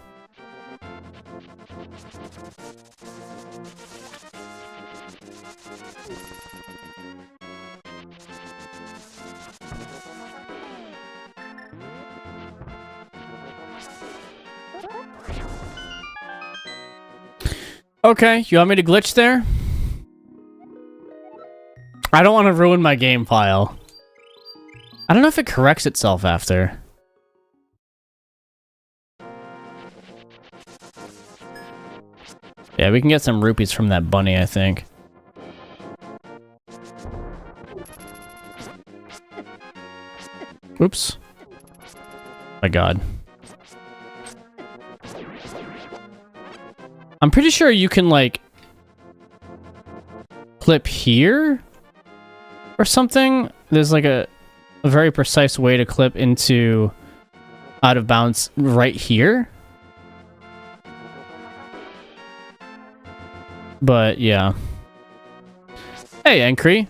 Okay, you want me to glitch there? I don't want to ruin my game file. I don't know if it corrects itself after. Yeah, we can get some rupees from that bunny, I think. Oops. My god. I'm pretty sure you can, like, clip here or something. There's, like, a very precise way to clip into out of bounds right here. But, yeah. Hey, Ankry.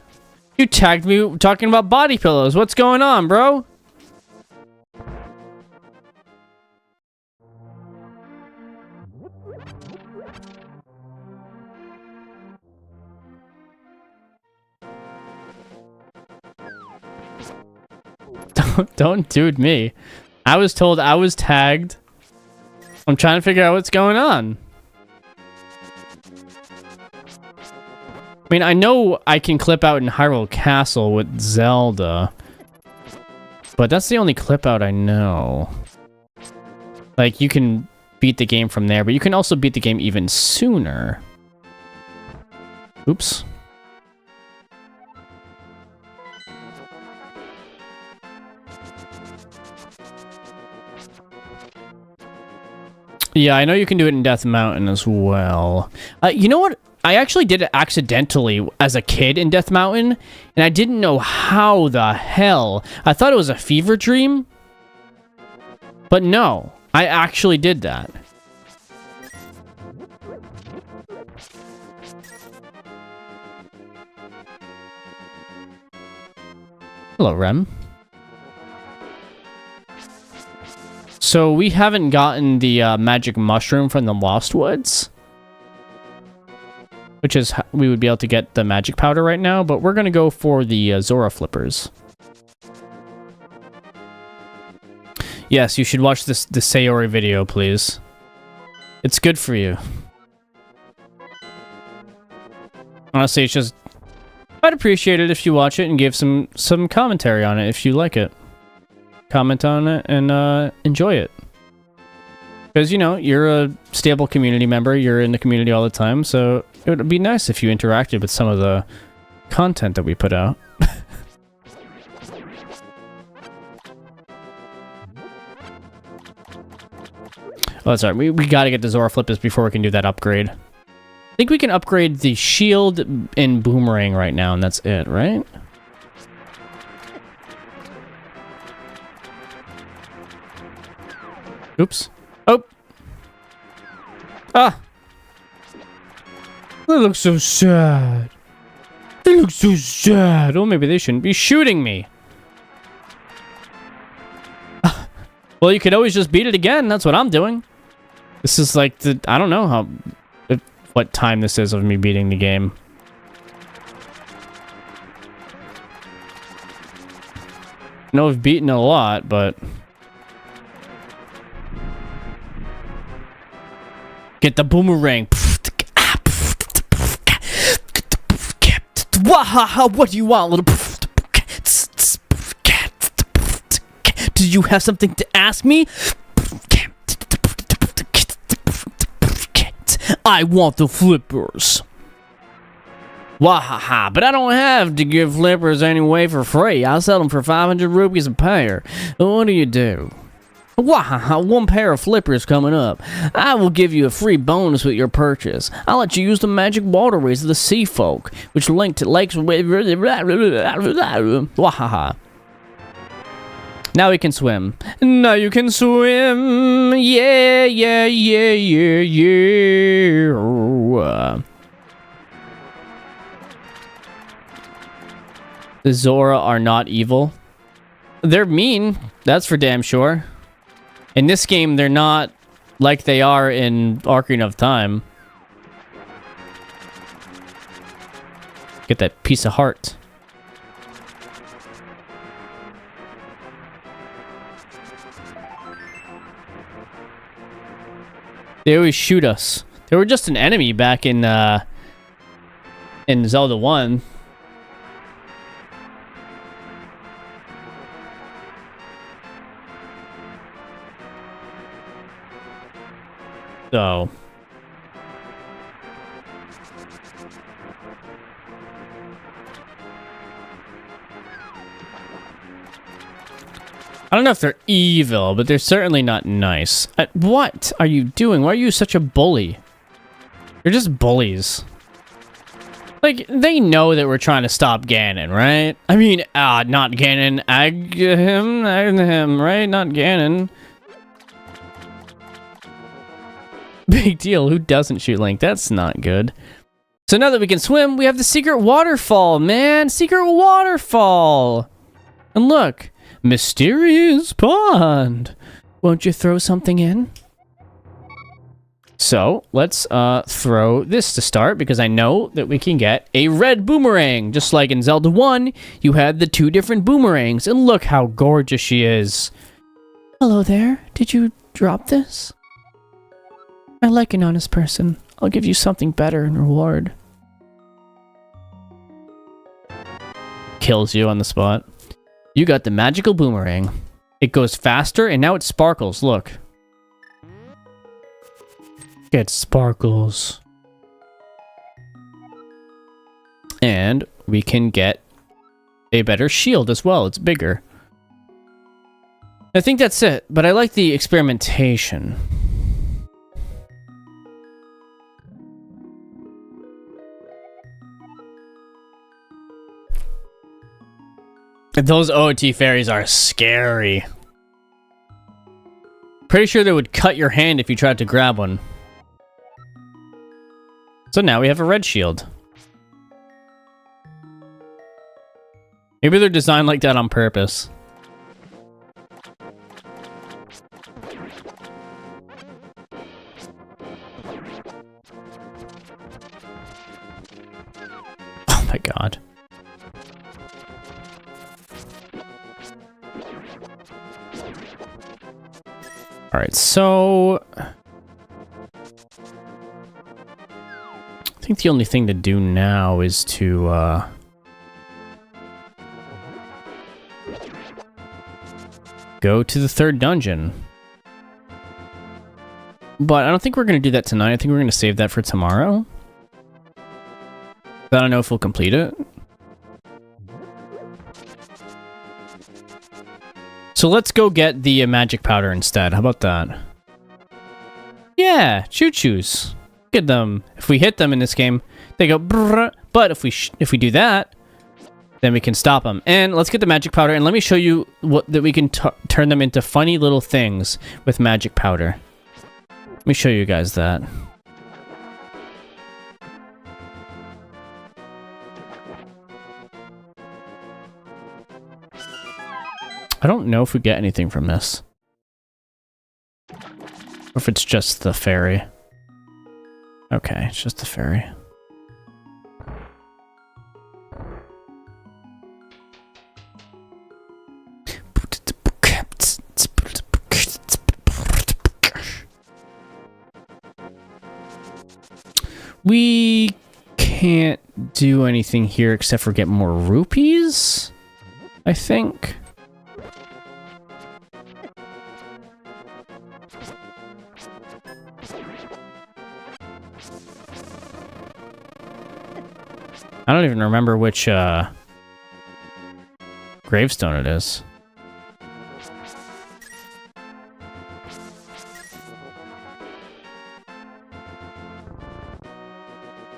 You tagged me talking about body pillows. What's going on, bro? Don't dude me. I was told I was tagged. I'm trying to figure out what's going on. I mean, I know I can clip out in Hyrule Castle with Zelda. But that's the only clip out I know. Like, you can beat the game from there, but you can also beat the game even sooner. Oops. Yeah, I know you can do it in Death Mountain as well. You know what? I actually did it accidentally as a kid in Death Mountain, and I didn't know how the hell. I thought it was a fever dream, but no, I actually did that. Hello, Rem. So we haven't gotten the magic mushroom from the Lost Woods, which is we would be able to get the magic powder right now, but we're gonna go for the Zora flippers. Yes, you should watch the Sayori video, please. It's good for you. Honestly, it's just I'd appreciate it if you watch it and give some commentary on it if you like it. Comment on it and enjoy it. Because, you know, you're a stable community member, you're in the community all the time, so it would be nice if you interacted with some of the content that we put out. Oh, that's right. We gotta get the Zora Flippers before we can do that upgrade. I think we can upgrade the shield and boomerang right now, and that's it, right? Oops. Oh! Ah! They look so sad. They look so sad. Oh, maybe they shouldn't be shooting me. Well, you could always just beat it again. That's what I'm doing. This is like the... I don't know what time this is of me beating the game. I know I've beaten it a lot, but... Get the boomerang. Wahaha, what do you want, little... Do you have something to ask me? I want the flippers. Wahaha, but I don't have to give flippers anyway for free. I'll sell them for 500 rupees a pair. What do you do? Wahaha, 1 pair of flippers coming up. I will give you a free bonus with your purchase. I'll let you use the magic waterways of the sea folk, which link to lakes... Wahaha. Now we can swim. Now you can swim. Yeah, yeah, yeah, yeah, yeah. The Zora are not evil. They're mean. That's for damn sure. In this game, they're not like they are in Ocarina of Time. Get that piece of heart. They always shoot us. They were just an enemy back in Zelda 1. So... I don't know if they're evil, but they're certainly not nice. What are you doing? Why are you such a bully? You're just bullies. Like, they know that we're trying to stop Ganon, right? I mean, not Ganon. Him, right? Not Ganon. Big deal. Who doesn't shoot Link? That's not good. So now that we can swim, we have the secret waterfall, man. Secret waterfall. And look. Mysterious pond. Won't you throw something in? So, let's throw this to start, because I know that we can get a red boomerang. Just like in Zelda 1, you had the 2 different boomerangs, and look how gorgeous she is. Hello there. Did you drop this? I like an honest person. I'll give you something better in reward. Kills you on the spot. You got the magical boomerang. It goes faster, and now it sparkles. Look. It sparkles. And we can get a better shield as well. It's bigger. I think that's it, but I like the experimentation. Those OT fairies are scary. Pretty sure they would cut your hand if you tried to grab one. So now we have a red shield. Maybe they're designed like that on purpose. Oh my god. Alright, so... I think the only thing to do now is to, Go to the third dungeon. But I don't think we're going to do that tonight. I think we're going to save that for tomorrow. I don't know if we'll complete it. So let's go get the magic powder instead. How about that? Yeah, choo-choos. Look at them. If we hit them in this game, they go brrr. But if we do that, then we can stop them. And let's get the magic powder, and let me show you that we can turn them into funny little things with magic powder. Let me show you guys that. I don't know if we get anything from this. Or if it's just the fairy. Okay, it's just the fairy. We can't do anything here except for get more rupees, I think. I don't even remember which gravestone it is.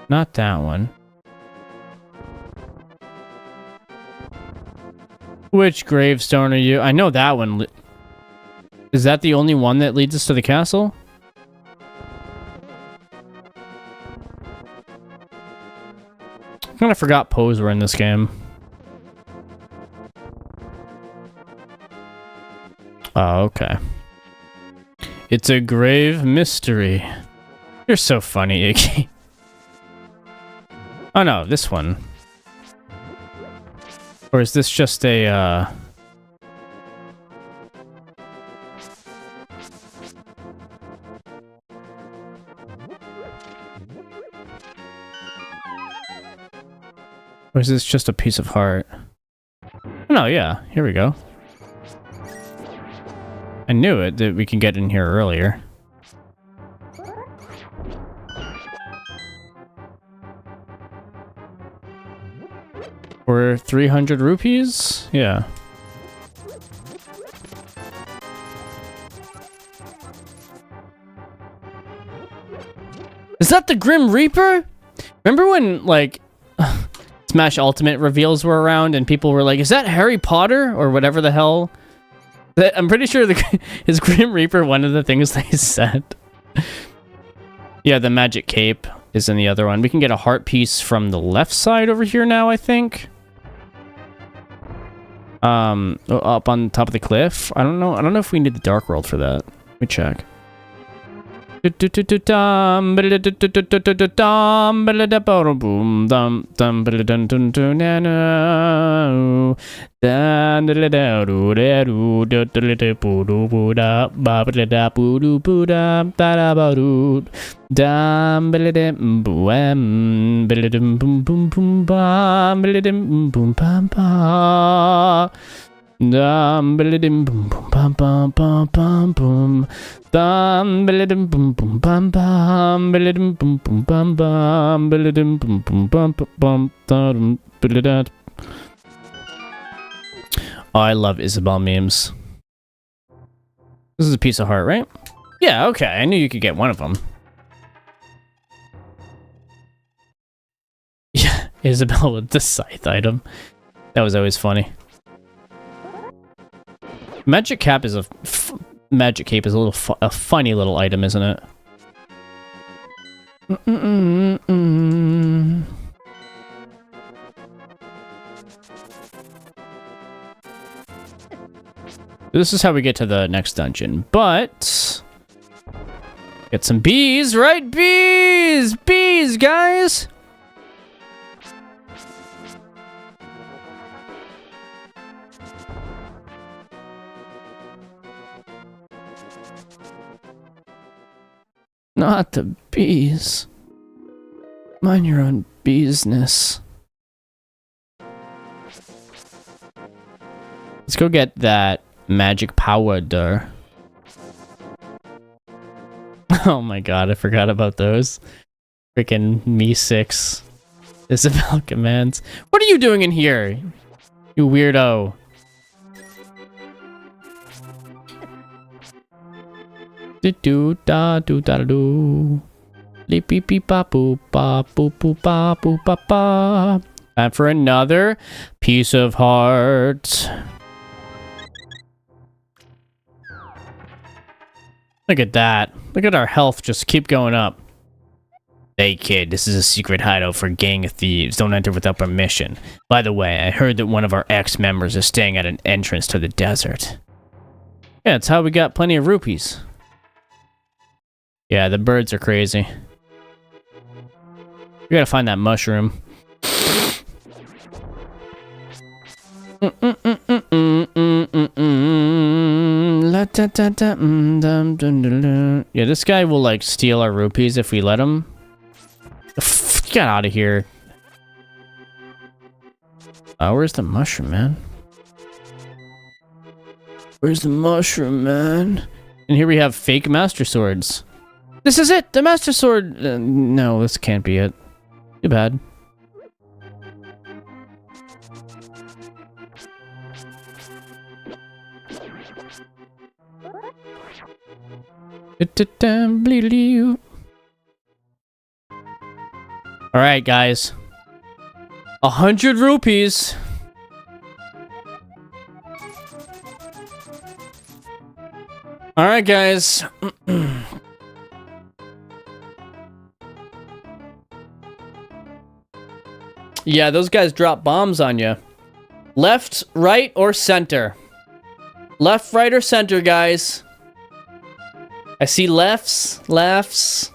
Not that one. Which gravestone are you? I know that one. Is that the only one that leads us to the castle? I kind of forgot Poes were in this game. Oh, okay. It's a grave mystery. You're so funny, Iggy. Oh no, this one. Or is this just a, Or is this just a piece of heart? No, yeah, here we go. I knew it, that we can get in here earlier. For 300 rupees? Yeah. Is that the Grim Reaper? Remember when, like, Smash Ultimate reveals were around and people were like, is that Harry Potter? Or whatever the hell? I'm pretty sure is Grim Reaper one of the things they said. Yeah, the magic cape is in the other one. We can get a heart piece from the left side over here now, I think. Up on top of the cliff. I don't know if we need the Dark World for that. Let me check. Dum billadim boom boom bum bum bum bum boom. Dum billadim boom boom bum bum billadim boom boom bum bum billadim boom boom bum bum dum billadat. Oh, I love Isabelle memes. This is a piece of heart, right? Yeah, okay. I knew you could get one of them. Yeah, Isabelle with the scythe item. That was always funny. Magic Cape is a a funny little item, isn't it? This is how we get to the next dungeon, but get some bees, right? Bees, guys. Not the bees. Mind your own business. Let's Let's go get that magic powder. Oh my god, I forgot about those. Freaking me 6. Isabel commands. What are you doing in here? You weirdo. Do da do da do. Beep beep beep ba boop ba boop boop ba boop ba ba. Time for another piece of heart. Look at that. Look at our health just keep going up. Hey kid, this is a secret hideout for gang of thieves. Don't enter without permission. By the way, I heard that one of our ex-members is staying at an entrance to the desert. Yeah, that's how we got plenty of rupees. Yeah, the birds are crazy. We gotta find that mushroom. Yeah, this guy will like steal our rupees if we let him. Get out of here. Where's the mushroom, man? Where's the mushroom, man? And here we have fake master swords. This is it! The master sword! No, this can't be it. Too bad. Alright, guys. 100 rupees. Alright, guys. Yeah, those guys drop bombs on you. Left, right, or center? Left, right, or center, guys? I see lefts, left.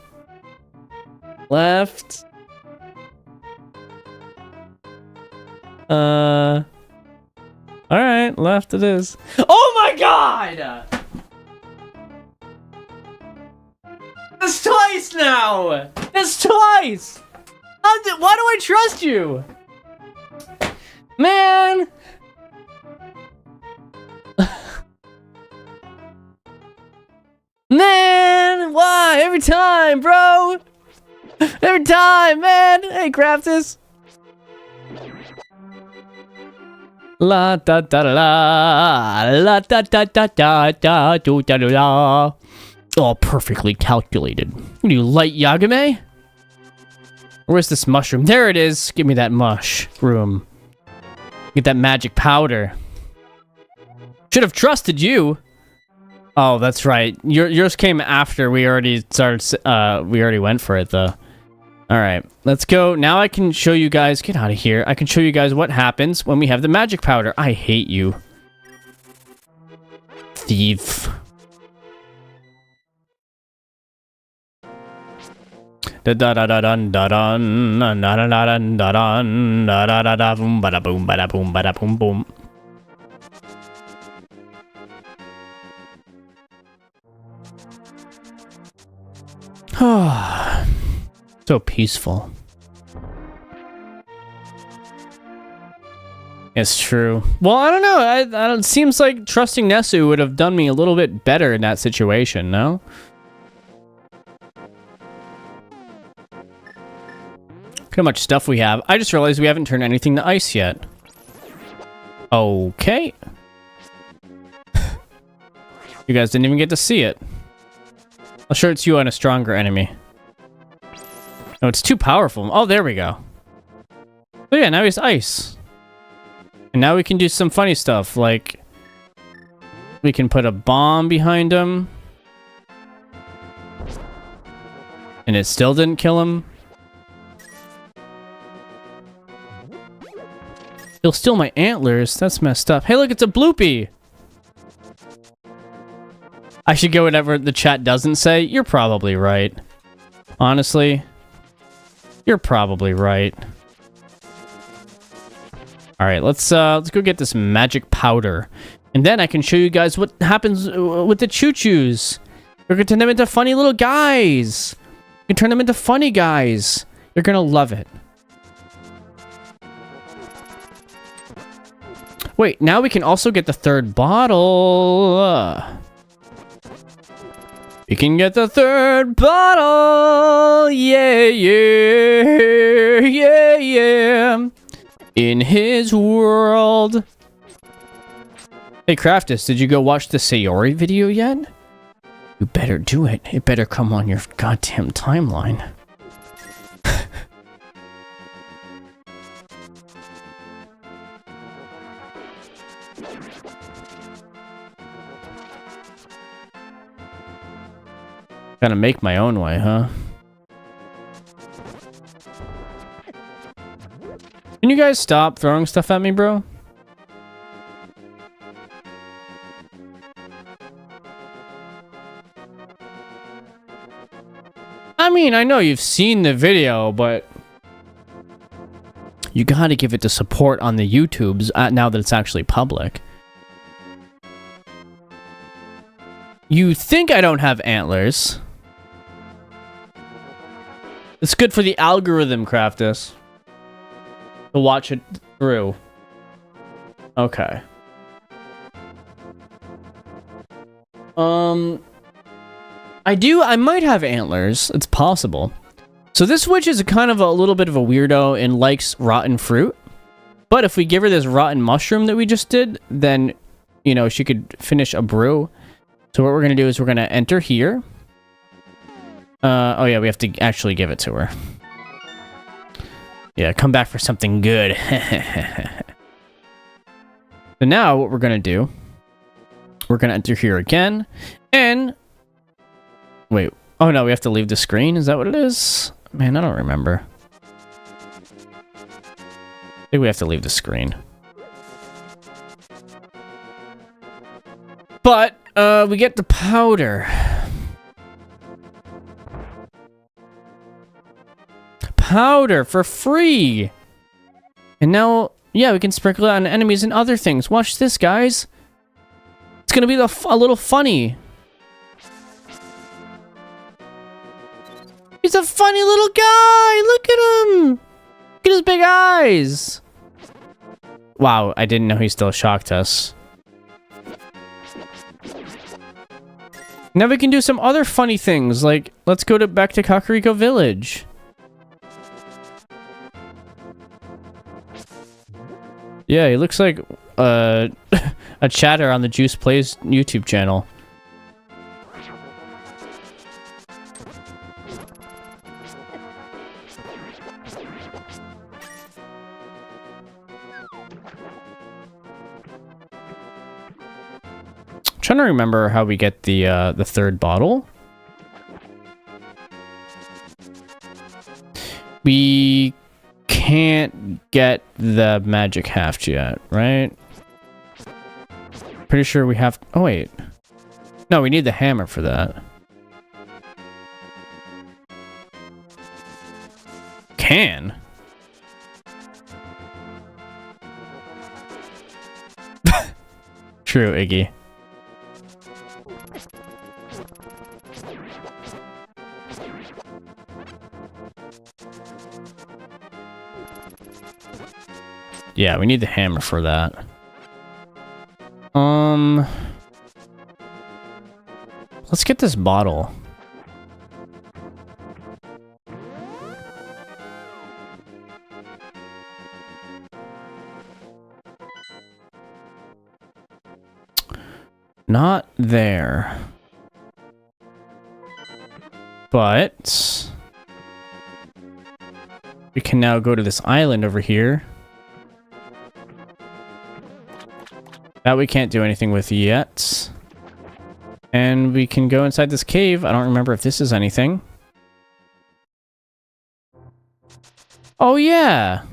Alright, left it is. Oh my god! That's twice now! That's twice! Why do I trust you? Man! Man! Why? Every time, bro! Every time, man! Hey, Craftus! La da da la la da da da da da do da da. All perfectly calculated. What are you, light Yagame? Where's this mushroom? There it is. Give me that mushroom. Get that magic powder. Should have trusted you. Oh, that's right. Yours came after we already started. We already went for it though. All right, let's go. Now I can show you guys. Get out of here. I can show you guys what happens when we have the magic powder. I hate you, thief. Da da da da dun da dun da da da dun da dun da da da da boom bada boom bada boom bada boom boom. So peaceful. It's true. Well, I don't know. It seems like trusting Nesu would have done me a little bit better in that situation, no? Look how much stuff we have. I just realized we haven't turned anything to ice yet. Okay. You guys didn't even get to see it. I'll show it to you on a stronger enemy. No, it's too powerful. Oh, there we go. So yeah, now he's ice. And now we can do some funny stuff, like we can put a bomb behind him. And it still didn't kill him. He'll steal my antlers. That's messed up. Hey, look, it's a bloopy. I should go whatever the chat doesn't say. You're probably right. Honestly, you're probably right. All right, let's go get this magic powder, and then I can show you guys what happens with the choo-choos. We're gonna turn them into funny little guys. You can turn them into funny guys. You're gonna love it. Wait, now we can also get the third bottle. We can get the third bottle. Yeah, yeah, yeah, yeah. In his world. Hey, Craftus, did you go watch the Sayori video yet? You better do it. It better come on your goddamn timeline. Gotta make my own way, huh? Can you guys stop throwing stuff at me, bro? I mean, I know you've seen the video, but you gotta give it the support on the YouTubes now that it's actually public. You think I don't have antlers? It's good for the algorithm, Craftus. To watch it through. Okay. I might have antlers. It's possible. So this witch is kind of a little bit of a weirdo and likes rotten fruit. But if we give her this rotten mushroom that we just did, then, you know, she could finish a brew. So what we're going to do is we're going to enter here. Oh yeah, we have to actually give it to her. Yeah, come back for something good. So now what we're going to do, we're going to enter here again. And... wait. Oh no, we have to leave the screen? Is that what it is? Man, I don't remember. I think we have to leave the screen. But, we get the powder. Powder for free! And now, yeah, we can sprinkle it on enemies and other things. Watch this, guys. It's gonna be a little funny. He's a funny little guy! Look at him! Look at his big eyes! Wow, I didn't know he still shocked us. Now we can do some other funny things, like, let's go back to Kakariko Village. Yeah, he looks like a chatter on the Juice Plays YouTube channel. Trying to remember how we get the third bottle. We can't get the magic haft yet, right? Pretty sure we have... oh, wait. No, we need the hammer for that. Can? True, Iggy. Yeah, we need the hammer for that. Let's get this bottle. Not there. But we can now go to this island over here. That we can't do anything with yet. And we can go inside this cave. I don't remember if this is anything. Oh, yeah.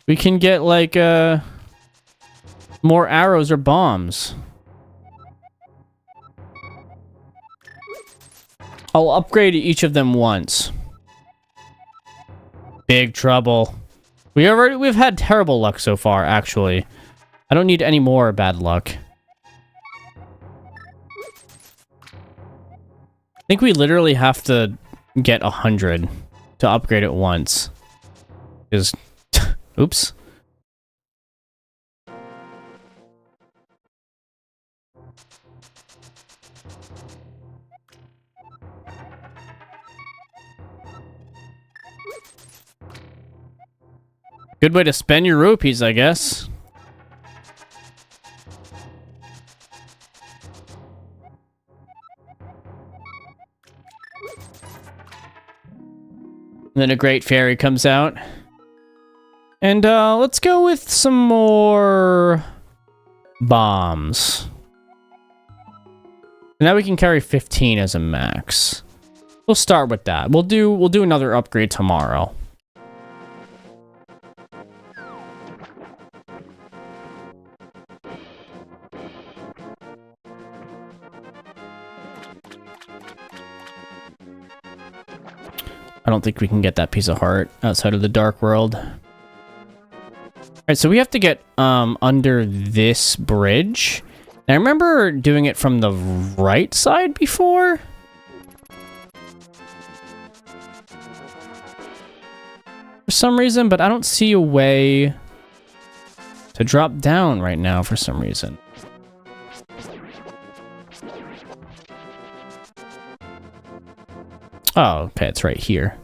We can get, like, more arrows or bombs. I'll upgrade each of them once. Big trouble. We've had terrible luck so far, actually. I don't need any more bad luck. think we literally have to get 100 to upgrade it once. Is oops. Good way to spend your rupees, I guess. And then a great fairy comes out. And let's go with some more bombs. Now we can carry 15 as a max. We'll start with that. We'll do another upgrade tomorrow. I don't think we can get that piece of heart outside of the dark world. Alright, so we have to get under this bridge. And I remember doing it from the right side before. For some reason, but I don't see a way to drop down right now for some reason. Oh, okay, it's right here.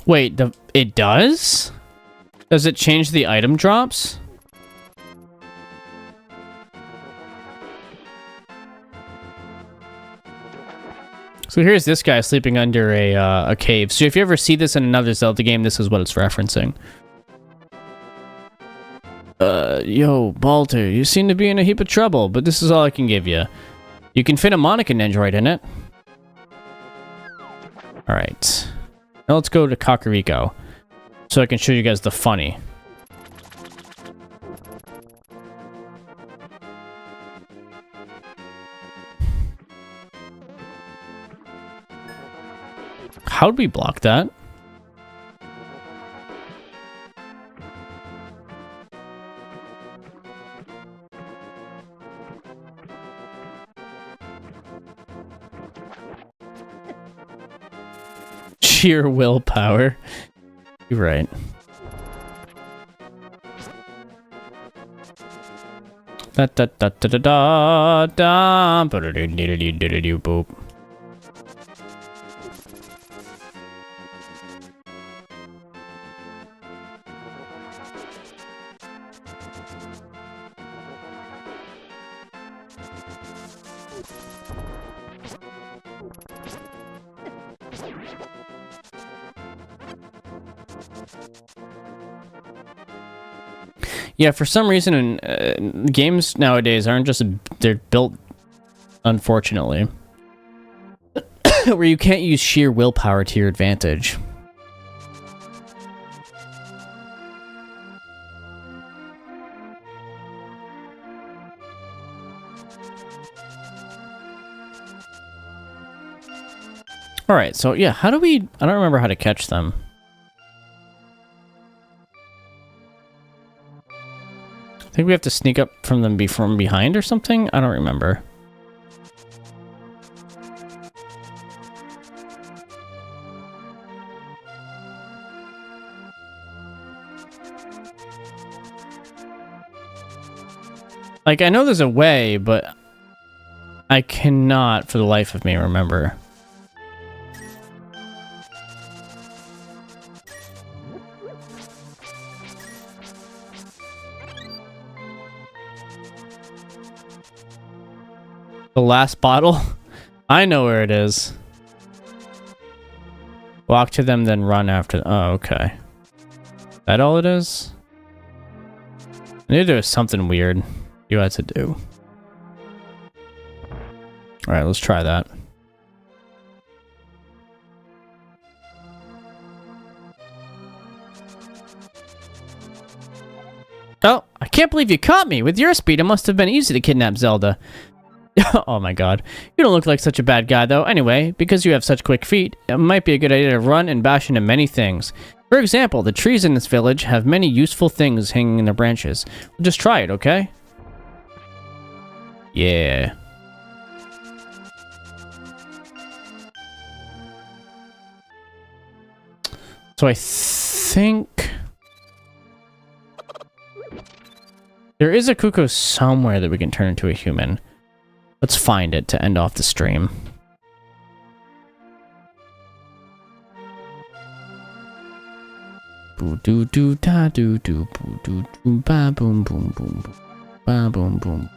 Wait, it does? Does it change the item drops? So here's this guy sleeping under a cave. So if you ever see this in another Zelda game, this is what it's referencing. Yo, botw, you seem to be in a heap of trouble, but this is all I can give you. You can fit a Monica Android in it. Alright. Now let's go to Kakariko, so I can show you guys the funny. How'd we block that? Sheer willpower. You're right. Da da da da da da da boop. Yeah, for some reason, games nowadays aren't just... They're built, unfortunately, where you can't use sheer willpower to your advantage. Alright, so yeah, how do we... I don't remember how to catch them. I think we have to sneak up from them from behind or something? I don't remember. Like, I know there's a way, but I cannot for the life of me remember. The last bottle? I know where it is. Walk to them, then run after... Oh, okay. Is that all it is? I knew there was something weird you had to do. Alright, let's try that. Oh, I can't believe you caught me! With your speed, it must have been easy to kidnap Zelda. Oh my god. You don't look like such a bad guy, though. Anyway, because you have such quick feet, it might be a good idea to run and bash into many things. For example, the trees in this village have many useful things hanging in their branches. We'll just try it, okay? Yeah. So I think there is a cuckoo somewhere that we can turn into a human. Let's find it to end off the stream. Boo doo doo da doo doo boo doo doo ba boom boom boom boom ba boom boom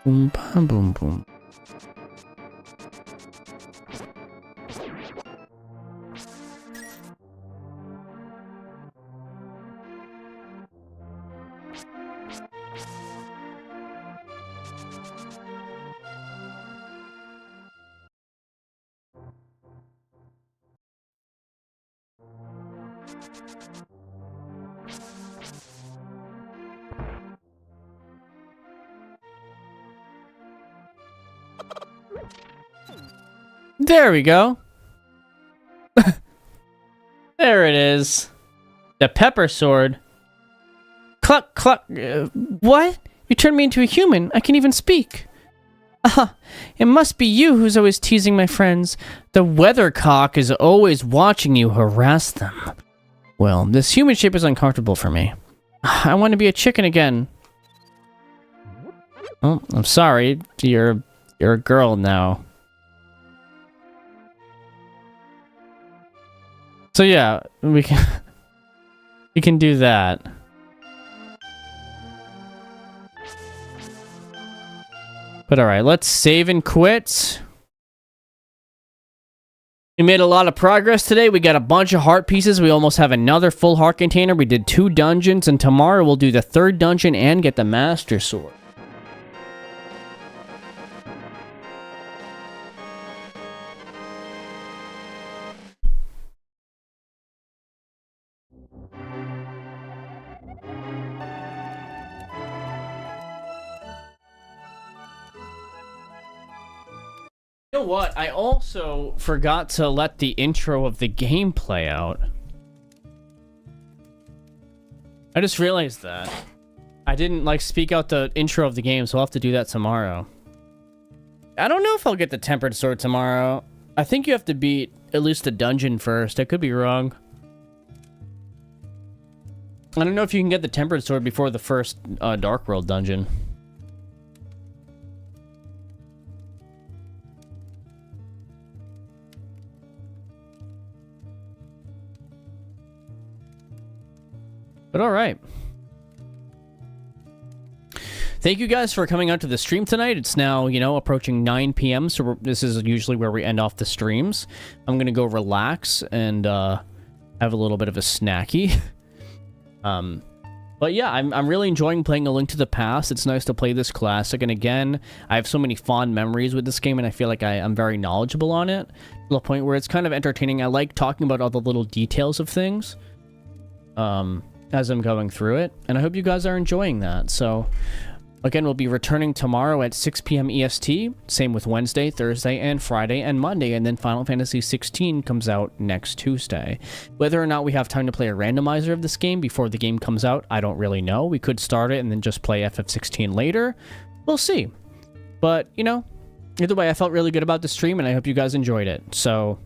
boom ba boom boom. There we go. There it is. The pepper sword. Cluck, cluck. What? You turned me into a human. I can't even speak. It must be you who's always teasing my friends. The weathercock is always watching you harass them. Well, this human shape is uncomfortable for me. I want to be a chicken again. Oh, I'm sorry. You're a girl now. So yeah, we can do that. But alright, let's save and quit. We made a lot of progress today. We got a bunch of heart pieces. We almost have another full heart container. We did 2 dungeons, and tomorrow we'll do the 3rd dungeon and get the Master Sword. You know what? I also forgot to let the intro of the game play out. I just realized that. I didn't, like, speak out the intro of the game, so I'll have to do that tomorrow. I don't know if I'll get the Tempered Sword tomorrow. I think you have to beat at least the dungeon first. I could be wrong. I don't know if you can get the Tempered Sword before the first Dark World dungeon. But all right. Thank you guys for coming out to the stream tonight. It's now, you know, approaching 9 p.m. So this is usually where we end off the streams. I'm going to go relax and have a little bit of a snacky. But yeah, I'm really enjoying playing A Link to the Past. It's nice to play this classic. And again, I have so many fond memories with this game, and I feel like I'm very knowledgeable on it. To the point where it's kind of entertaining. I like talking about all the little details of things. As I'm going through it, and I hope you guys are enjoying that. So again, we'll be returning tomorrow at 6 p.m. EST, same with Wednesday, Thursday, and Friday, and Monday, and then Final Fantasy 16 comes out next Tuesday. Whether or not we have time to play a randomizer of this game before the game comes out, I don't really know. We could start it and then just play FF16 later. We'll see. But, you know, either way, I felt really good about the stream, and I hope you guys enjoyed it. So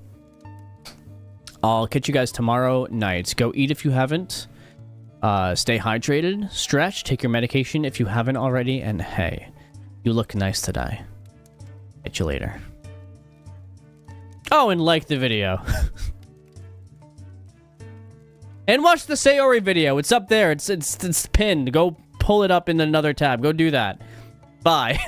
I'll catch you guys tomorrow night. Go eat if you haven't. Stay hydrated, stretch, take your medication if you haven't already, and hey, you look nice today. Catch you later. Oh, and like the video. And watch the Sayori video. It's up there. It's pinned. Go pull it up in another tab. Go do that. Bye.